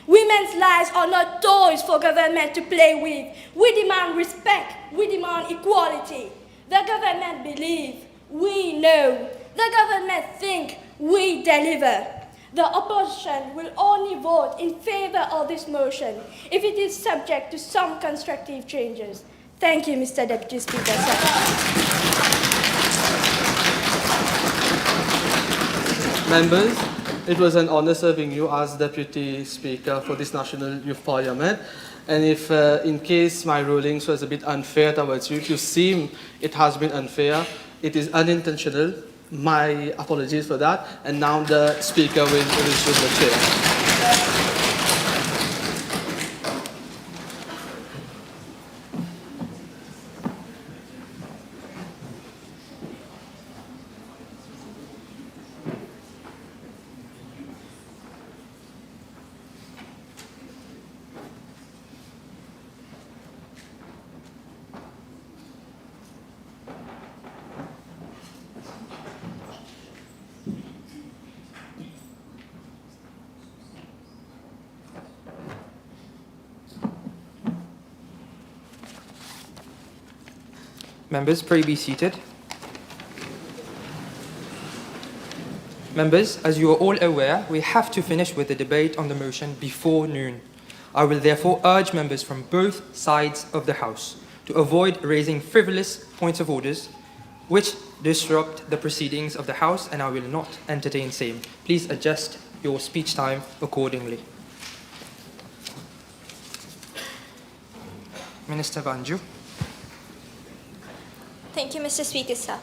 Women's lives are not toys for government to play with. We demand respect. We demand equality. The government believes. We know. The government think. We deliver. The opposition will only vote in favor of this motion if it is subject to some constructive changes. Thank you, Mr. Deputy Speaker. Members, it was an honor serving you as Deputy Speaker for this National Youth Parliament. And if in case my rulings was a bit unfair towards you, if you seem it has been unfair, it is unintentional. My apologies for that. And now the Speaker will resume the chair. Members, pray be seated. Members, as you are all aware, we have to finish with the debate on the motion before noon. I will therefore urge members from both sides of the House to avoid raising frivolous points of orders which disrupt the proceedings of the House, and I will not entertain same. Please adjust your speech time accordingly. Minister Banju. Thank you, Mr. Speaker, sir.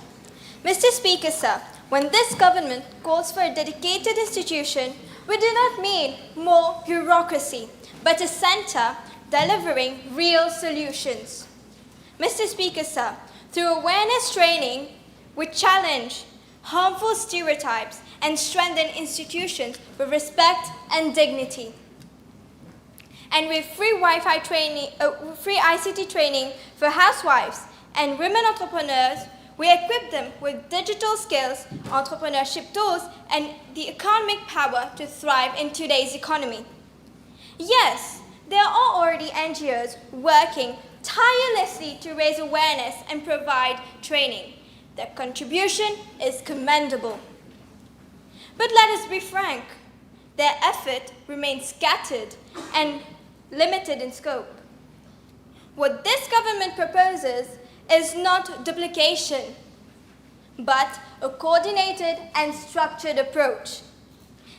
Mr. Speaker, sir, when this government calls for a dedicated institution, we do not mean more bureaucracy, but a center delivering real solutions. Mr. Speaker, sir, through awareness training, we challenge harmful stereotypes and strengthen institutions with respect and dignity. And with free Wi-Fi training, free ICT training for housewives and women entrepreneurs, we equip them with digital skills, entrepreneurship tools, and the economic power to thrive in today's economy. Yes, there are already NGOs working tirelessly to raise awareness and provide training. Their contribution is commendable. But let us be frank, their effort remains scattered and limited in scope. What this government proposes is not duplication, but a coordinated and structured approach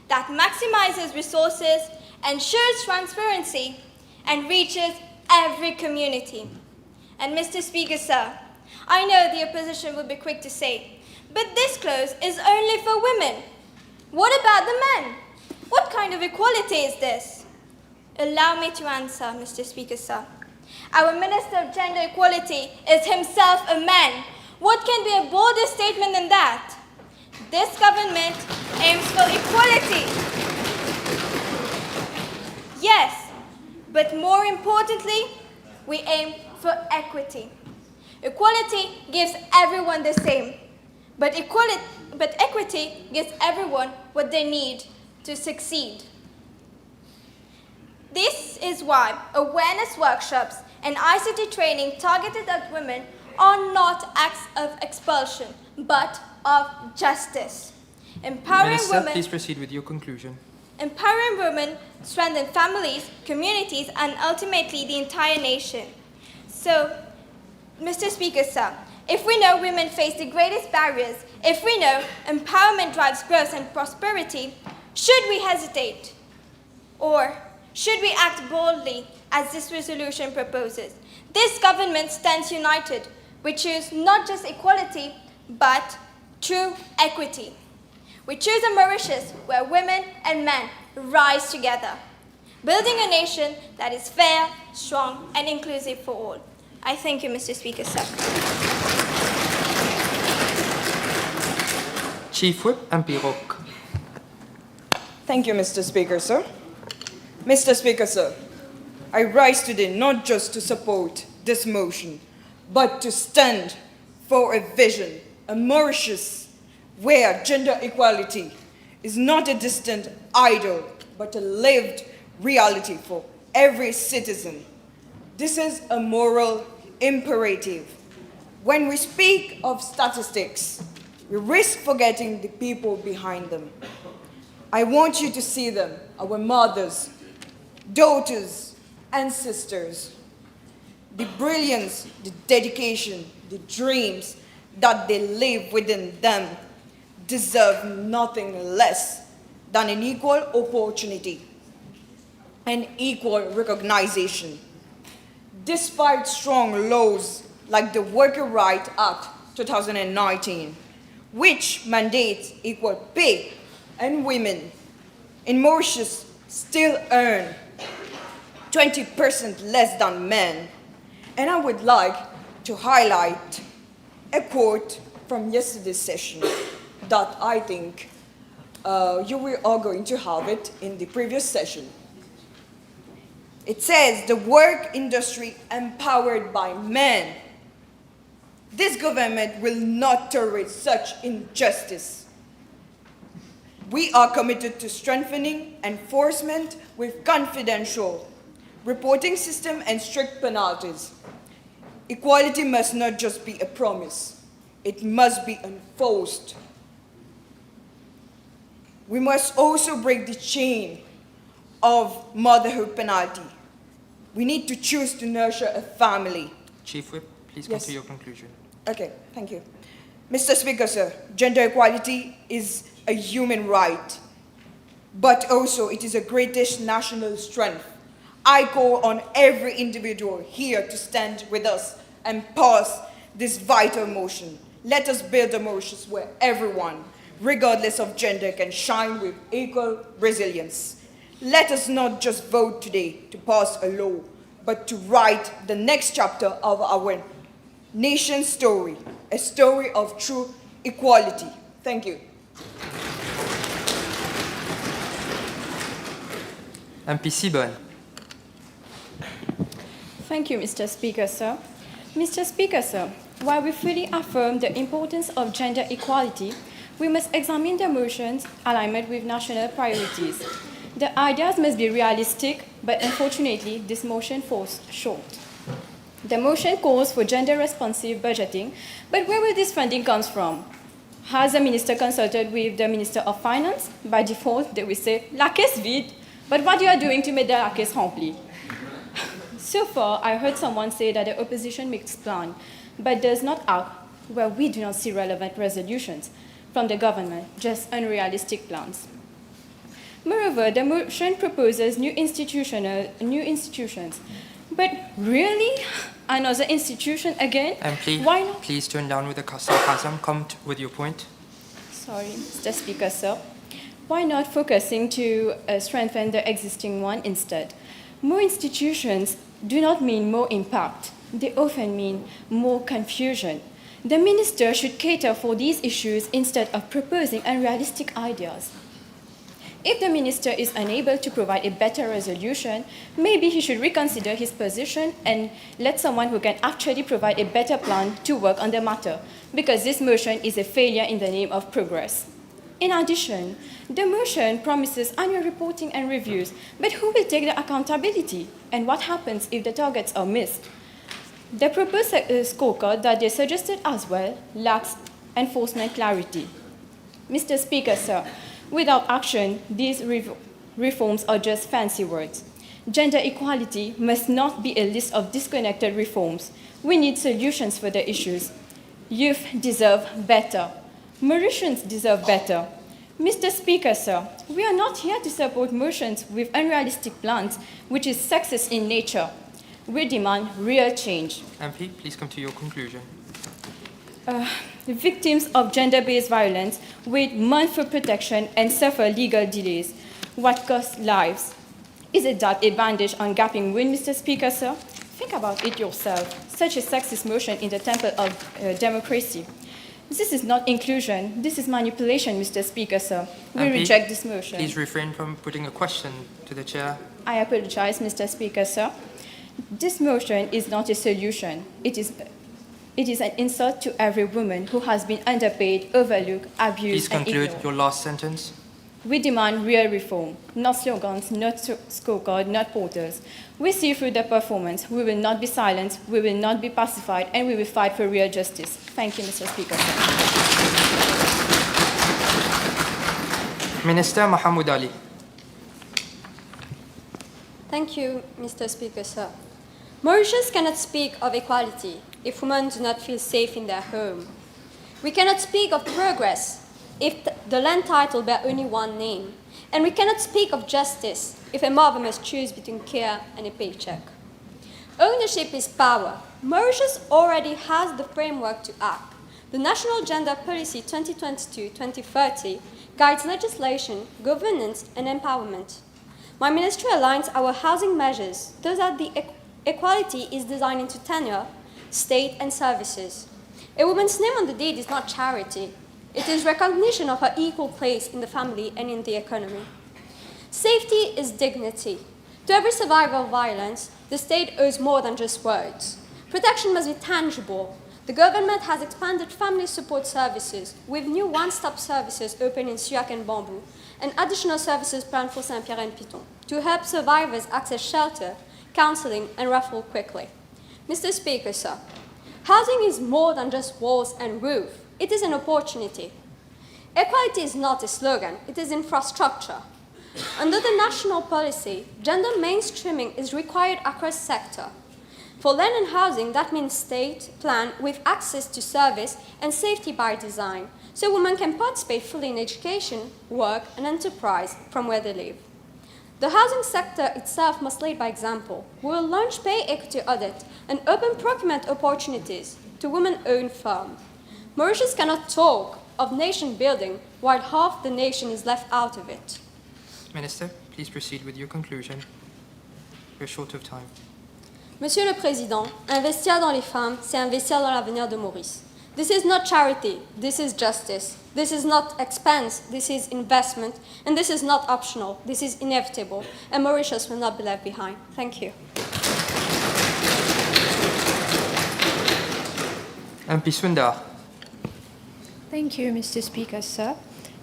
that maximizes resources, ensures transparency, and reaches every community. And Mr. Speaker, sir, I know the opposition will be quick to say, but this clause is only for women. What about the men? What kind of equality is this? Allow me to answer, Mr. Speaker, sir. Our Minister of Gender Equality is himself a man. What can be a bolder statement than that? This government aims for equality. Yes, but more importantly, we aim for equity. Equality gives everyone the same, but equity gives everyone what they need to succeed. This is why awareness workshops and ICT training targeted at women are not acts of expulsion, but of justice. Empowering Minister, women, please proceed with your conclusion. empowering women strengthen families, communities, and ultimately the entire nation. So, Mr. Speaker, sir, if we know women face the greatest barriers, if we know empowerment drives growth and prosperity, should we hesitate? Or should we act boldly as this resolution proposes? This government stands united. We choose not just equality, but true equity. We choose a Mauritius where women and men rise together, building a nation that is fair, strong, and inclusive for all. I thank you, Mr. Speaker, sir. Chief Whip MP Rock. Thank you, Mr. Speaker, sir. Mr. Speaker, sir, I rise today not just to support this motion, but to stand for a vision, a Mauritius where gender equality is not a distant ideal, but a lived reality for every citizen. This is a moral imperative. When we speak of statistics, we risk forgetting the people behind them. I want you to see them, our mothers, daughters, and sisters. The brilliance, the dedication, the dreams that they live within them deserve nothing less than an equal opportunity and equal recognition. Despite strong laws like the Worker Rights Act 2019, which mandates equal pay, and women in Mauritius still earn 20% less than men. And I would like to highlight a quote from yesterday's session that I think you are going to have it in the previous session. It says, the work industry empowered by men. This government will not tolerate such injustice. We are committed to strengthening enforcement with confidential reporting system and strict penalties. Equality must not just be a promise, it must be enforced. We must also break the chain of motherhood penalty. We need to choose to nurture a family. Chief Whip, please come Yes. to your conclusion. Okay, thank you. Mr. Speaker, sir, gender equality is a human right, but also it is a greatest national strength. I call on every individual here to stand with us and pass this vital motion. Let us build a Mauritius where everyone, regardless of gender, can shine with equal resilience. Let us not just vote today to pass a law, but to write the next chapter of our nation's story, a story of true equality. Thank you. MP Seaburn. Thank you, Mr. Speaker, sir. Mr. Speaker, sir, while we fully affirm the importance of gender equality, we must examine the motion's alignment with national priorities. The ideas must be realistic, but unfortunately, this motion falls short. The motion calls for gender-responsive budgeting, but where will this funding come from? Has the minister consulted with the Minister of Finance? By default, they will say, la caisse vide, but what you are doing to make the la caisse remplie? So far, I heard someone say that the opposition makes plans, but does not act where we do not see relevant resolutions from the government, just unrealistic plans. Moreover, the motion proposes new institutions. But really? Another institution again? MP, Why not? please tone down with the sarcasm. Come with your point. Sorry, Mr. Speaker, sir. Why not focusing to strengthen the existing one instead? More institutions do not mean more impact. They often mean more confusion. The minister should cater for these issues instead of proposing unrealistic ideas. If the minister is unable to provide a better resolution, maybe he should reconsider his position and let someone who can actually provide a better plan to work on the matter, because this motion is a failure in the name of progress. In addition, the motion promises annual reporting and reviews, but who will take the accountability? And what happens if the targets are missed? The proposed scorecard that they suggested as well lacks enforcement clarity. Mr. Speaker, sir, without action, these reforms are just fancy words. Gender equality must not be a list of disconnected reforms. We need solutions for the issues. Youth deserve better. Mauritians deserve better. Mr. Speaker, sir, we are not here to support motions with unrealistic plans, which is sexist in nature. We demand real change. MP, please come to your conclusion. Victims of gender-based violence wait months for protection and suffer legal delays. What costs lives? Is it that a bandage on gaping wound, Mr. Speaker, sir? Think about it yourself. Such a sexist motion in the temple of democracy. This is not inclusion. This is manipulation, Mr. Speaker, sir. We MP, reject this motion. Please refrain from putting a question to the chair. I apologize, Mr. Speaker, sir. This motion is not a solution. It is an insult to every woman who has been underpaid, overlooked, abused, Please conclude and ignored. your last sentence. We demand real reform, not slogans, not scorecard, not portals. We see through the performance. We will not be silenced, we will not be pacified, and we will fight for real justice. Thank you, Mr. Speaker. Minister Mahmoud Ali. Thank you, Mr. Speaker, sir. Mauritius cannot speak of equality if women do not feel safe in their home. We cannot speak of progress if the land title bear only one name. And we cannot speak of justice if a mother must choose between care and a paycheck. Ownership is power. Mauritius already has the framework to act. The National Gender Policy 2022-2030 guides legislation, governance, and empowerment. My ministry aligns our housing measures so that the equality is designed into tenure, state, and services. A woman's name on the deed is not charity. It is recognition of her equal place in the family and in the economy. Safety is dignity. To every survivor of violence, the state owes more than just words. Protection must be tangible. The government has expanded family support services with new one-stop services open in Suac and Bamboo, and additional services planned for Saint-Pierre and Piton to help survivors access shelter, counseling, and referral quickly. Mr. Speaker, sir, housing is more than just walls and roof. It is an opportunity. Equality is not a slogan, it is infrastructure. Under the national policy, gender mainstreaming is required across sector. For land and housing, that means state plan with access to service and safety by design, so women can participate fully in education, work, and enterprise from where they live. The housing sector itself must lead by example. We will launch pay equity audit and open procurement opportunities to women-owned firms. Mauritius cannot talk of nation building while half the nation is left out of it. Minister, please proceed with your conclusion. We're short of time. Monsieur le Président, investir dans les femmes, c'est investir dans l'avenir de Maurice. This is not charity, this is justice. This is not expense, this is investment. And this is not optional, this is inevitable. And Mauritius will not be left behind. Thank you. MP Sundar. Thank you, Mr. Speaker, sir.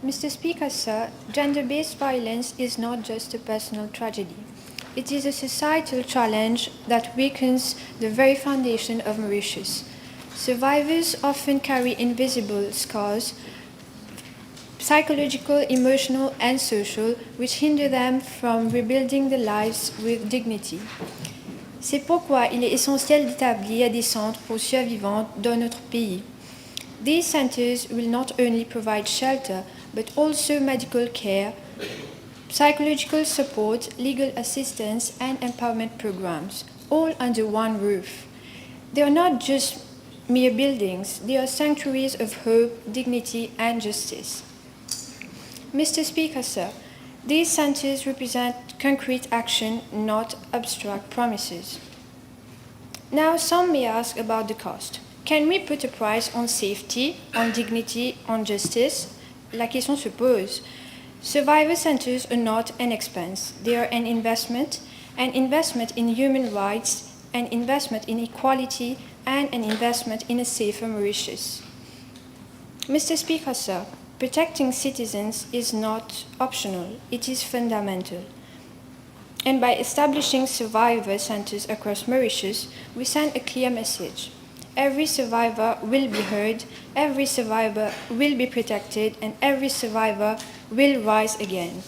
Mr. Speaker, sir, gender-based violence is not just a personal tragedy. It is a societal challenge that weakens the very foundation of Mauritius. Survivors often carry invisible scars, psychological, emotional, and social, which hinder them from rebuilding their lives with dignity. C'est pourquoi il est essentiel d'établir des centres pour survivantes dans notre pays. These centers will not only provide shelter, but also medical care, psychological support, legal assistance, and empowerment programs, all under one roof. They are not just mere buildings, they are sanctuaries of hope, dignity, and justice. Mr. Speaker, sir, these centers represent concrete action, not abstract promises. Now, some may ask about the cost. Can we put a price on safety, on dignity, on justice? La question se pose. Survivor centers are not an expense. They are an investment in human rights, an investment in equality, and an investment in a safer Mauritius. Mr. Speaker, sir, protecting citizens is not optional, it is fundamental. And by establishing survivor centers across Mauritius, we send a clear message. Every survivor will be heard, every survivor will be protected, and every survivor will rise again.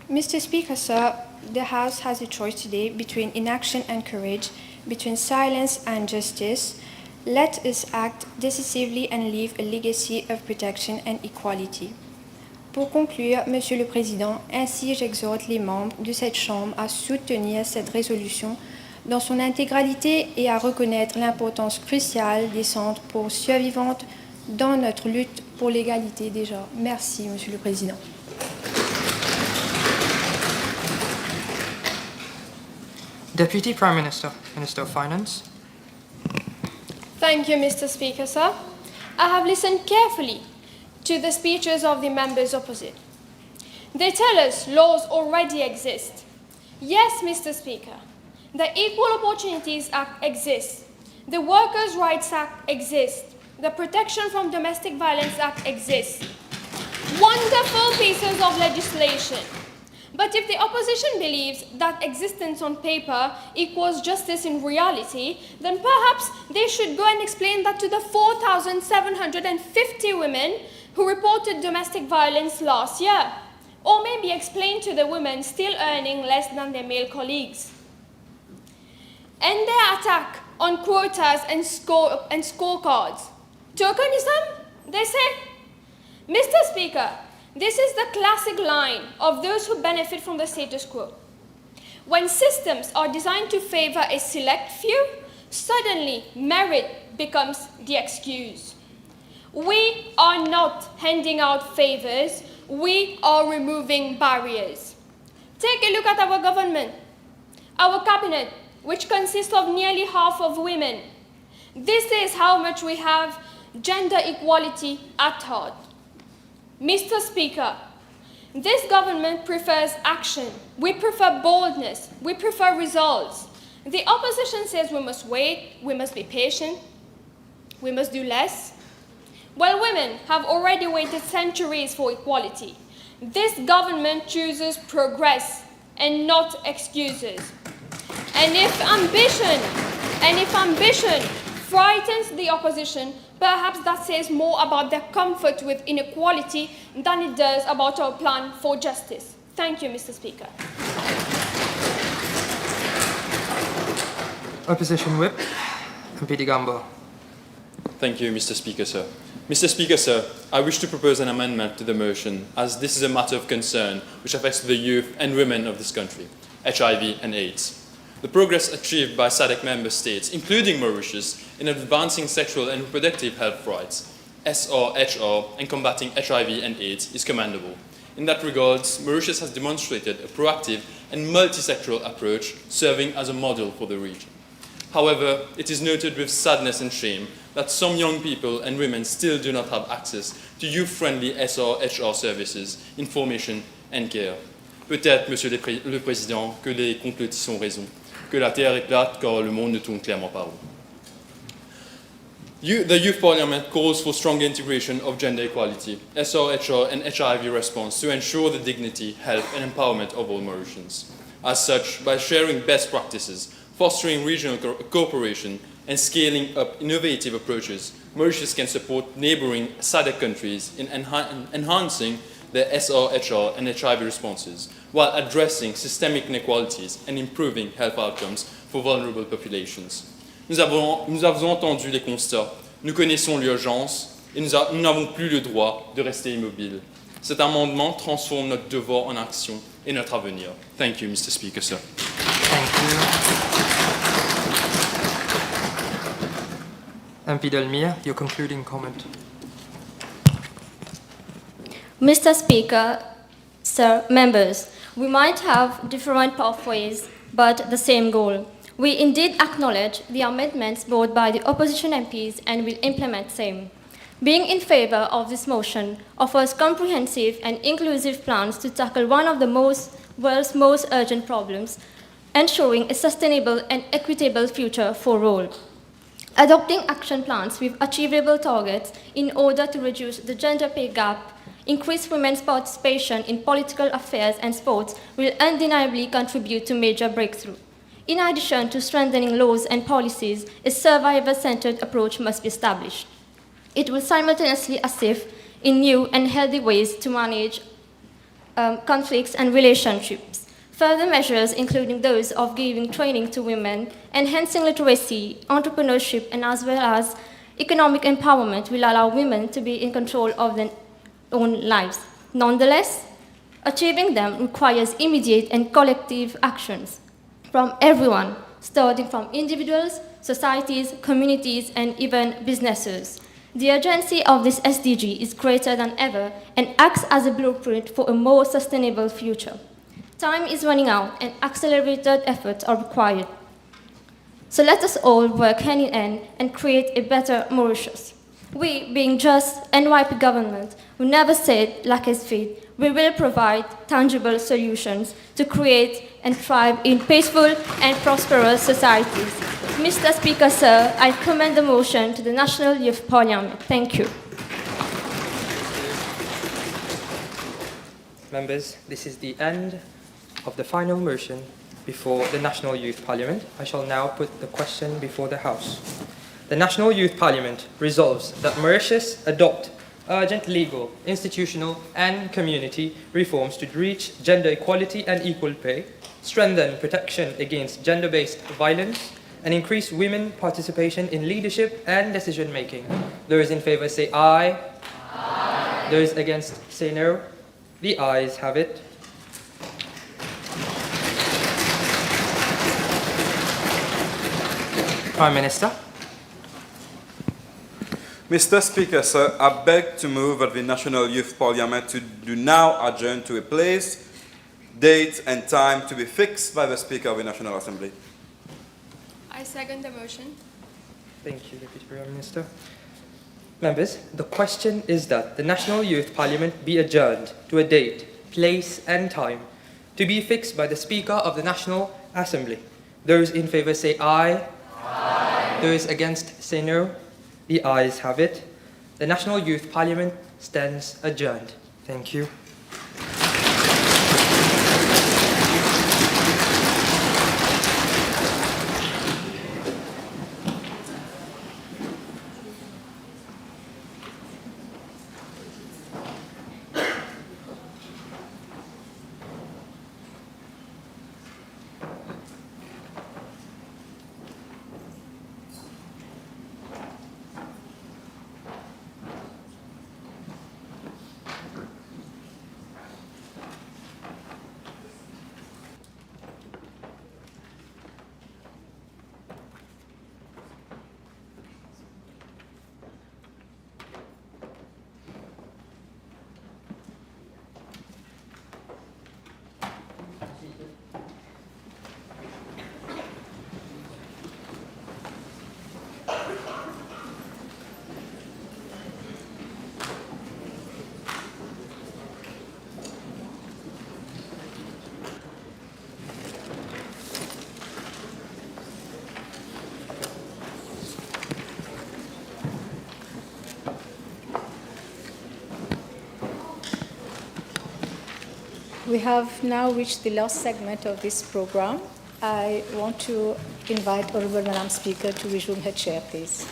Mr. Speaker, sir, the House has a choice today between inaction and courage, between silence and justice. Let us act decisively and leave a legacy of protection and equality. Pour conclure, Monsieur le Président, ainsi j'exhorte les membres de cette Chambre à soutenir cette résolution dans son intégralité et à reconnaître l'importance cruciale des centres pour survivantes dans notre lutte pour l'égalité des genres. Merci, Monsieur le Président. Deputy Prime Minister, Minister of Finance. Thank you, Mr. Speaker, sir. I have listened carefully to the speeches of the members opposite. They tell us laws already exist. Yes, Mr. Speaker, the Equal Opportunities Act exists. The Workers' Rights Act exists. The Protection from Domestic Violence Act exists. Wonderful pieces of legislation. But if the opposition believes that existence on paper equals justice in reality, then perhaps they should go and explain that to the 4,750 women who reported domestic violence last year. Or maybe explain to the women still earning less than their male colleagues. And their attack on quotas and scorecards. Tokenism, they say? Mr. Speaker, this is the classic line of those who benefit from the status quo. When systems are designed to favor a select few, suddenly merit becomes the excuse. We are not handing out favors, we are removing barriers. Take a look at our government, our cabinet, which consists of nearly half of women. This is how much we have gender equality at heart. Mr. Speaker, this government prefers action. We prefer boldness. We prefer results. The opposition says we must wait, we must be patient, we must do less. Well, women have already waited centuries for equality. This government chooses progress and not excuses. And if ambition frightens the opposition, perhaps that says more about their comfort with inequality than it does about our plan for justice. Thank you, Mr. Speaker. Opposition Whip, MP Gambo. Thank you, Mr. Speaker, sir. Mr. Speaker, sir, I wish to propose an amendment to the motion, as this is a matter of concern which affects the youth and women of this country, HIV and AIDS. The progress achieved by SADC member states, including Mauritius, in advancing sexual and reproductive health rights, SRHR, and combating HIV and AIDS is commendable. In that regard, Mauritius has demonstrated a proactive and multi-sectoral approach, serving as a model for the region. However, it is noted with sadness and shame that some young people and women still do not have access to youth-friendly SRHR services, information and care. Peut-être, Monsieur le Président, que les complotistes ont raison, que la Terre est plate car le monde ne tourne clairement pas rond. The Youth Parliament calls for stronger integration of gender equality, SRHR and HIV response to ensure the dignity, health and empowerment of all Mauritians. As such, by sharing best practices, fostering regional cooperation and scaling up innovative approaches, Mauritius can support neighboring SADC countries in enhancing their SRHR and HIV responses, while addressing systemic inequalities and improving health outcomes for vulnerable populations. Nous avons entendu les constats, nous connaissons l'urgence et nous n'avons plus le droit de rester immobiles. Cet amendement transforme notre devoir en action et notre avenir. Thank you, Mr. Speaker, sir. Thank you. MP Dulmeer, your concluding comment. Mr. Speaker, sir, members, we might have different pathways, but the same goal. We indeed acknowledge the amendments brought by the opposition MPs and will implement same. Being in favor of this motion offers comprehensive and inclusive plans to tackle one of the world's most urgent problems, ensuring a sustainable and equitable future for all. Adopting action plans with achievable targets in order to reduce the gender pay gap, increase women's participation in political affairs and sports will undeniably contribute to major breakthrough. In addition to strengthening laws and policies, a survivor-centered approach must be established. It will simultaneously assist in new and healthy ways to manage conflicts and relationships. Further measures, including those of giving training to women, enhancing literacy, entrepreneurship, and as well as economic empowerment will allow women to be in control of their own lives. Nonetheless, achieving them requires immediate and collective actions from everyone, starting from individuals, societies, communities, and even businesses. The urgency of this SDG is greater than ever and acts as a blueprint for a more sustainable future. Time is running out and accelerated efforts are required. So let us all work hand in hand and create a better Mauritius. We, being just NYP government, who never said lack his feet, we will provide tangible solutions to create and thrive in peaceful and prosperous societies. Mr. Speaker, sir, I commend the motion to the National Youth Parliament. Thank you. Members, this is the end of the final motion before the National Youth Parliament. I shall now put the question before the House. The National Youth Parliament resolves that Mauritius adopt urgent legal, institutional and community reforms to reach gender equality and equal pay, strengthen protection against gender-based violence, and increase women participation in leadership and decision-making. Those in favour say aye. Aye. Those against say no. The ayes have it. Prime Minister. Mr. Speaker, sir, I beg to move that the National Youth Parliament do now adjourn to a place, date and time to be fixed by the Speaker of the National Assembly. I second the motion. Thank you, Deputy Prime Minister. Members, the question is that the National Youth Parliament be adjourned to a date, place and time to be fixed by the Speaker of the National Assembly. Those in favour say aye. Aye. Those against say no. The ayes have it. The National Youth Parliament stands adjourned. Thank you. We have now reached the last segment of this program. I want to invite Honourable Madam Speaker to resume her chair, please.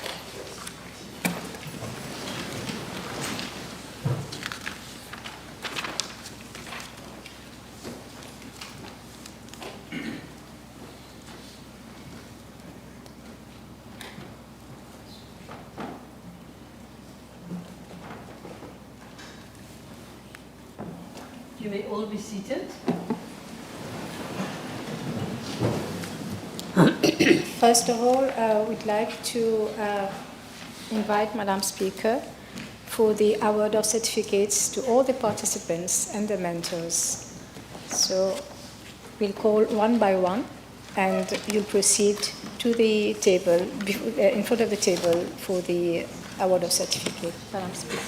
You may all be seated. First of all, we'd like to invite Madam Speaker for the award of certificates to all the participants and the mentors. So we'll call one by one, and you'll proceed to the table, in front of the table for the award of certificate. Madam Speaker.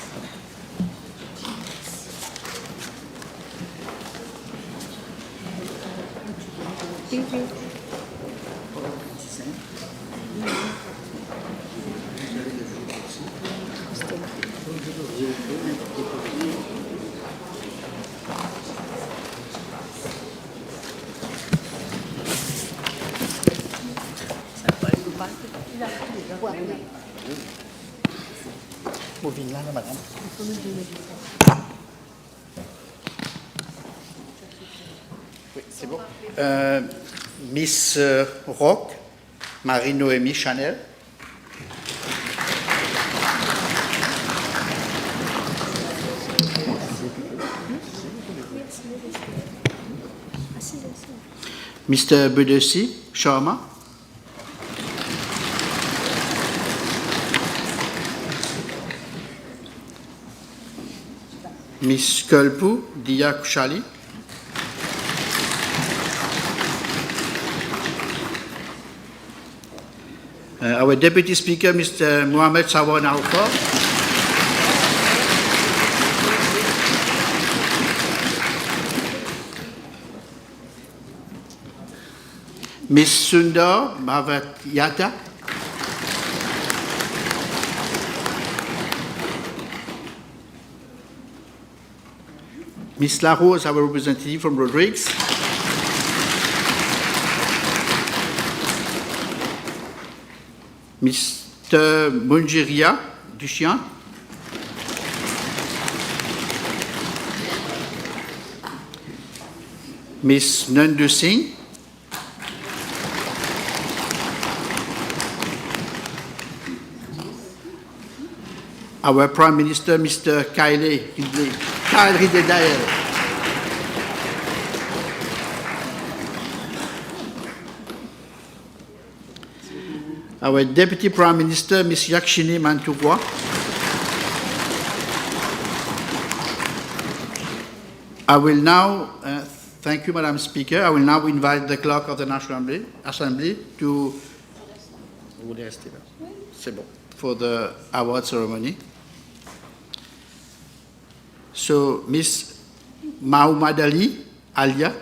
Oui, c'est bon. Miss Rock, Marie-Noémie Chanel. Mr. Budesi Sharma. Miss Kulpoo Dia Kushali. Our Deputy Speaker, Mr. Mohamed Sawan Alfa. Miss Sundar Bhavatyata. Miss La Rose, our representative from Rodrigues. Mr. Munjiria Duchien. Miss Nandu Singh. Our Prime Minister, Mr. Kyle Ridley-Dael. Our Deputy Prime Minister, Ms. Yakshini Mantougwa. I will now, thank you, Madam Speaker. I will now invite the Clerk of the National Assembly to, for the award ceremony. So, Ms. Mahoumad Ali Alia.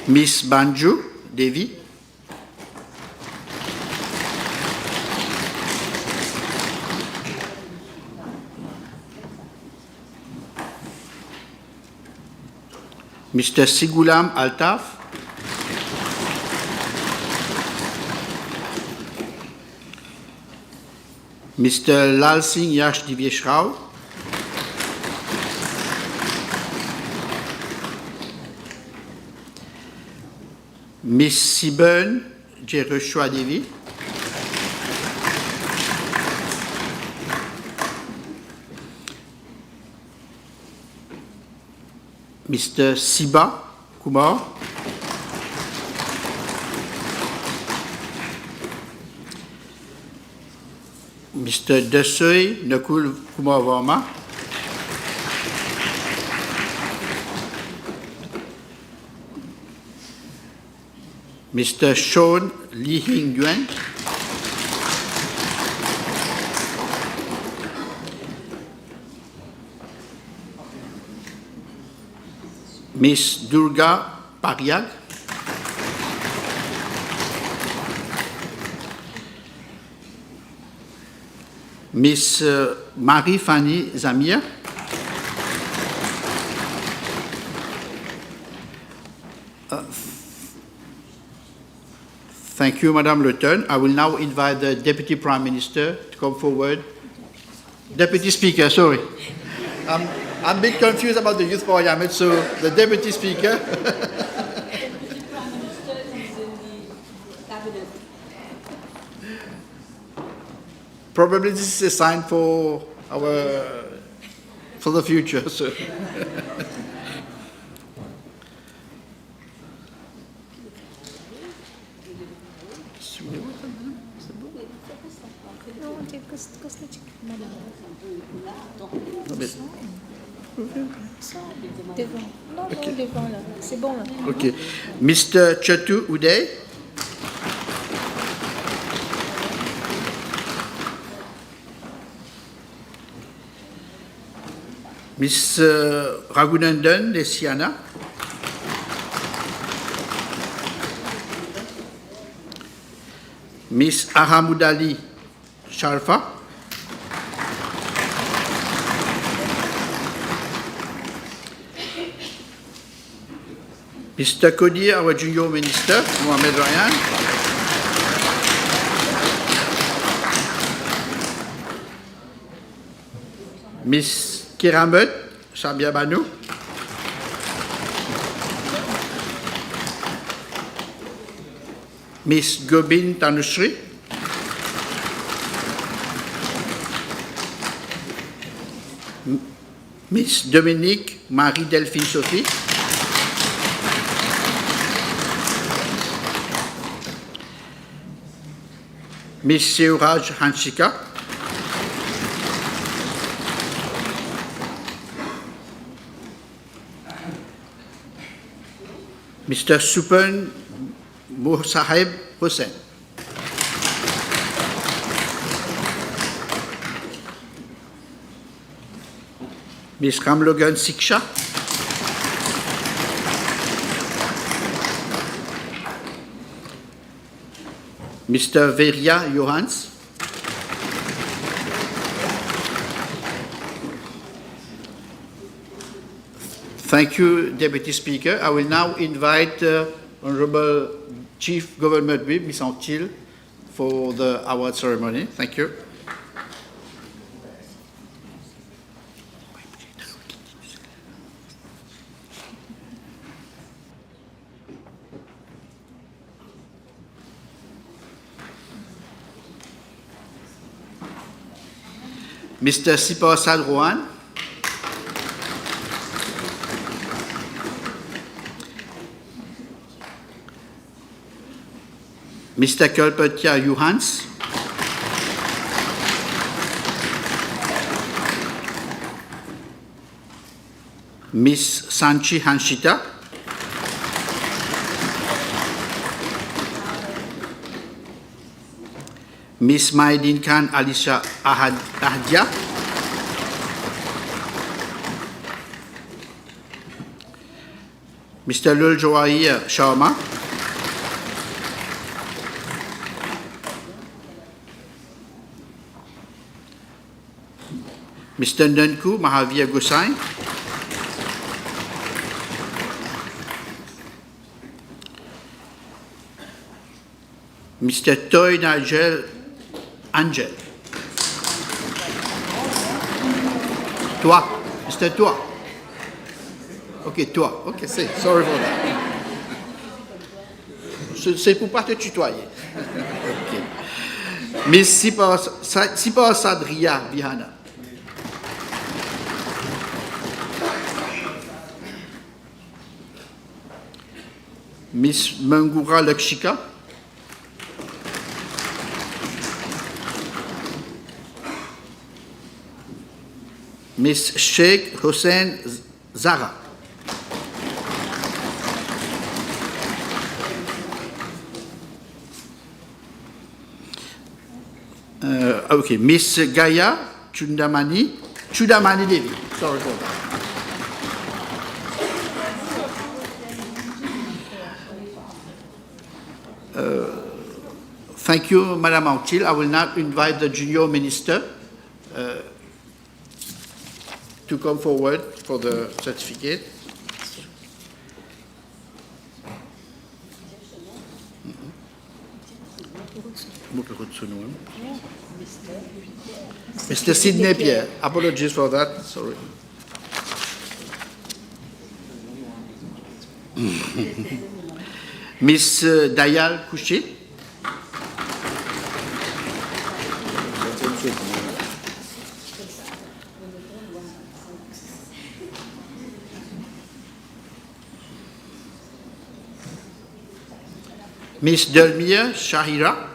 Miss Banju Devi. Mr. Sigulam Altaf. Mr. Lal Singh Yash Divyesh Rao. Miss Siben Jeroshua Devi. Mr. Siba Kumar. Mr. Desoy Nakul Kumar Verma. Mr. Sean Lee Hing Yuan. Miss Durga Pariag. Miss Marie-Fanny Zamir. Thank you, Madame Le Pen. I will now invite the Deputy Prime Minister to come forward. Deputy Speaker, sorry. I'm a bit confused about the Youth Parliament, so the Deputy Speaker. Probably this is a sign for the future. So. Devant là, c'est bon là. Okay. Mr. Chatu Uday. Miss Raghunandan Desiana. Miss Ahamudali Sharfa. Mr. Kodir, our Junior Minister, Mohamed Ryan. Miss Kiramet Sabia Banu. Miss Gobin Tanushree. Miss Dominique Marie-Delphine Sophie. Miss Seuraj Hanshika. Mr. Supan Mohsaheb Hussain. Miss Kamlogan Siksha. Mr. Veria Johans. Thank you, Deputy Speaker. I will now invite Honorable Chief Government Whip, Ms. Antil, for the award ceremony. Thank you. Mr. Sipa Asad Rohan. Mr. Kulpoo Johans. Miss Sanchi Hanshita. Miss Maidin Khan Alisha Ahdia. Mr. Lul Jawahir Sharma. Mr. Nanku Mahavir Gosai. Mr. Toy Nigel Angel. Toi, Mr. Toi. Ok, toi. Ok, sorry for that. C'est pour pas te tutoyer. Okay. Miss Sipa Sadria Bihana. Miss Mangura Lakshika. Miss Sheikh Hussein Zara. Okay, Miss Gaya Chudamani Devi. Sorry for that. Thank you, Madam Antil. I will now invite the Junior Minister to come forward for the certificate. Mr. Sidney Pierre, apologies for that, sorry. Miss Dayal Kouché. Miss Dulmeer Shahira.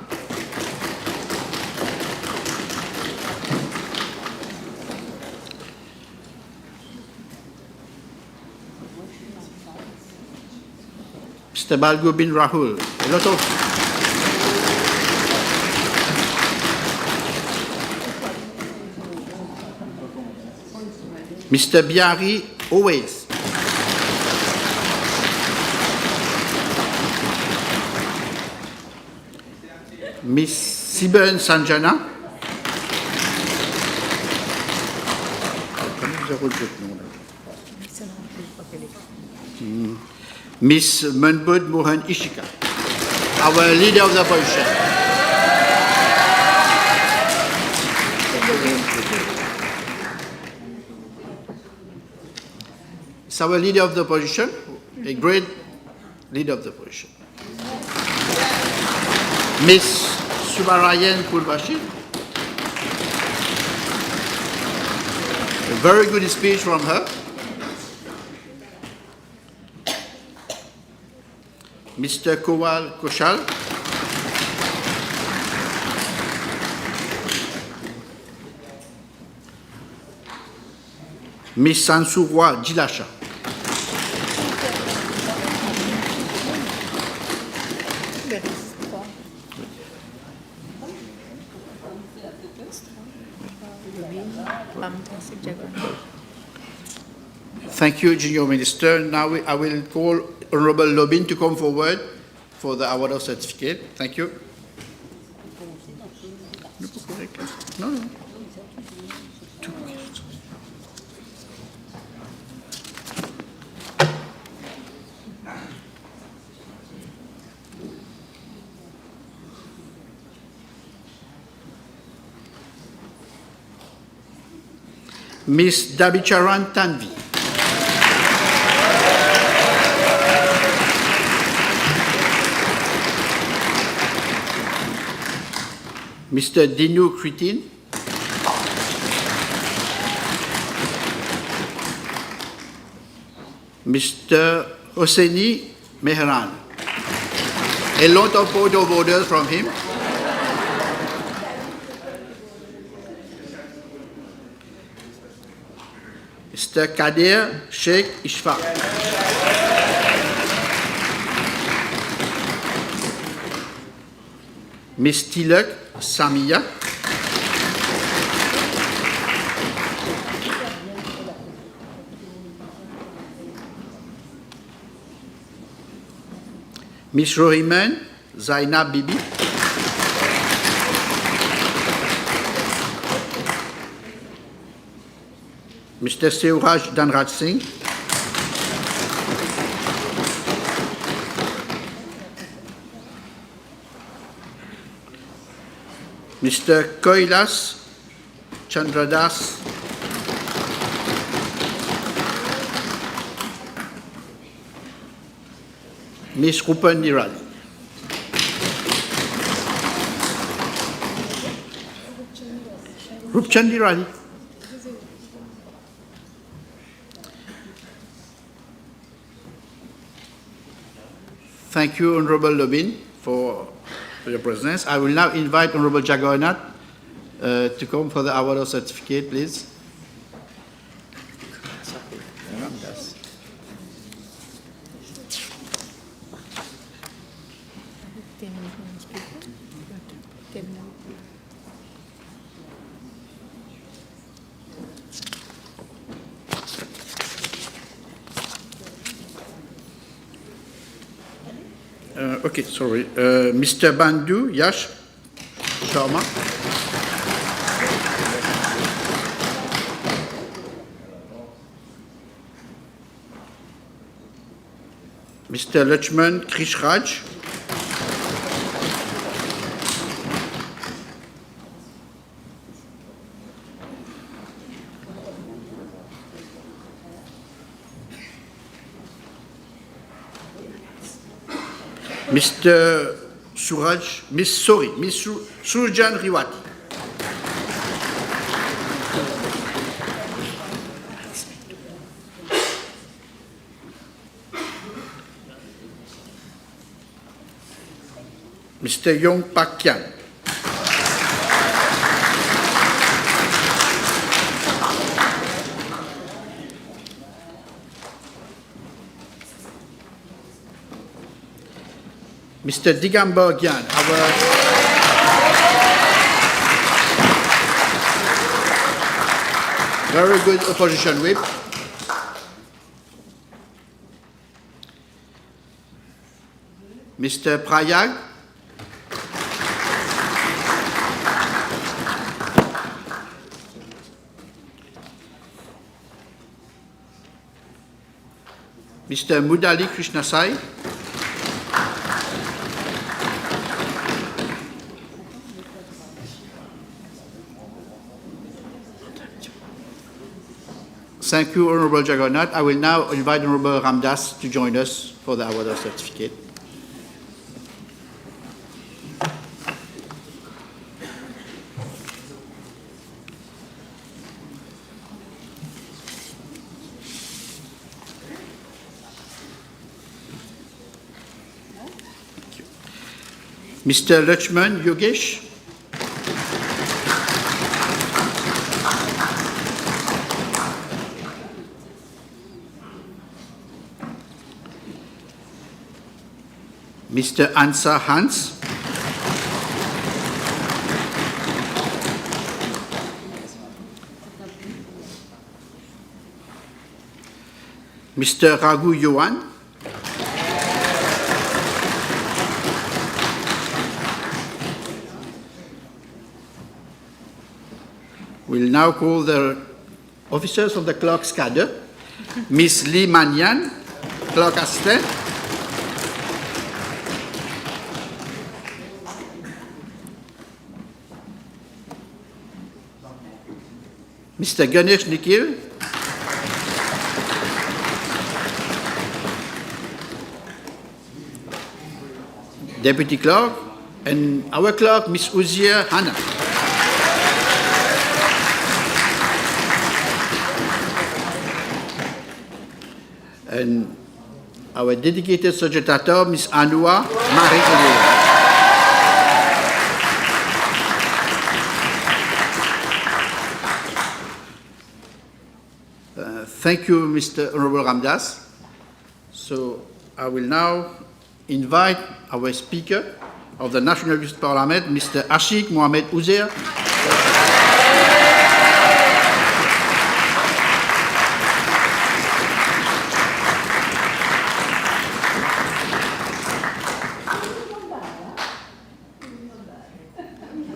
Mr. Balgobin Rahul. A lot of Mr. Biari, always. Miss Siben Sanjana. Miss Munbud Mohan Ishika, our leader of the opposition. It's our leader of the opposition, a great leader of the opposition. Miss Subarayan Pulbashi. A very good speech from her. Mr. Kowal Koshal. Miss Sansourwa Jilasha. Thank you, Junior Minister. Now I will call Honorable Lobin to come forward for the award of certificate. Thank you. No. Miss Dabicharan Tanvi. Mr. Dinu Kritin. Mr. Hosseini Mehran. A lot of point of orders from him. Mr. Kadir Sheikh Ishfaq. Ms. Tilak Samia. Ms. Rohiman Zainab Bibi. Mr. Seuraj Danraj Singh. Mr. Kailas Chandradas. Ms. Rupan Nirali. Rupchand Nirali. Thank you, Honorable Lobin, for your presence. I will now invite Honorable Jagannath to come for the award of certificate, please. Okay, sorry. Mr. Bandhu Yash Sharma. Mr. Lakshman Krishraj. Mr. Miss Surjan Riwati. Mr. Yong Pak Kian. Mr. Digambar Gyan, Very good opposition whip. Mr. Prayag. Mr. Mudali Krishnasai. Thank you, Honorable Jagannath. I will now invite Honorable Ramdas to join us for the award of certificate. Mr. Lachman Yogesh. Mr. Ansa Hans. Mr. Raghu Yuan. We'll now call the officers of the clerk's cadre. Ms. Lee Manyan, clerk assistant. Mr. Ganesh Nikhil. Deputy Clerk, and our clerk, Ms. Uzia Hannah. And our dedicated secretary, Ms. Anua Marie. Thank you, Mr. Honorable Ramdas. So I will now invite our Speaker of the National Youth Parliament, Mr. Ashik Mohamed Uzair.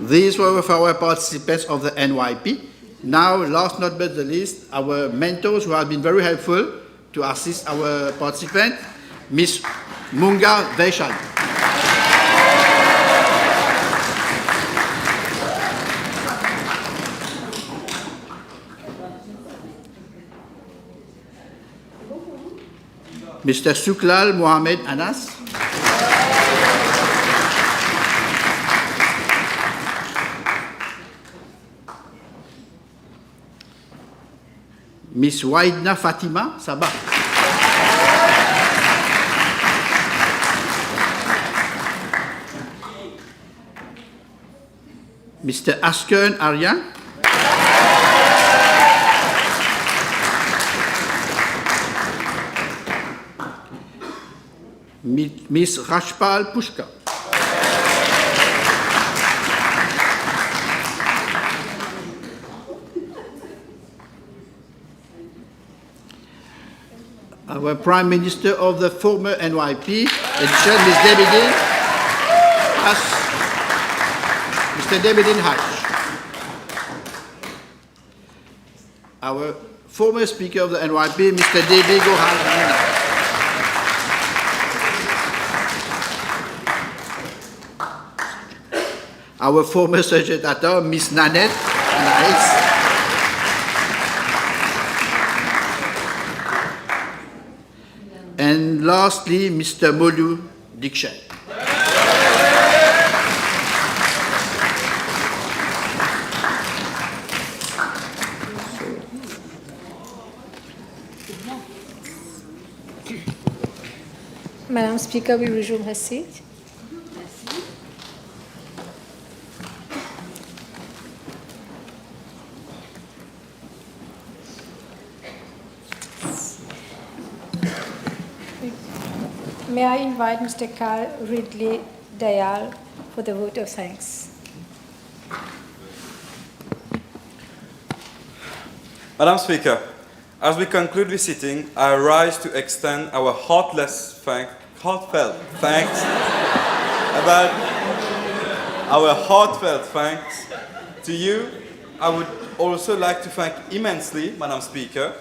These were our participants of the NYP. Now, last not but the least, our mentors who have been very helpful to assist our participant, Ms. Munga Vaishal. Mr. Suklal Mohamed Anas. Miss Waidna Fatima Sabah. Mr. Askern Aryan. Miss Rashpal Pushka. Our Prime Minister of the former NYP, Ms. Debedin, Mr. Debedin Hatch. Our former Speaker of the NYP, Mr. Debi Gohan. Our former Secretary, Ms. Nanette Nice. And lastly, Mr. Molu Dixon. Madam Speaker, we resume her seat. May I invite Mr. Carl Ridley Dayal for the vote of thanks. Madam Speaker, as we conclude this sitting, I rise to extend our heartfelt thanks to you. I would also like to thank immensely Madam Speaker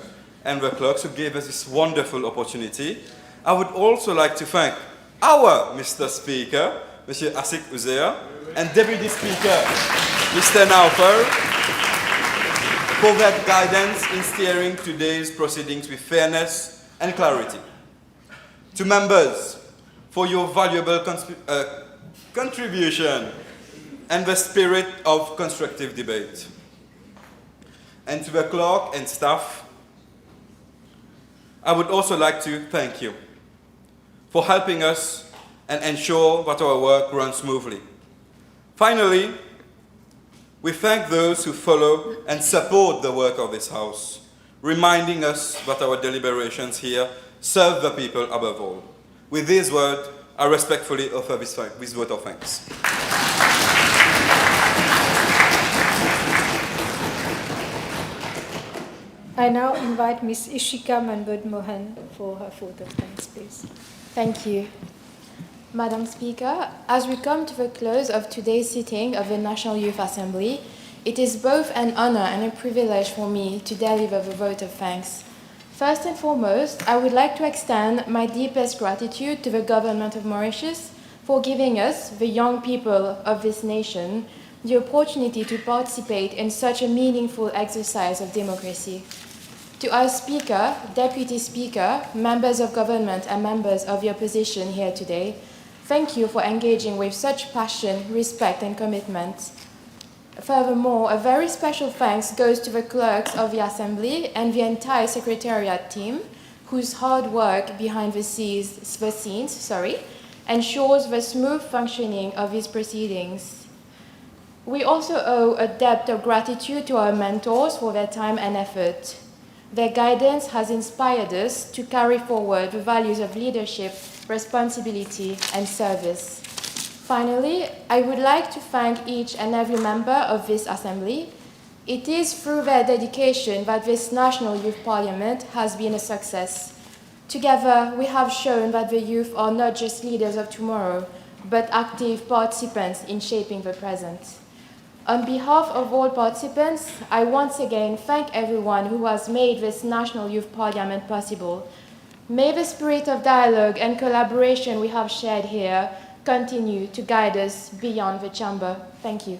and the clerks who gave us this wonderful opportunity. I would also like to thank our Mr. Speaker, Mr. Asik Uzair, and Deputy Speaker, Mr. Naufar, for their guidance in steering today's proceedings with fairness and clarity. To members, for your valuable contribution and the spirit of constructive debate. And to the clerk and staff, I would also like to thank you for helping us and ensure that our work runs smoothly. Finally, we thank those who follow and support the work of this House, reminding us that our deliberations here serve the people above all. With these words, I respectfully offer this vote of thanks. I now invite Ms. Ishika Manbud Mohan for her vote of thanks, please. Thank you. Madam Speaker, as we come to the close of today's sitting of the National Youth Assembly, it is both an honor and a privilege for me to deliver the vote of thanks. First and foremost, I would like to extend my deepest gratitude to the government of Mauritius for giving us, the young people of this nation, the opportunity to participate in such a meaningful exercise of democracy. To our Speaker, Deputy Speaker, members of government and members of the opposition here today, thank you for engaging with such passion, respect and commitment. Furthermore, a very special thanks goes to the clerks of the Assembly and the entire Secretariat team, whose hard work behind the scenes ensures the smooth functioning of these proceedings. We also owe a debt of gratitude to our mentors for their time and effort. Their guidance has inspired us to carry forward the values of leadership, responsibility, and service. Finally, I would like to thank each and every member of this Assembly. It is through their dedication that this National Youth Parliament has been a success. Together, we have shown that the youth are not just leaders of tomorrow, but active participants in shaping the present. On behalf of all participants, I once again thank everyone who has made this National Youth Parliament possible. May the spirit of dialogue and collaboration we have shared here continue to guide us beyond the chamber. Thank you.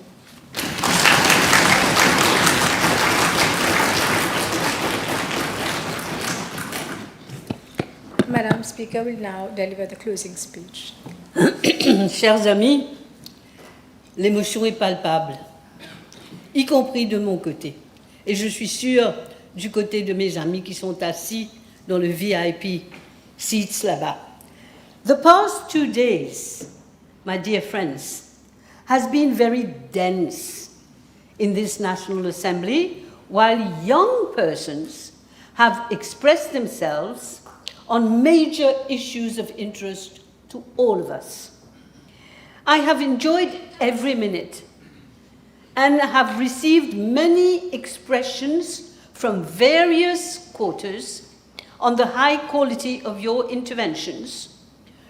Madam Speaker will now deliver the closing speech. Chers amis, l'émotion est palpable, y compris de mon côté. Et je suis sûre du côté de mes amis qui sont assis dans le VIP seats là-bas. The past 2 days, my dear friends, has been very dense in this National Assembly, while young persons have expressed themselves on major issues of interest to all of us. I have enjoyed every minute and have received many expressions from various quarters on the high quality of your interventions,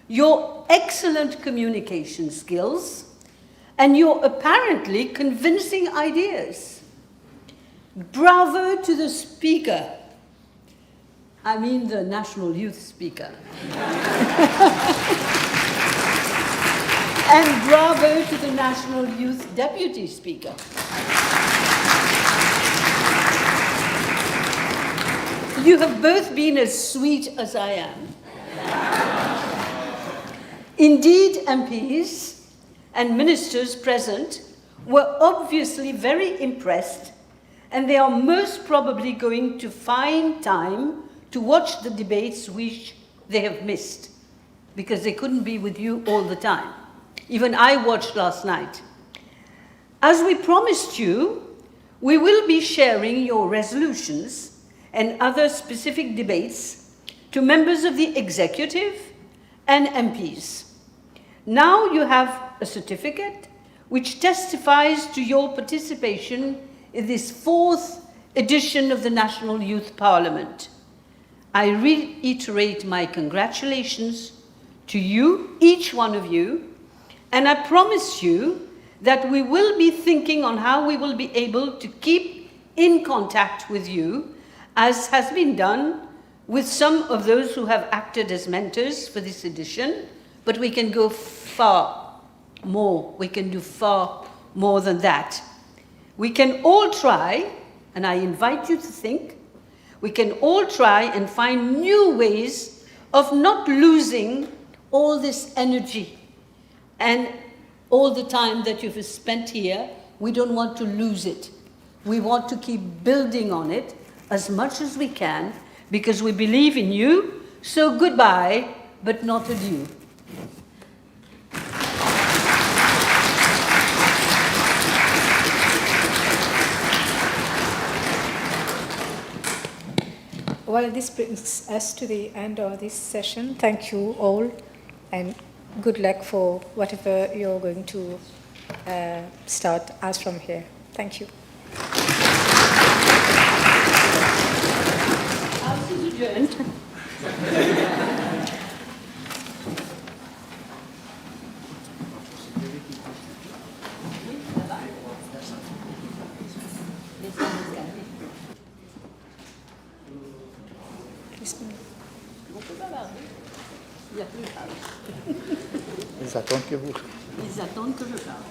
your excellent communication skills, and your apparently convincing ideas. Bravo to the speaker. I mean the National Youth Speaker. And bravo to the National Youth Deputy Speaker. You have both been as sweet as I am. Indeed, MPs and ministers present were obviously very impressed, and they are most probably going to find time to watch the debates which they have missed, because they couldn't be with you all the time. Even I watched last night. As we promised you, we will be sharing your resolutions and other specific debates to members of the executive and MPs. Now you have a certificate which testifies to your participation in this 4th edition of the National Youth Parliament. I reiterate my congratulations to you, each one of you, and I promise you that we will be thinking on how we will be able to keep in contact with you, as has been done with some of those who have acted as mentors for this edition, but we can go far more. We can do far more than that. We can all try, and I invite you to think, we can all try and find new ways of not losing all this energy and all the time that you've spent here. We don't want to lose it. We want to keep building on it as much as we can, because we believe in you. So goodbye, but not adieu. Well, this brings us to the end of this session. Thank you all, and good luck for whatever you're going to start as from here. Thank you. House is adjourned. Ils attendent que vous. Ils attendent que je parle.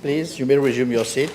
Please, you may resume your seat.